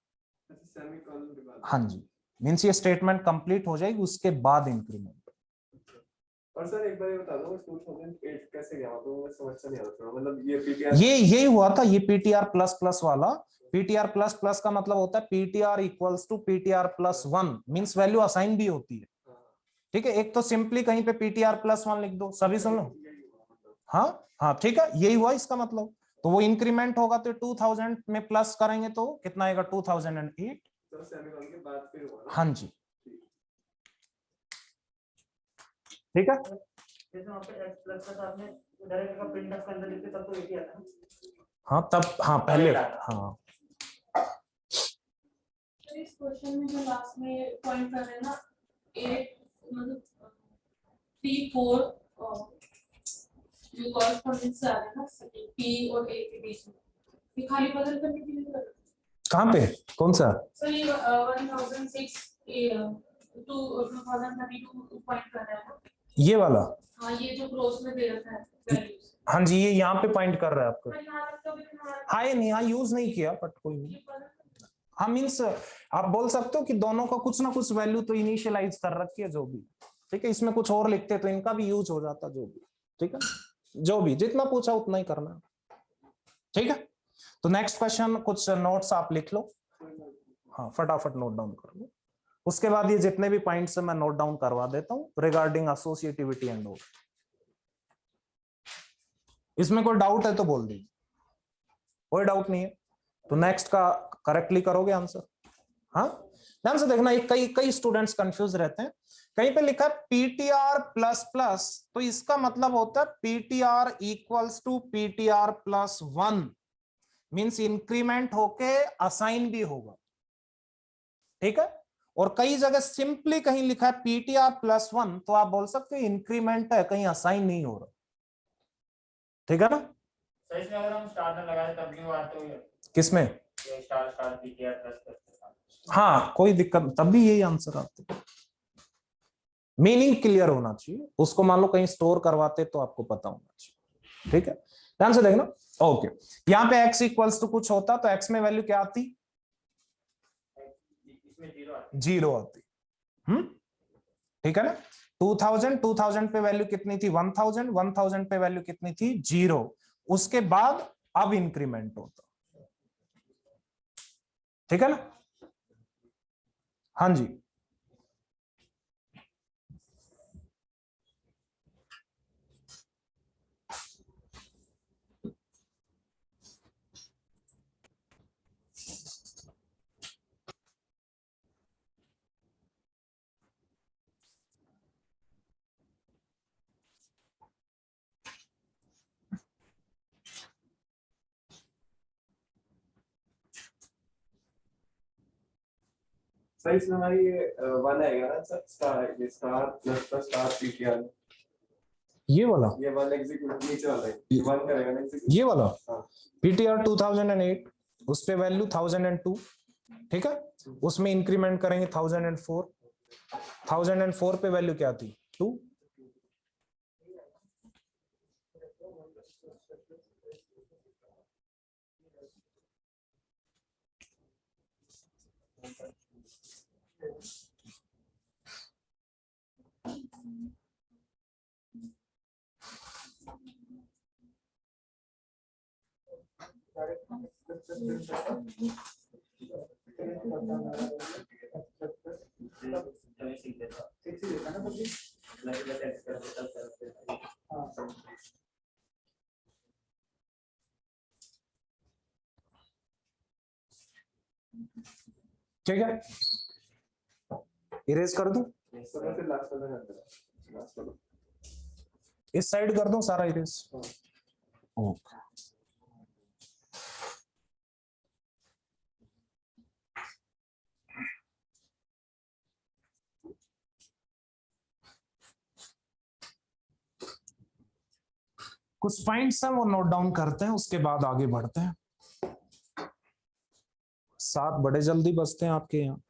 सेमीकोलन के बाद। हाँ जी, मीन्स ये स्टेटमेंट कंप्लीट हो जाएगी उसके बाद इंक्रीमेंट। और सर एक बार ये बता दो 2008 कैसे गया, तो मुझे समझ से नहीं आ रहा, मतलब ये पीटीआर ये यही हुआ था, ये पीटीआर प्लस प्लस वाला, पीटीआर प्लस प्लस का मतलब होता है PTR equals to PTR plus 1, means value assign भी होती है, ठीक है। एक तो सिंपली कहीं पे पीटीआर प्लस 1 लिख दो, सभी सुन लो। हाँ हाँ ठीक है, यही हुआ इसका मतलब। तो वो इंक्रीमेंट होगा तो 2000 में प्लस करेंगे तो कितना आएगा 2008। तो सेमीकोलन के बाद फिर हुआ ना? हाँ जी ठीक है। जैसे वहाँ पे x प्लस का आपने डायरेक्ट का प्रिंट के अंदर लिखे तब तो 80 आता है। हाँ तब, हाँ पहले, हाँ तो इस क्वेश्चन में जो लास्ट में पॉइंट कर रहे हैं ना, 8 मतलब 3 4 जो कॉरेस्पॉन्डेंस आ रहा है ना p और a के बीच में, ये खाली बदल करने के लिए कर रहे हैं। कहाँ पे, कौन सा? सर ये 1006 to 2032 पॉइंट कर रहा है ना, ये वाला? हाँ ये जो क्रॉस में दे रखा है वैल्यूज, हाँ जी, ये यहाँ पे पॉइंट कर रहा है आपको। पर यहाँ तक तो भी हमारा हाँ ये नहीं, हाँ यूज नहीं किया बट कोई नहीं। ये बदल हाँ मीन्स आप बोल सकते हो कि दोनों का कुछ ना कुछ वैल्यू तो इनिशियलाइज कर रखी है जो भी, ठीक है। इसमें कुछ और लिखते तो इनका भी यूज हो जाता, जो भी, ठीक है। जो भी जितना पूछा उतना ही करना, ठीक है। तो नेक्स्ट क्वेश्चन, कुछ नोट्स आप लिख लो, हाँ फटाफट नोट डाउन कर लो। उसके बाद ये जितने भी पॉइंट्स मैं नोट डाउन करवा देता हूँ रिगार्डिंग एसोसिएटिविटी एंड ऑल। इसमें कोई डाउट है तो बोल दीजिए, कोई डाउट नहीं है तो नेक्स्ट का करेक्टली करोगे आंसर। हाँ ध्यान से देखना, ये कई कई स्टूडेंट्स कंफ्यूज रहते हैं, कहीं पे लिखा है पीटीआर प्लस प्लस, तो इसका मतलब होता है PTR equals to PTR plus 1, means increment होके असाइन भी होगा, ठीक है। और कई जगह सिंपली कहीं लिखा है पीटीआर प्लस 1, तो आप बोल सकते हो इंक्रीमेंट है, कहीं असाइन नहीं हो रहा, ठीक है ना। सही से अगर हम स्टार में लगाए तब भी वो आते हुए किसमें? ये star star PTR plus plus हाँ कोई दिक्कत, तब भी यही आंसर आते, मीनिंग क्लियर होना चाहिए उसको, मान लो कहीं स्टोर करवाते तो आपको पता होना चाहिए, ठीक है। ध्यान से देखना, ओके। यहाँ पे x इक्वल्स टू कुछ होता तो x में वैल्यू क्या आती? इसमें 0 आती 0 आती, ठीक है ना। 2000 पे वैल्यू कितनी थी? 1000 पे वैल्यू कितनी थी? 0। उसके बाद अब इंक्रीमेंट होता, ठीक है ना। हाँ जी सर इसमें हमारी ये 1 आएगा ना सर, स्टार ये star plus plus star PTR, ये वाला, ये 1 एग्जीक्यूट नीचे वाला है, 1 करेगा ना एग्जीक्यूट। ये वाला हाँ। पीटीआर 2008, उस पे वैल्यू 1002, ठीक है। उसमें इंक्रीमेंट करेंगे 1004, 1004 पे वैल्यू क्या थी? 2। चलिए सीख लेता हूं। 6 ही देता है ना सब्जी। प्लस प्लस एक्स कर देता हूं। हाँ सर। ठीक है, इरेज कर दूं? तो मैं फिर लास्ट वाला कर दूंगा, लास्ट वाला। इस साइड कर दूं सारा इरेज। ओके, कुछ पॉइंट्स हैं वो नोट डाउन करते हैं, उसके बाद आगे बढ़ते हैं। 7 बड़े जल्दी बजते हैं आपके यहाँ।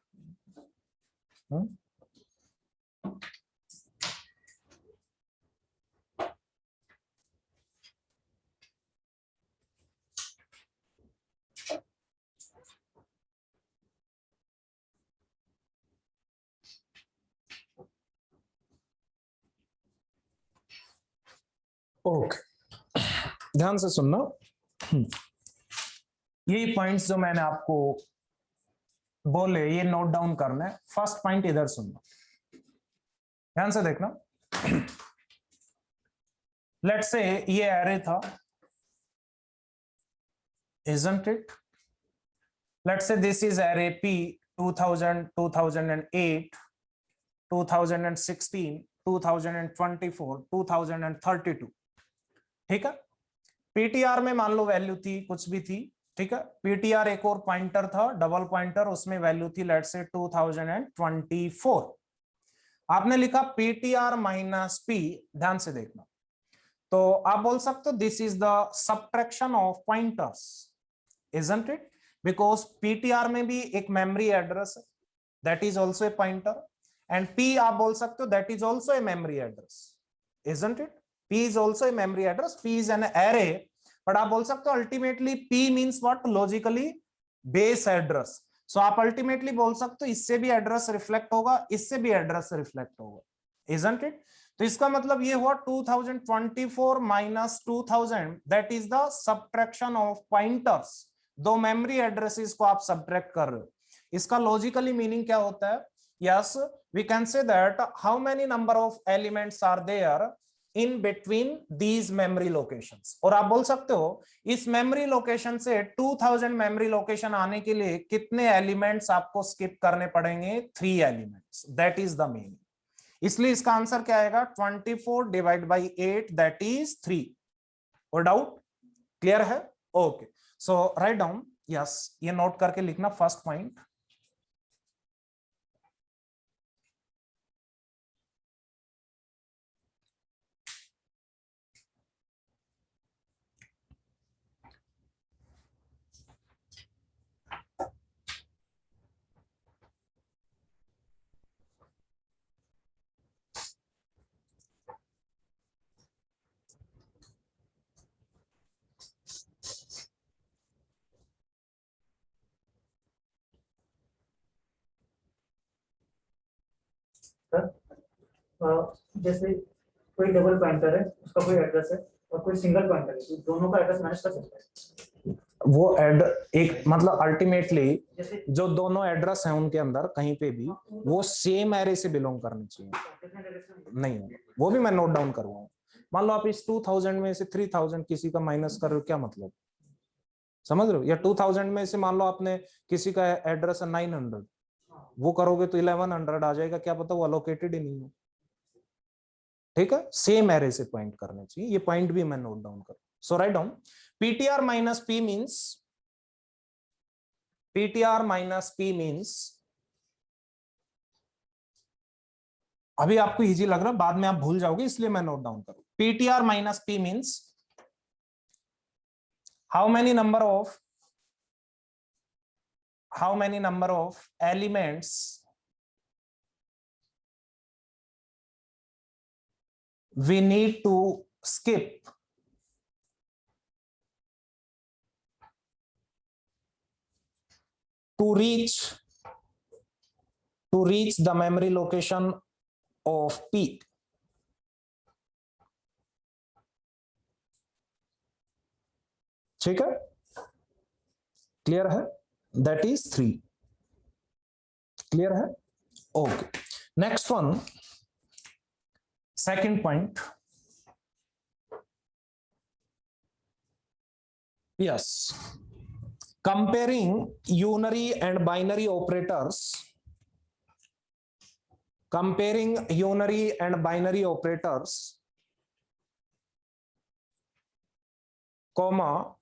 ओके, ध्यान से सुनना। ये पॉइंट्स जो मैंने आपको बोले ये नोट डाउन करना है। फर्स्ट पॉइंट इधर सुनना, ध्यान से देखना। लेट्स से ये एरे था, isn't it? Let's say this is array P 2000, 2008, 2016, 2024, 2032। ठीक है, पीटीआर में मान लो वैल्यू थी कुछ भी थी, ठीक है। पीटीआर एक और पॉइंटर था, डबल पॉइंटर, उसमें वैल्यू थी लेट्स से 2024। आपने लिखा पीटीआर माइनस पी, ध्यान से देखना। तो आप बोल सकते हो this is the subtraction of pointers, isn't it? Because PTR में भी एक मेमोरी एड्रेस है, that is also a pointer, and P आप बोल सकते हो that is also a memory address, isn't it? P is also a memory address, P is an array, but आप बोल सकते हो ultimately P means what? Logically base address. So आप ultimately बोल सकते हो इससे भी एड्रेस रिफ्लेक्ट होगा, इससे भी एड्रेस रिफ्लेक्ट होगा, isn't it? तो इसका मतलब ये हुआ 2024 minus 2000, that is the subtraction of pointers. दो मेमोरी एड्रेसेस को आप सबट्रैक्ट कर रहे हो। इसका लॉजिकली मीनिंग क्या होता है? Yes, we can say that how many number of elements are there in between these memory locations. और आप बोल सकते हो इस मेमोरी लोकेशन से 2000 मेमोरी लोकेशन आने के लिए कितने एलिमेंट्स आपको स्किप करने पड़ेंगे? 3 elements, that is the meaning. इसलिए इसका आंसर क्या आएगा? 24 डिवाइड बाई 8, दैट इज 3। और डाउट क्लियर है? ओके, सो राइट डाउन, यस, ये नोट करके लिखना फर्स्ट पॉइंट। जैसे कोई डबल पॉइंटर है, उसका कोई एड्रेस है, और कोई सिंगल पॉइंटर है, तो दोनों का एड्रेस मैच कर सकता है। वो एक मतलब अल्टीमेटली जो दोनों एड्रेस हैं उनके अंदर कहीं पे भी वो सेम एरे से बिलोंग करनी चाहिए। नहीं होगा, वो भी मैं नोट डाउन करूंगा। मान लो आप इस 2000 में से 3000 किसी का माइनस कर रहे हो, क्या मतलब? समझ रहे हो? या 2000 में से मान लो आपने किसी का एड्रेस है 900, वो करोगे तो 1100 आ जाएगा, क्या पता वो अलोकेटेड ही नहीं हो। ठीक है, सेम एरे से पॉइंट करने चाहिए। ये पॉइंट भी मैं नोट डाउन करूं। So write down PTR minus P means, PTR minus P means, अभी आपको इजी लग रहा है, बाद में आप भूल जाओगे, इसलिए मैं नोट डाउन करूं। PTR minus P means how many number of elements we need to skip to reach the memory location of P. ठीक है, क्लियर है? That is 3। क्लियर है? Okay, next one, second point. Yes, comparing unary and binary operators comparing unary and binary operators, comma,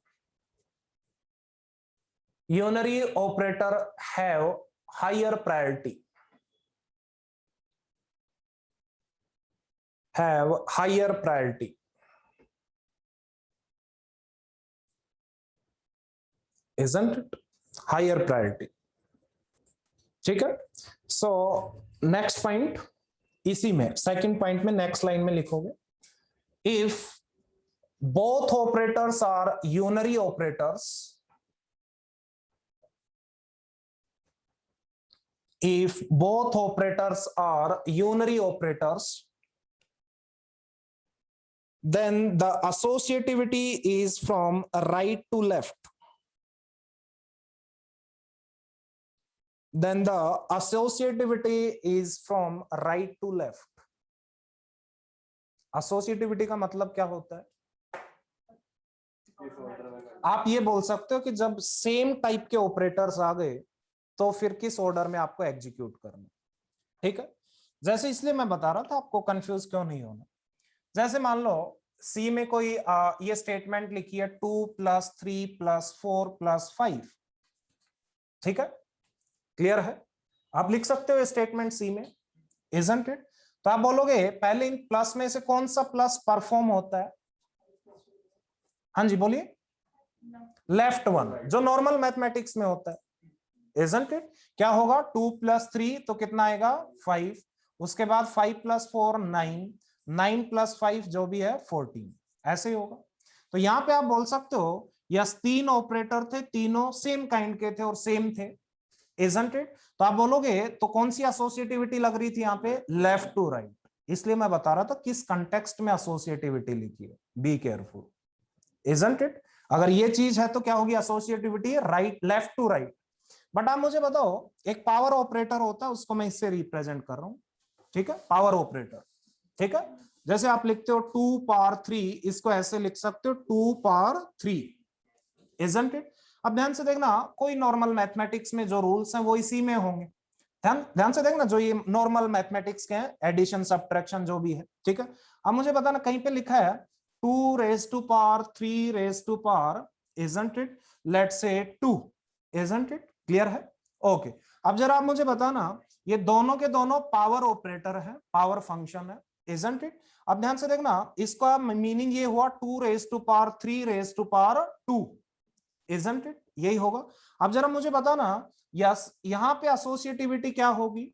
unary operator have higher priority, have higher priority, isn't it? Higher priority. ठीक है. So next point, इसी में second point में next line में लिखोगे, if both operators are unary operators, if both operators are unary operators, then the associativity is from right to left. Then the associativity is from right to left. Associativity का मतलब क्या होता है? आप ये बोल सकते हो कि जब सेम टाइप के ऑपरेटर्स आ गए तो फिर किस ऑर्डर में आपको एग्जीक्यूट करना. ठीक है. जैसे इसलिए मैं बता रहा था, आपको कंफ्यूज क्यों नहीं होना. जैसे मान लो सी में कोई ये स्टेटमेंट लिखी है 2 + 3 + 4 + 5. ठीक है, क्लियर है. आप लिख सकते हो स्टेटमेंट सी में, इजंट इट. तो आप बोलोगे पहले इन प्लस में से कौन सा प्लस परफॉर्म होता है? हाँ जी बोलिए. लेफ्ट वन, जो नॉर्मल मैथमेटिक्स में होता है, इजंट इट. क्या होगा? 2 + 3 तो कितना आएगा? 5. उसके बाद 5 + 4 9, 9 + 5 जो भी है 14. ऐसे ही होगा. तो यहां पे आप बोल सकते हो यस, 3 ऑपरेटर थे, तीनों सेम काइंड के थे और सेम थे, इजंट इट. तो आप बोलोगे तो कौन सी एसोसिएटिविटी लग रही थी यहाँ पे? Left to right. इसलिए मैं बता रहा था किस कंटेक्स्ट में एसोसिएटिविटी लिखी है. Be careful, isn't it. अगर ये चीज है तो क्या होगी? Associativity right, left to right. But आप मुझे बताओ, एक पावर ऑपरेटर होता है, उसको मैं इससे रिप्रेजेंट कर रहा हूं. ठीक है, पावर ऑपरेटर. ठीक है, जैसे आप लिखते हो 2 पावर 3, इसको ऐसे लिख सकते हो 2 पावर 3, इजंट इट. अब ध्यान से देखना, कोई नॉर्मल मैथमेटिक्स में जो रूल्स हैं वो इसी में होंगे. ध्यान से देखना, जो ये नॉर्मल मैथमेटिक्स के हैं, एडिशन सब्ट्रैक्शन जो भी है. ठीक है. अब मुझे बताना, कहीं पे लिखा है 2 raised to power 3 raised to power, isn't it? Let's say 2, isn't it? Clear है? ओके. अब जरा आप मुझे बताना, ये दोनों के दोनों पावर ऑपरेटर है, पावर फंक्शन है, isn't it? अब ध्यान से देखना, इसका मीनिंग ये हुआ 2 raised to power 3 raised to power 2, isn't it? यही होगा. अब जरा मुझे बताना, यस यहाँ पे एसोसिएटिविटी क्या होगी?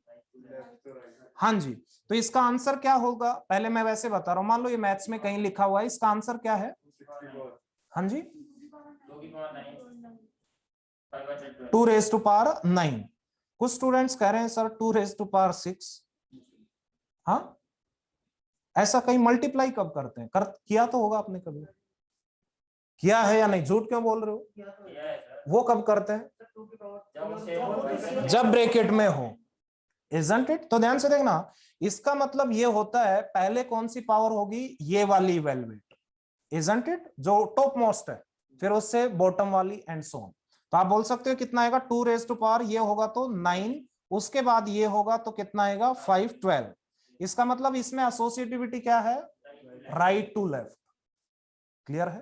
हाँ जी. तो इसका आंसर क्या होगा? पहले मैं वैसे बता रहा हूं, मान लो ये मैथ्स में कहीं लिखा हुआ है, इसका आंसर क्या है? हाँ जी, 2 raised to power 9. कुछ स्टूडेंट्स कह रहे हैं सर 2 raised to power 6. हाँ, ऐसा कहीं मल्टीप्लाई कब करते हैं? किया तो होगा आपने, कभी किया है या नहीं? झूठ क्यों बोल रहे हो? वो कब करते हैं? जब ब्रैकेट में हो, isn't it? तो ध्यान से देखना, इसका मतलब ये होता है पहले कौन सी पावर होगी? ये वाली इवैल्यूएट, isn't it? जो टॉप मोस्ट है, फिर उससे बॉटम वाली एंड सो ऑन. तो आप बोल सकते हो कितना आएगा? 2 raised to power, ये होगा तो 9, उसके बाद ये होगा तो कितना आएगा? 5 12. इसका मतलब इसमें एसोसिएटिविटी क्या है? Right to left. क्लियर है?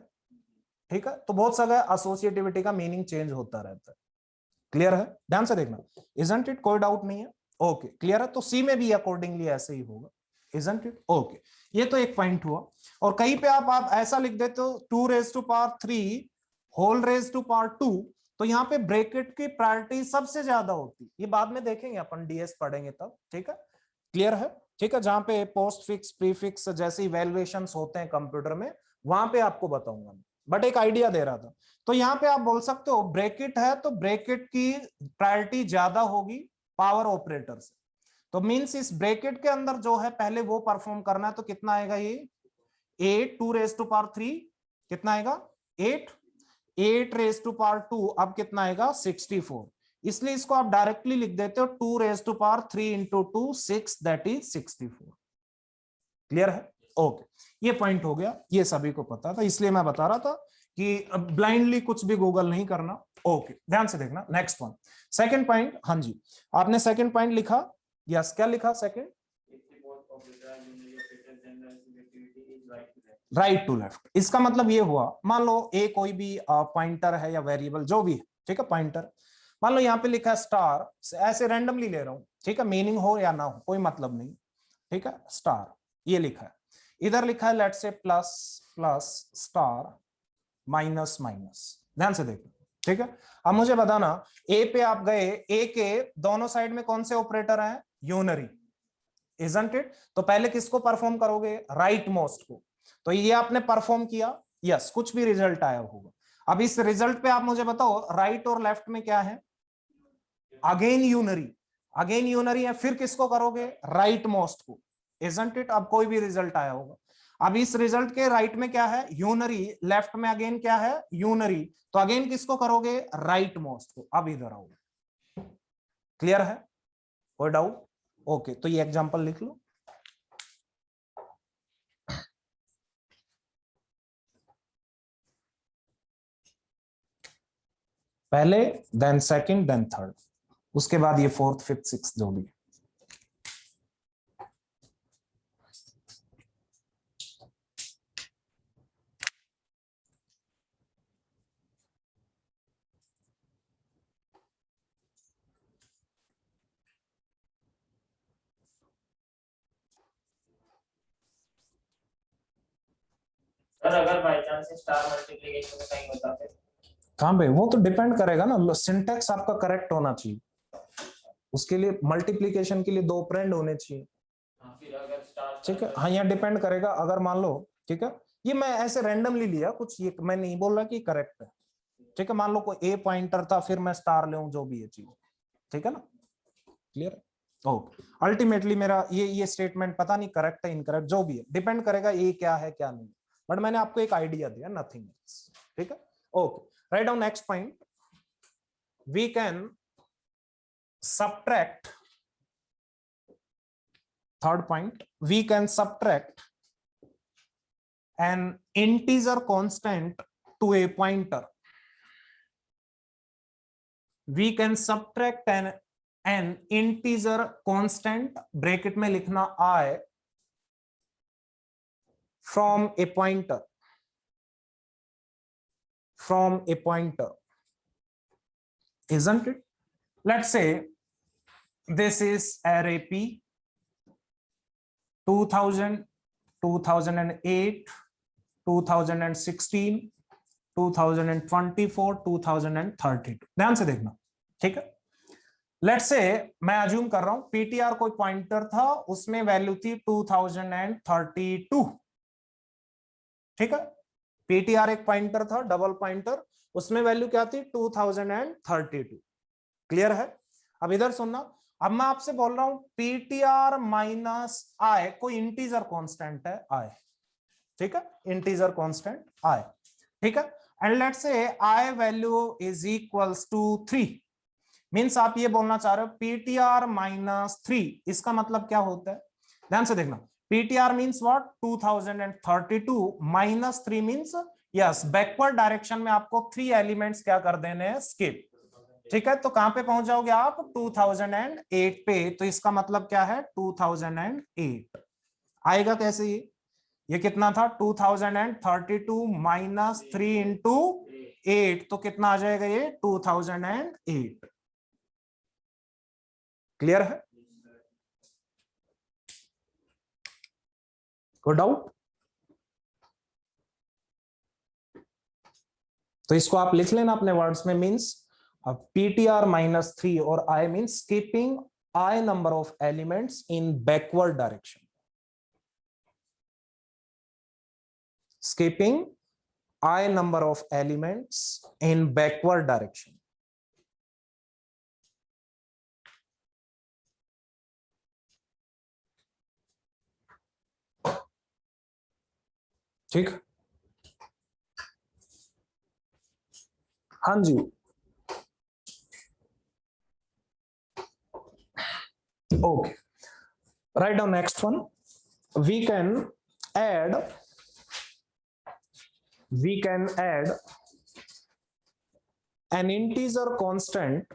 ठीक है. तो बहुत जगह एसोसिएटिविटी का मीनिंग चेंज होता रहता है. क्लियर है? ध्यान से देखना, isn't it? कोई डाउट नहीं है. ओके, क्लियर है. तो सी में भी अकॉर्डिंगली ऐसे ही होगा, isn't it? ओके, ये तो एक पॉइंट हुआ. और कहीं पे आप ऐसा लिख देते हो 2 raised to power 3 whole raised to power 2, तो यहाँ पे ब्रैकेट की प्रायोरिटी सबसे ज्यादा होती. ये बाद में देखेंगे अपन, डीएस पढ़ेंगे तब. ठीक है, क्लियर है? ठीक है. जहां पे पोस्ट फिक्स, प्रीफिक्स जैसे इवैल्यूएशंस होते हैं कंप्यूटर में, वहां पे आपको बताऊंगा, बट एक आइडिया दे रहा था. तो यहाँ पे आप बोल सकते हो ब्रैकेट है तो ब्रैकेट की प्रायोरिटी ज्यादा होगी पावर ऑपरेटर से. तो मींस इस ब्रैकेट के अंदर जो है पहले वो परफॉर्म करना है. तो कितना आएगा? ये 8 2 raised to power 3 कितना आएगा? 8 8 raised to power 2 अब कितना आएगा? 64. इसलिए इसको आप डायरेक्टली लिख देते हो 2 raised to power 3 into 2 6, that is 64. Clear है? ओके, ये पॉइंट हो गया. ये सभी को पता था, इसलिए मैं बता रहा था कि ब्लाइंडली कुछ भी गूगल नहीं करना. ओके, ध्यान से देखना. Next one, second point. हाँ जी, आपने सेकंड पॉइंट लिखा. यस, क्या लिखा? Second right to left. इसका मतलब ये हुआ, मान लो ए कोई भी पॉइंटर है या वेरिएबल जो भी है, ठीक है, पॉइंटर, मान लो यहाँ पे लिखा है स्टार, ऐसे रैंडमली ले रहा हूं, ठीक है, मीनिंग हो या ना हो कोई मतलब नहीं, ठीक है, स्टार ये लिखा है, इधर लिखा है let's say plus plus star minus minus, ध्यान से देखो, ठीक है। अब मुझे बताना, ए पे आप गए, ए के दोनों साइड में कौन से ऑपरेटर हैं, यूनरी, इजंट इट, तो पहले किसको परफॉर्म करोगे, राइट मोस्ट को, तो ये आपने परफॉर्म किया, यस, कुछ भी रिजल्ट आया होगा। अब इस रिजल्ट पे आप मुझे बताओ राइट और लेफ्ट में क्या है, अगेन यूनरी, अगेन यूनरी है, फिर किसको करोगे, राइट मोस्ट को, इजंट इट, अब कोई भी रिजल्ट आया होगा। अब इस रिजल्ट के राइट में क्या है, यूनरी, लेफ्ट में अगेन क्या है, यूनरी, तो अगेन किसको करोगे, राइट मोस्ट को। अब इधर आओ, क्लियर है, कोई डाउट, ओके, तो ये एग्जांपल लिख लो, पहले देन सेकंड देन थर्ड, उसके बाद ये फोर्थ फिफ्थ सिक्स जो भी। सर अगर बाय चांस स्टार मल्टीप्लिकेशन में कहीं होता फिर, कहां पे, वो तो डिपेंड करेगा ना, सिंटेक्स आपका करेक्ट होना चाहिए, उसके लिए मल्टीप्लिकेशन के लिए दो ऑपरेंड होने चाहिए, हाँ फिर अगर स्टार, ठीक है, हाँ यहाँ डिपेंड करेगा, अगर मान लो, ठीक है, ये मैं ऐसे रैंडमली लिया कुछ, ये मैं नहीं बोल रहा कि करेक्ट है, ठीक है, मान लो कोई ए पॉइंटर था, फिर मैं स्टार ले जो भी है चीज, ठीक है ना, क्लियर, ओके, अल्टीमेटली मेरा ये स्टेटमेंट पता नहीं करेक्ट है इनकरेक्ट जो भी है, डिपेंड करेगा ये क्या है क्या नहीं, बट मैंने आपको एक आइडिया दिया, नथिंग एल्स, ठीक है, okay, right down next point, we can subtract, third point, we can subtract an integer constant to a pointer, we can subtract an integer constant, bracket में लिखना I, from a pointer, from a pointer, isn't it? Let's say this is array P, 2000, 2008, 2016, 2024, 2032, ध्यान से देखना, ठीक है। Let's say मैं assume कर रहा हूं पीटीआर कोई पॉइंटर था, उसमें वैल्यू थी 2032, ठीक है, पीटीआर एक पॉइंटर था, डबल पॉइंटर, उसमें वैल्यू क्या थी 2032, क्लियर है। अब इधर सुनना, अब मैं आपसे बोल रहा हूं पीटीआर माइनस आई कोई इंटीजर कांस्टेंट है आई, ठीक है, इंटीजर कांस्टेंट आई, ठीक है, and let's say I value is equals to 3, means आप ये बोलना चाह रहे हो पीटीआर माइनस 3, इसका मतलब क्या होता है, ध्यान से देखना, PTR means what 2032 minus 3 means yes backward direction में आपको 3 एलिमेंट्स क्या कर देने हैं, स्किप, ठीक है, तो कहां पे पहुंच जाओगे आप 2008 पे, तो इसका मतलब क्या है 2008 आएगा कैसे, ये कितना था 2032 माइनस 3 इंटू 8, तो कितना आ जाएगा ये 2008, क्लियर है, कोई डाउट, तो इसको आप लिख लेना अपने वर्ड्स में, मींस पीटीआर माइनस 3 और आई means skipping I number of elements in backward direction, skipping I number of elements in backward direction, ठीक, हाँ जी, okay, right down next one, we can add an integer constant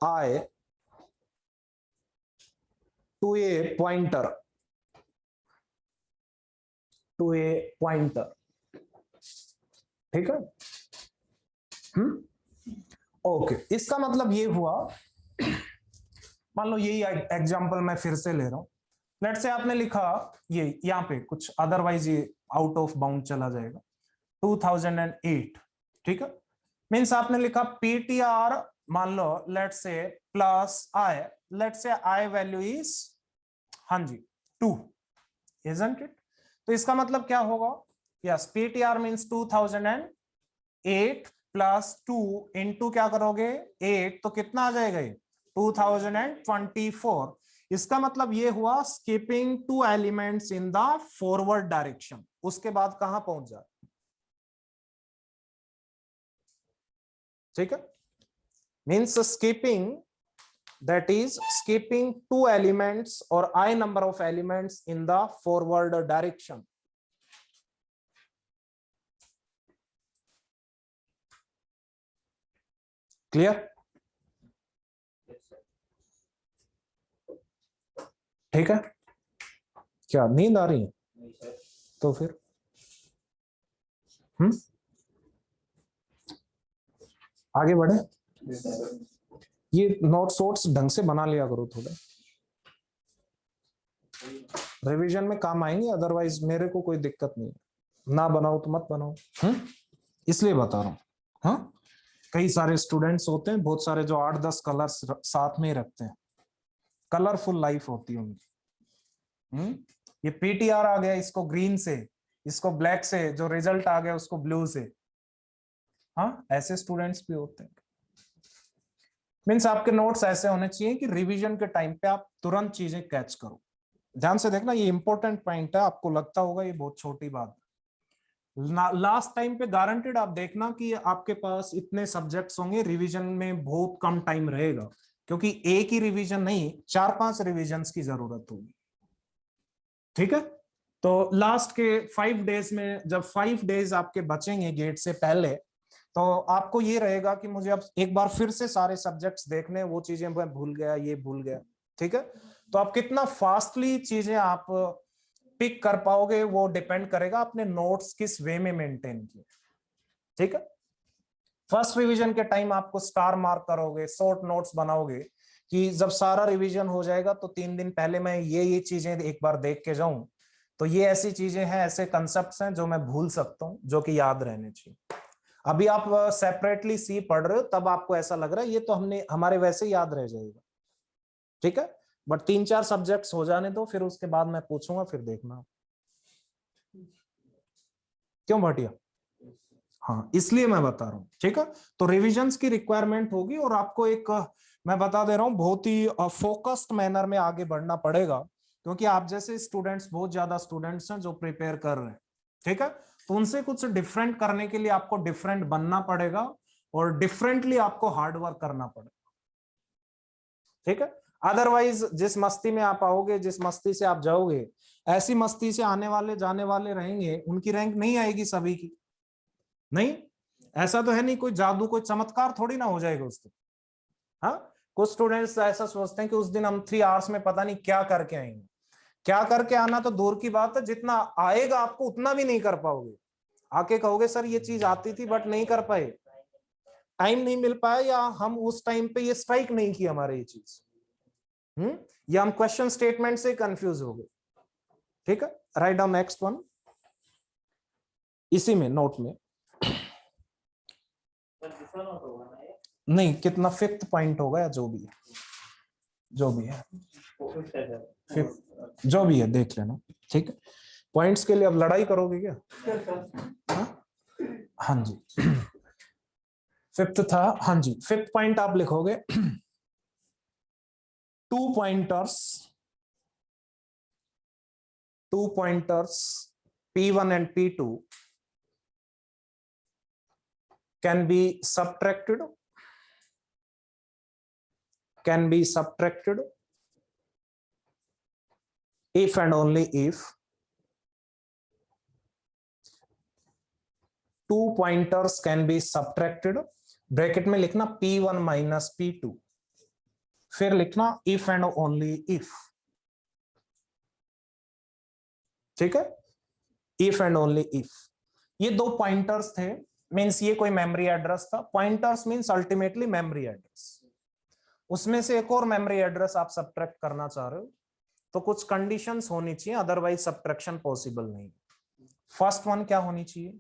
I to a pointer, to a pointer, ठीक है। Okay, इसका मतलब ये हुआ, मान लो यही एग्जांपल मैं फिर से ले रहा हूं। लेट से आपने लिखा ये यहाँ पे कुछ, अदरवाइज ये आउट ऑफ बाउंड चला जाएगा, 2008, ठीक है। मीन्स आपने लिखा पीटीआर, मान लो लेट से प्लस आई, लेट से आई वैल्यू इज, हाँ जी 2, इजंट इट। तो इसका मतलब क्या होगा, yes PTR means 2008 plus 2 into क्या करोगे 8, तो कितना आ जाएगा ये 2024। इसका मतलब ये हुआ skipping 2 elements in the forward direction. उसके बाद कहां पहुंच जाए, ठीक है। Means skipping, that is skipping 2 elements or I number of elements in the forward direction. Clear? ठीक है, क्या नींद आ रही है? तो फिर आगे बढ़े। ये नोट्स वोट्स ढंग से बना लिया करो, थोड़ा रिवीजन में काम आएंगे, अदरवाइज मेरे को कोई दिक्कत नहीं है, ना बनाओ तो मत बनाओ, इसलिए बता रहा हूँ। हाँ, कई सारे स्टूडेंट्स होते हैं, बहुत सारे जो 8-10 कलर्स साथ में ही रखते हैं, कलरफुल लाइफ होती है उनकी। ये पीटीआर आ गया, इसको ग्रीन से, इसको ब्लैक से, जो रिजल्ट आ गया उसको ब्लू से। हाँ, ऐसे स्टूडेंट्स भी होते हैं। मीन्स आपके नोट्स ऐसे होने चाहिए कि रिवीजन के टाइम पे आप तुरंत चीजें कैच करो। ध्यान से देखना, ये इंपॉर्टेंट पॉइंट है, आपको लगता होगा ये बहुत छोटी बात। लास्ट टाइम पे गारंटेड आप देखना कि आपके पास इतने सब्जेक्ट्स होंगे, रिवीजन में बहुत कम टाइम रहेगा, क्योंकि एक ही रिवीजन नहीं 4-5 रिवीजन्स की जरूरत होगी, ठीक है। तो लास्ट के 5 डेज में, जब 5 डेज आपके बचेंगे गेट से पहले, तो आपको ये रहेगा कि मुझे अब एक बार फिर से सारे सब्जेक्ट्स देखने, वो चीजें मैं भूल गया, ये भूल गया, ठीक है। तो आप कितना फास्टली चीजें आप पिक कर पाओगे वो डिपेंड करेगा अपने नोट्स किस वे में मेंटेन किए, ठीक है। फर्स्ट रिवीजन के टाइम आपको स्टार मार्क करोगे, शॉर्ट नोट्स बनाओगे कि जब सारा रिवीजन हो जाएगा तो 3 दिन पहले मैं ये चीजें एक बार देख के जाऊं, तो ये ऐसी चीजें हैं, ऐसे कंसेप्ट्स हैं जो मैं भूल सकता हूं, जो कि याद रहने चाहिए। अभी आप सेपरेटली सी पढ़ रहे हो, तब आपको ऐसा लग रहा है ये तो हमने हमारे वैसे याद रह जाएगा, ठीक है। बट 3-4 सब्जेक्ट्स हो जाने दो, फिर उसके बाद मैं पूछूंगा, फिर देखना। क्यों भाटिया? हाँ, इसलिए मैं बता रहा हूँ, ठीक है। तो रिविजन्स की रिक्वायरमेंट होगी, और आपको एक मैं बता दे रहा हूँ, बहुत ही फोकस्ड मैनर में आगे बढ़ना पड़ेगा, क्योंकि आप जैसे स्टूडेंट्स, बहुत ज्यादा स्टूडेंट्स हैं जो प्रिपेयर कर रहे हैं, ठीक है। तो उनसे कुछ डिफरेंट करने के लिए आपको डिफरेंट बनना पड़ेगा, और डिफरेंटली आपको हार्ड वर्क करना पड़ेगा, ठीक है। अदरवाइज जिस मस्ती में आप आओगे, जिस मस्ती से आप जाओगे, ऐसी मस्ती से आने वाले जाने वाले रहेंगे, उनकी रैंक नहीं आएगी सभी की, नहीं। ऐसा तो है नहीं, कोई जादू, कोई चमत्कार थोड़ी ना हो जाएगा उस दिन। हाँ, कुछ स्टूडेंट्स ऐसा सोचते हैं कि उस दिन हम 3 आवर्स में पता नहीं क्या करके आएंगे। क्या करके आना तो दूर की बात है, जितना आएगा आपको उतना भी नहीं कर पाओगे। आके कहोगे सर ये चीज आती थी बट नहीं कर पाए, टाइम नहीं मिल पाया, या हम उस टाइम पे ये स्ट्राइक नहीं की हमारे ये चीज, या हम क्वेश्चन स्टेटमेंट से कंफ्यूज हो गए, ठीक है। राइट डाउन नेक्स्ट वन, इसी में नोट में नहीं, कितना 5th पॉइंट होगा, या जो भी है, जो भी है 5th, जो भी है देख लेना, ठीक है। पॉइंट्स के लिए अब लड़ाई करोगे क्या? हाँ जी, 5th था, हाँ जी। 5th पॉइंट आप लिखोगे, 2 pointers P1 and P2 can be subtracted if and only if 2 pointers can be subtracted, bracket में लिखना P1 minus P2, फिर लिखना if and only if ठीक है, इफ एंड ओनली इफ। ये दो पॉइंटर्स थे, मींस ये कोई मेमोरी एड्रेस था। Pointers means ultimately memory address. उसमें से एक और मेमोरी एड्रेस आप सब्ट्रैक्ट करना चाह रहे हो तो कुछ कंडीशंस होनी चाहिए, अदरवाइज सब्ट्रैक्शन पॉसिबल नहीं। फर्स्ट वन क्या होनी चाहिए?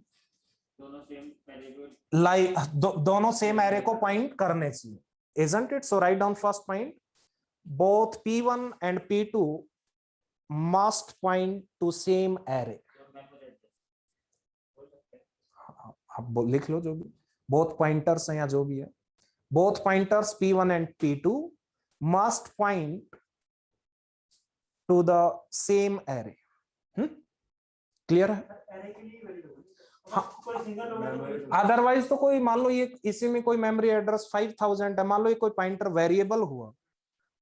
दोनों सेम वेरिएबल लाइक दोनों सेम एरे को पॉइंट करने चाहिए, isn't it? So write down first point. Both P1 and P2 must point to same array. आप लिख लो जो भी, both pointers हैं या जो भी है, both pointers P1 and P2 must point to the same array. Clear है? array के लिए valid होगी। हाँ। कोई single होगा तो अदरवाइज तो कोई मान लो ये इसी में कोई मेमोरी एड्रेस 5000 है, मान लो ये कोई पॉइंटर वेरिएबल हुआ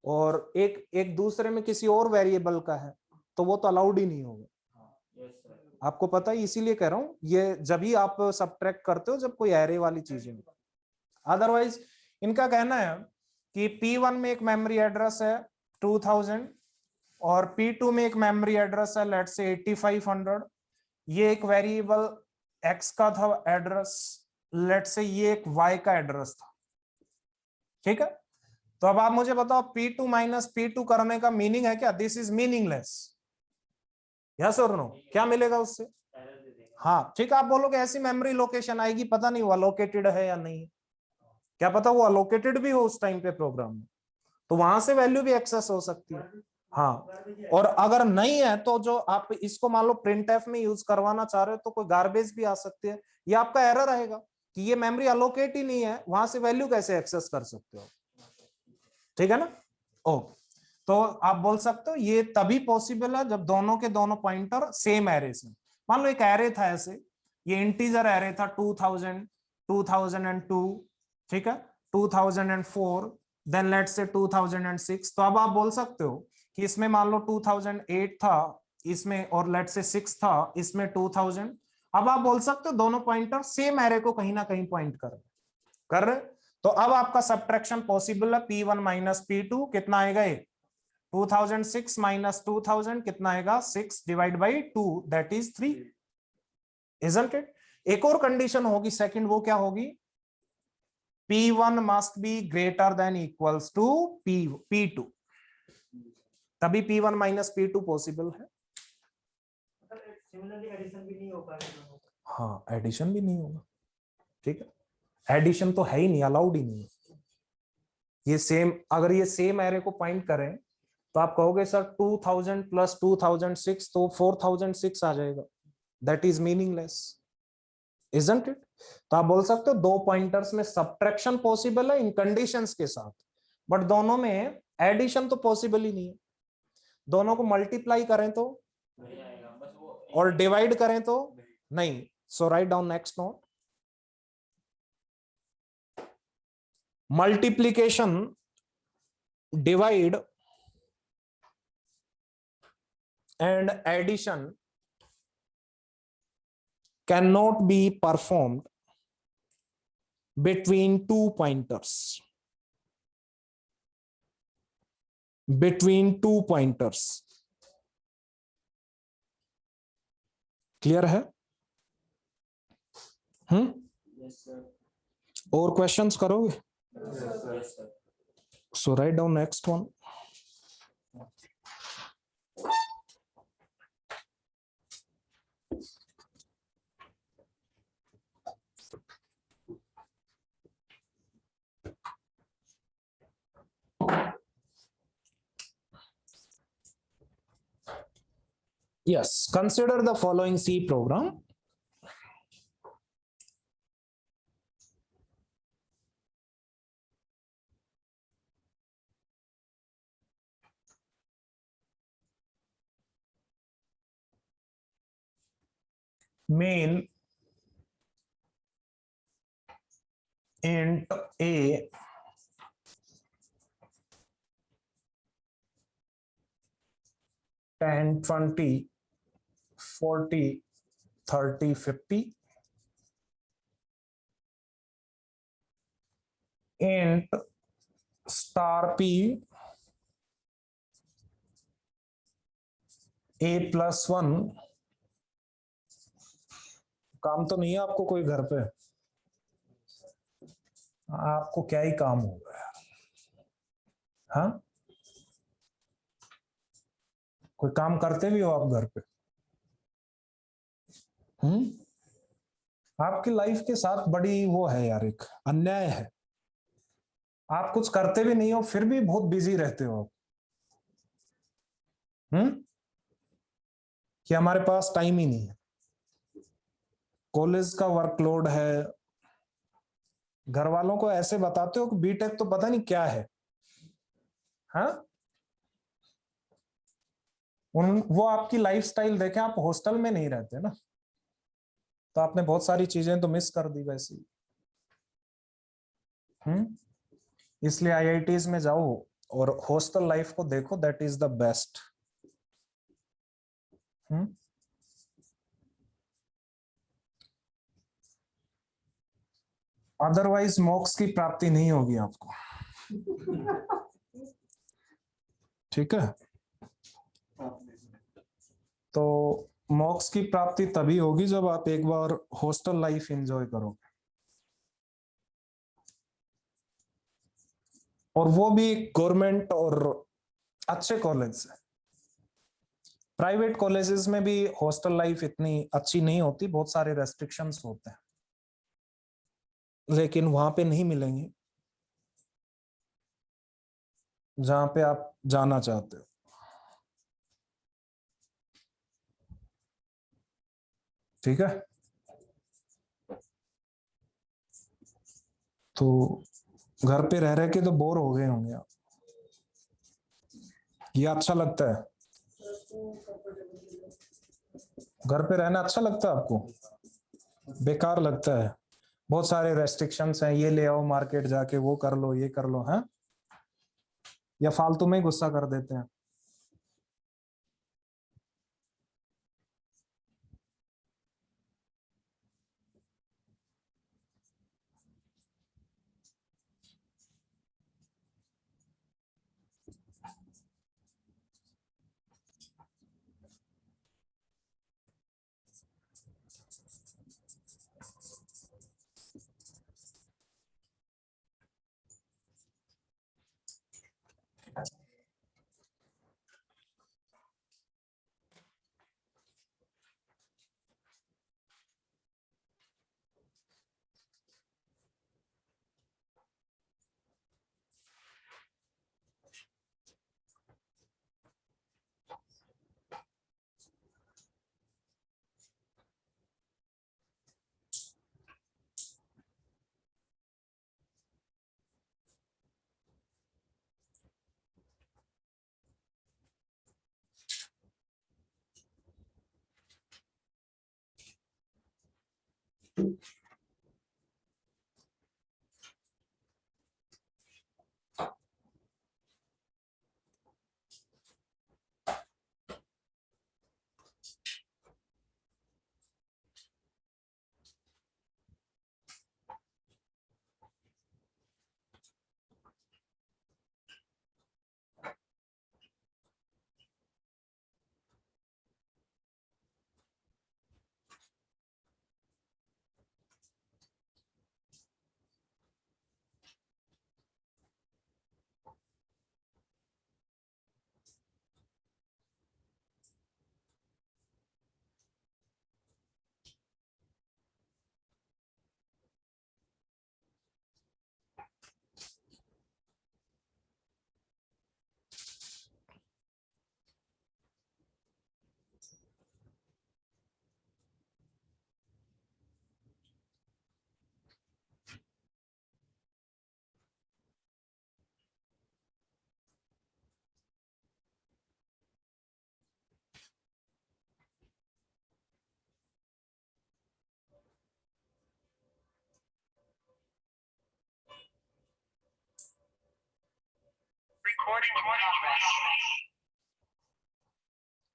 और एक दूसरे में किसी और वेरिएबल का है तो वो तो अलाउड ही नहीं होगा। आपको पता है, इसीलिए कह रहा हूं ये जब भी आप सब्ट्रैक्ट करते हो जब कोई एरे वाली चीजें। अदरवाइज इनका कहना है कि P1 में एक मेमोरी एड्रेस है 2000 और P2 में एक मेमोरी एड्रेस है लेट्स से 8500। ये एक वेरिएबल x का था एड्रेस, लेट्स से ये एक y का एड्रेस था, ठीक है। तो अब आप मुझे बताओ P2 माइनस P2 करने का मीनिंग है क्या? दिस इज मीनिंगलेस, यस और नो? क्या मिलेगा उससे? हाँ ठीक है, आप बोलोगे ऐसी मेमोरी लोकेशन आएगी, पता नहीं वो अलोकेटेड है या नहीं, क्या पता वो अलोकेटेड भी हो उस टाइम पे प्रोग्राम में, तो वहां से वैल्यू भी एक्सेस हो सकती है। हाँ, और अगर नहीं है तो जो आप इसको मान लो printf में यूज करवाना चाह रहे हो तो कोई गार्बेज भी आ सकती है, ये आपका एरर रहेगा कि ये मेमोरी अलोकेट ही नहीं है, वहां से वैल्यू कैसे एक्सेस कर सकते हो, ठीक है ना? ओके, तो आप बोल सकते हो ये तभी पॉसिबल है जब दोनों के दोनों पॉइंटर सेम एरे से। मान लो एक एरे था ऐसे, ये इंटीजर एरे था 2000, 2002, ठीक है, 2004, देन लेट्स से 2006। तो अब आप बोल सकते हो कि इसमें मान लो 2008 था इसमें और लेट्स से 6 था इसमें 2000। अब आप बोल सकते हो दोनों पॉइंटर सेम एरे को कहीं ना कहीं पॉइंट कर रहे। तो अब आपका सब्ट्रैक्शन पॉसिबल है। P1 माइनस P2 कितना आएगा? 2006 माइनस 2000 कितना आएगा? 6 divide by 2 that is 3, isn't it? एक और कंडीशन होगी सेकंड, वो क्या होगी? P1 must be greater than equals to P2, तभी P1 माइनस P2 पॉसिबल है। सिमिलरली एडिशन भी नहीं हो पाएगा। हाँ, एडिशन भी नहीं होगा, ठीक है, एडिशन तो है ही नहीं, अलाउड ही नहीं है। ये सेम, अगर ये सेम एरे को पॉइंट करें तो आप कहोगे सर 2000 प्लस 2006 तो 4006 आ जाएगा, that is meaningless, isn't it? तो आप बोल सकते हो दो पॉइंटर्स में सब्ट्रैक्शन पॉसिबल है इन कंडीशंस के साथ, बट दोनों में एडिशन तो पॉसिबल ही नहीं है। दोनों को मल्टीप्लाई करें तो और डिवाइड करें तो नहीं। So write down next note, multiplication, divide and addition cannot be performed between two pointers. Between two pointers. Clear है? Yes, sir. और questions करोगे? Yes, sir. So write down next one. Yes, consider the following C program. Main int A ten 20 40 30 50 int star P A plus 1 काम तो नहीं है आपको कोई घर पे? आपको क्या ही काम होगा यार? हाँ, कोई काम करते भी हो आप घर पे? आपकी लाइफ के साथ बड़ी वो है यार, एक अन्याय है। आप कुछ करते भी नहीं हो फिर भी बहुत बिजी रहते हो आप। कि हमारे पास टाइम ही नहीं है, कॉलेज का वर्कलोड है। घर वालों को ऐसे बताते हो कि बीटेक तो पता नहीं क्या है। हाँ, वो आपकी लाइफस्टाइल देखे, आप हॉस्टल में नहीं रहते ना, तो आपने बहुत सारी चीजें तो मिस कर दी वैसे ही। इसलिए आईआईटीज में जाओ और हॉस्टल लाइफ को देखो, that is the best. Otherwise मोक्ष की प्राप्ति नहीं होगी आपको। ठीक है, तो मोक्ष की प्राप्ति तभी होगी जब आप एक बार हॉस्टल लाइफ एंजॉय करोगे, और वो भी गवर्नमेंट और अच्छे कॉलेज से। प्राइवेट कॉलेजेस में भी हॉस्टल लाइफ इतनी अच्छी नहीं होती, बहुत सारे रेस्ट्रिक्शंस होते हैं, लेकिन वहां पे नहीं मिलेंगे जहां पे आप जाना चाहते हो। ठीक है, तो घर पे रह रहे के तो बोर हो गए होंगे आप। ये अच्छा लगता है? घर पे रहना अच्छा लगता है आपको? बेकार लगता है? बहुत सारे रेस्ट्रिक्शंस हैं, ये ले आओ मार्केट जाके, वो कर लो, ये कर लो, हैं? या फालतू में ही गुस्सा कर देते हैं?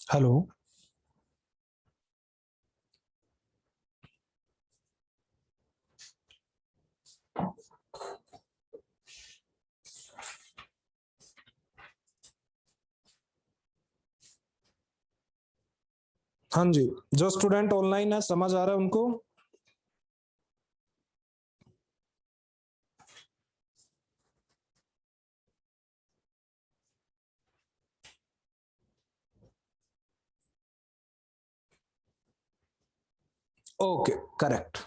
हेलो, हाँ जी, जो स्टूडेंट ऑनलाइन है समझ आ रहा है उनको? Okay correct.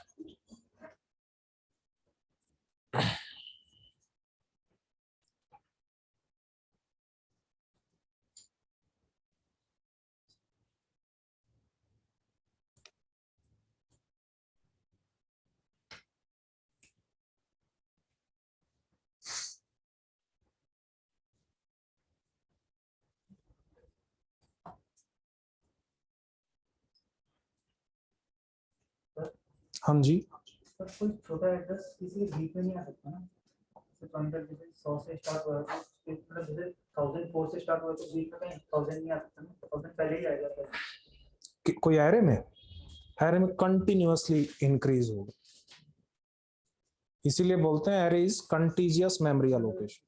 हाँ जी, सर कोई छोटा एड्रेस किसी के बीच में नहीं आ सकता ना, जैसे पॉइंटर जैसे 100 से स्टार्ट हुआ है तो मतलब जैसे 1004 से स्टार्ट हुआ तो बीच में कहीं 1000 नहीं आ सकता ना, 1000 पहले ही आएगा सर। कोई एरे में कंटिन्यूअसली इंक्रीज होगा, इसीलिए बोलते हैं array is contiguous memory allocation.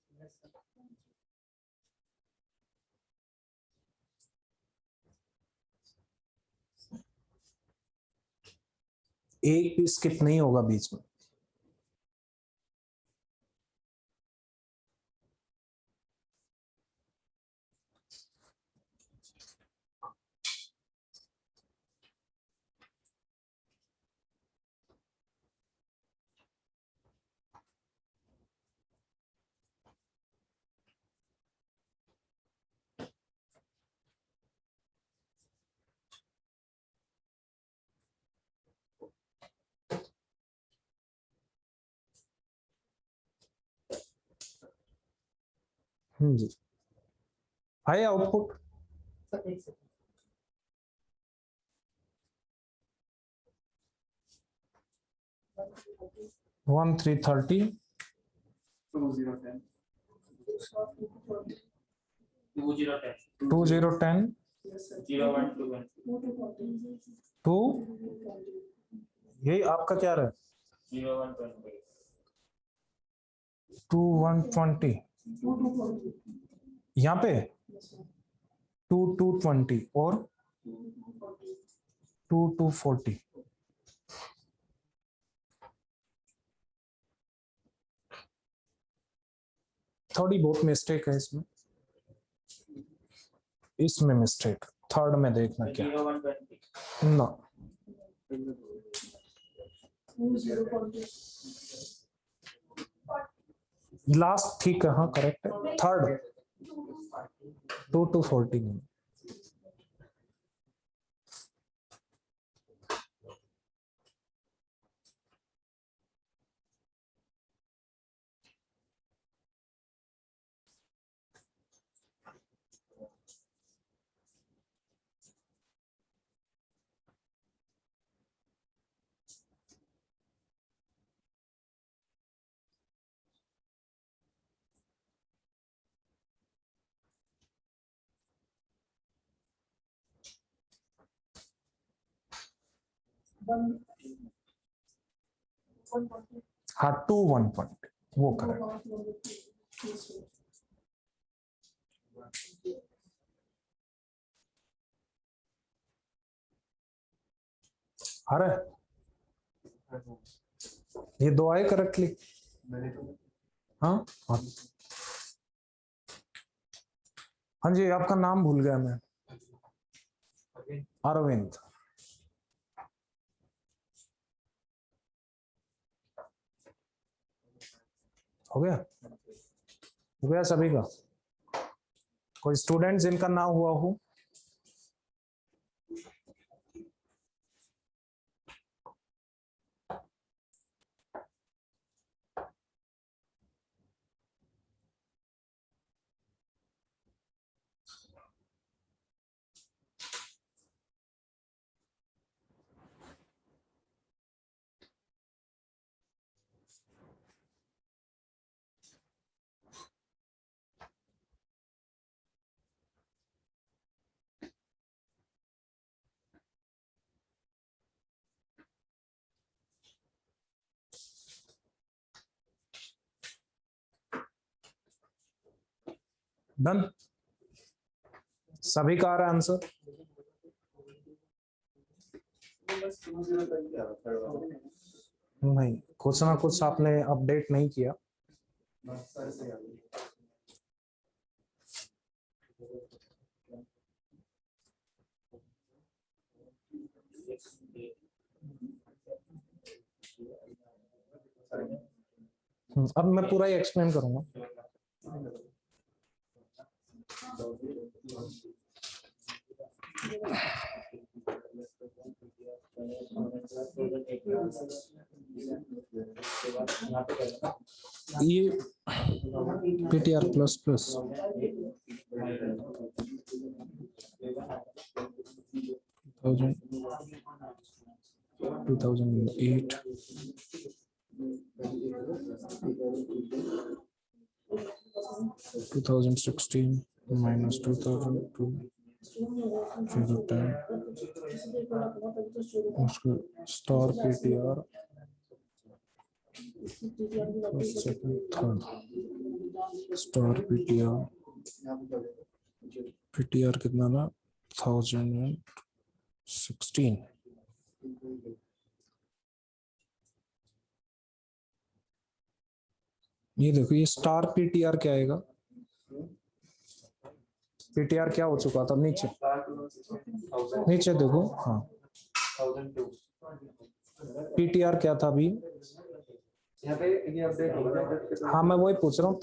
एक भी स्किप नहीं होगा बीच में। जी, आया आउटपुट? सर एक सेकंड 1330 2010 2010 2, यही आपका क्या रहा है? 2120 यहाँ पे 2220 और 2240। थोड़ी बहुत मिस्टेक है इसमें मिस्टेक थर्ड में देखना क्या ना। लास्ट ठीक है, हाँ करेक्ट है, थर्ड 2240। हाँ 2120 वो करेक्ट। अरे ये दो आए करेक्टली। हाँ हाँ हाँ जी, आपका नाम भूल गया मैं। अरविंद। हो गया सभी का? कोई स्टूडेंट जिनका ना हुआ हो? डन, सभी का आ रहा है आंसर? नहीं, कुछ ना कुछ आपने अपडेट नहीं किया। अब मैं पूरा ही एक्सप्लेन करूंगा। ये PTR प्लस प्लस 2008 2016 minus 2002 010 उसको star PTR first second third star PTR कितना था 1016। ये देखो ये स्टार PTR क्या आएगा, PTR क्या हो चुका था नीचे नीचे देखो, हाँ 1002 PTR क्या था अभी, यहाँ पे ये अपडेट होगा। हाँ मैं वही पूछ रहा हूँ।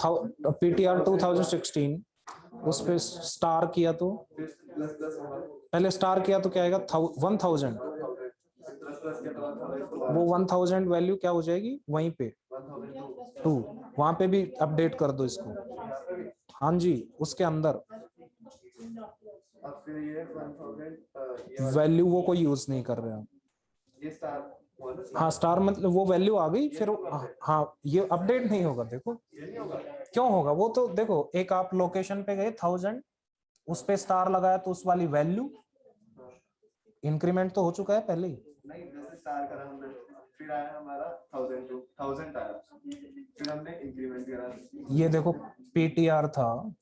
PTR 2016 उस पे स्टार किया तो प्लस प्लस होगा, पहले स्टार किया तो क्या आएगा 1000, प्लस प्लस के बाद वो 1000 वैल्यू क्या हो जाएगी वहीं पे 2, वहां पे भी अपडेट कर दो इसको। हाँ जी उसके अंदर अब फिर ये 1000 वैल्यू वो कोई यूज नहीं कर रहे हैं। ये स्टार हुआ ना, हाँ स्टार मतलब वो वैल्यू आ गई फिर हाँ ये अपडेट नहीं होगा। देखो ये नहीं होगा। क्यों होगा, वो तो देखो एक आप लोकेशन पे गए 1000 उस पे स्टार लगाया तो उस वाली वैल्यू इंक्रीमेंट तो हो चुका है पहले ही। नहीं जैसे स्टार करा हमने, फिर आया हमारा 1000 आया, फिर हमने इंक्रीमेंट करा। ये देखो PTR था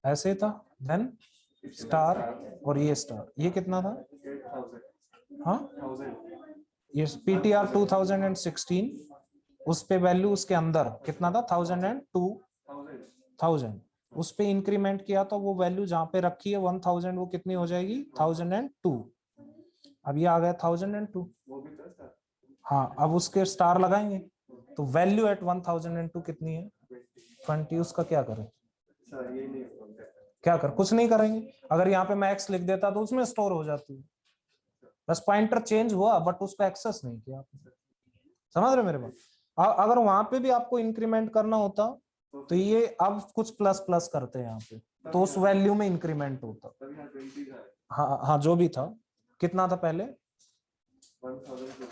ऐसे था, देन स्टार और ये स्टार, ये कितना था 8000 हाँ 1000 ये PTR 2016 उस पे वैल्यू उसके अंदर कितना था 1000 उस पे इंक्रीमेंट किया तो वो वैल्यू जहां पे रखी है 1000 वो कितनी हो जाएगी 1002। अब ये आ गया 1002, वो भी तो स्टार हाँ अब उसके स्टार लगाएंगे तो वैल्यू एट 1002 कितनी है 20। उसका क्या करें, सर ये नहीं होगा। क्या कर कुछ नहीं करेंगे। अगर यहाँ पे मैं x लिख देता तो उसमें स्टोर हो जाती है, बस पॉइंटर चेंज हुआ बट उसको एक्सेस नहीं किया आपने। समझ रहे मेरे बात। अगर वहां पे भी आपको इंक्रीमेंट करना होता तो ये अब कुछ प्लस प्लस करते हैं यहाँ पे तो उस वैल्यू में इंक्रीमेंट होता। तब यहाँ 20 था, हाँ हाँ जो भी था कितना था पहले 1002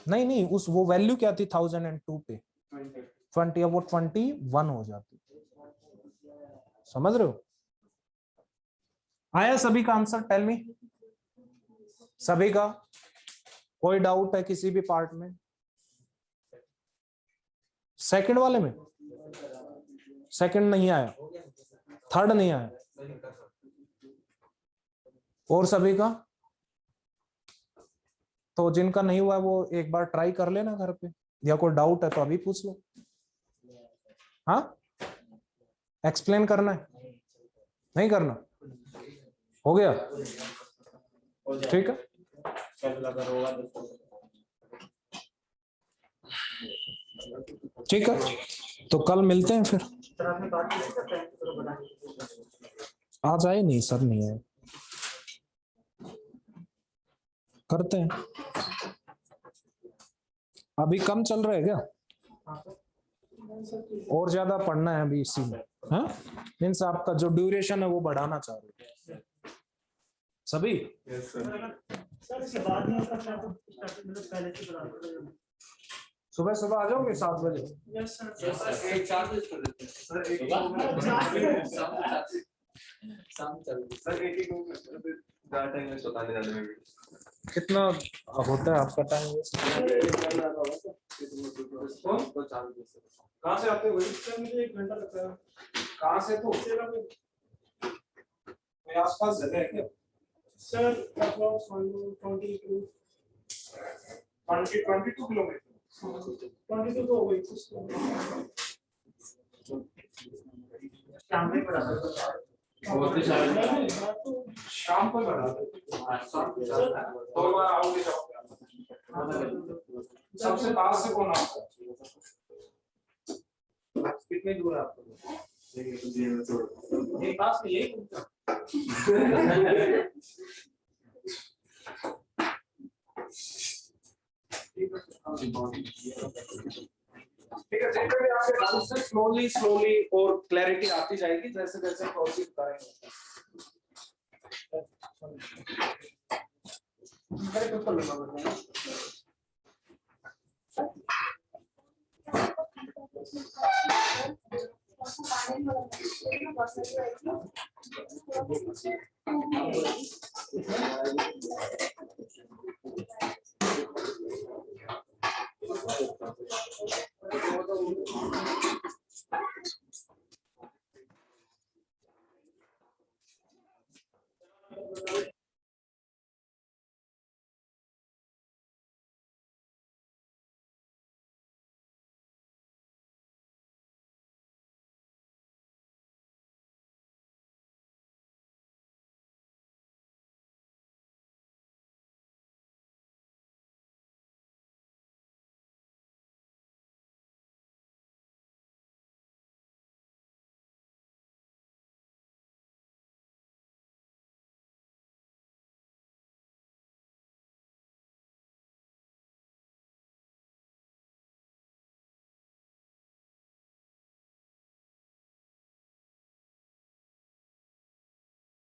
नहीं उस वो वैल्यू क्या थी 1002 पे 20 20 अब वो 21 हो जाती। समझ रहे हो, आया सभी का आंसर, टेल मी सभी का कोई डाउट है किसी भी पार्ट में, सेकंड वाले में सेकंड नहीं आया, थर्ड नहीं आया, और सभी का तो जिनका नहीं हुआ वो एक बार ट्राई कर लेना घर पे, या कोई डाउट है तो अभी पूछ लो। हाँ एक्सप्लेन करना है नहीं करना, हो गया ठीक है। ठीक है तो कल मिलते हैं फिर। सर आपने बात की थी सर बैंक को बताने, आज आए नहीं सर, नहीं आए, करते हैं अभी कम चल रहा है क्या और ज्यादा पढ़ना है अभी इसी में, हाँ मीन्स आपका जो ड्यूरेशन है वो बढ़ाना चाह रहे हैं सभी। सर इसके बाद में उसका स्टार्टिंग मतलब पहले से बता दो। सुबह सुबह आ जाओगे 7 बजे। यस सर एक 4 बजे कर देते हैं सर एक सर एक ज्यादा टाइम में बताने जाने में कितना होता है आपका टाइम? कहाँ से आते हो भाई? सर मुझे 1 घंटा लगता है। कहाँ से तो आसपास जगह है क्या सर अप्रॉक्स 22 किलोमीटर 22 तो हो गई शाम में पड़ा शाम को बढ़ा दो। सर 2 बार आओगे सबसे पास से कौन आता है? कितने दूर है आपको? ये पास में यही घूमता है। ठीक है, धीरे धीरे आपके डाउट से स्लोली स्लोली और क्लैरिटी आती जाएगी जैसे जैसे प्रोसीड करेंगे।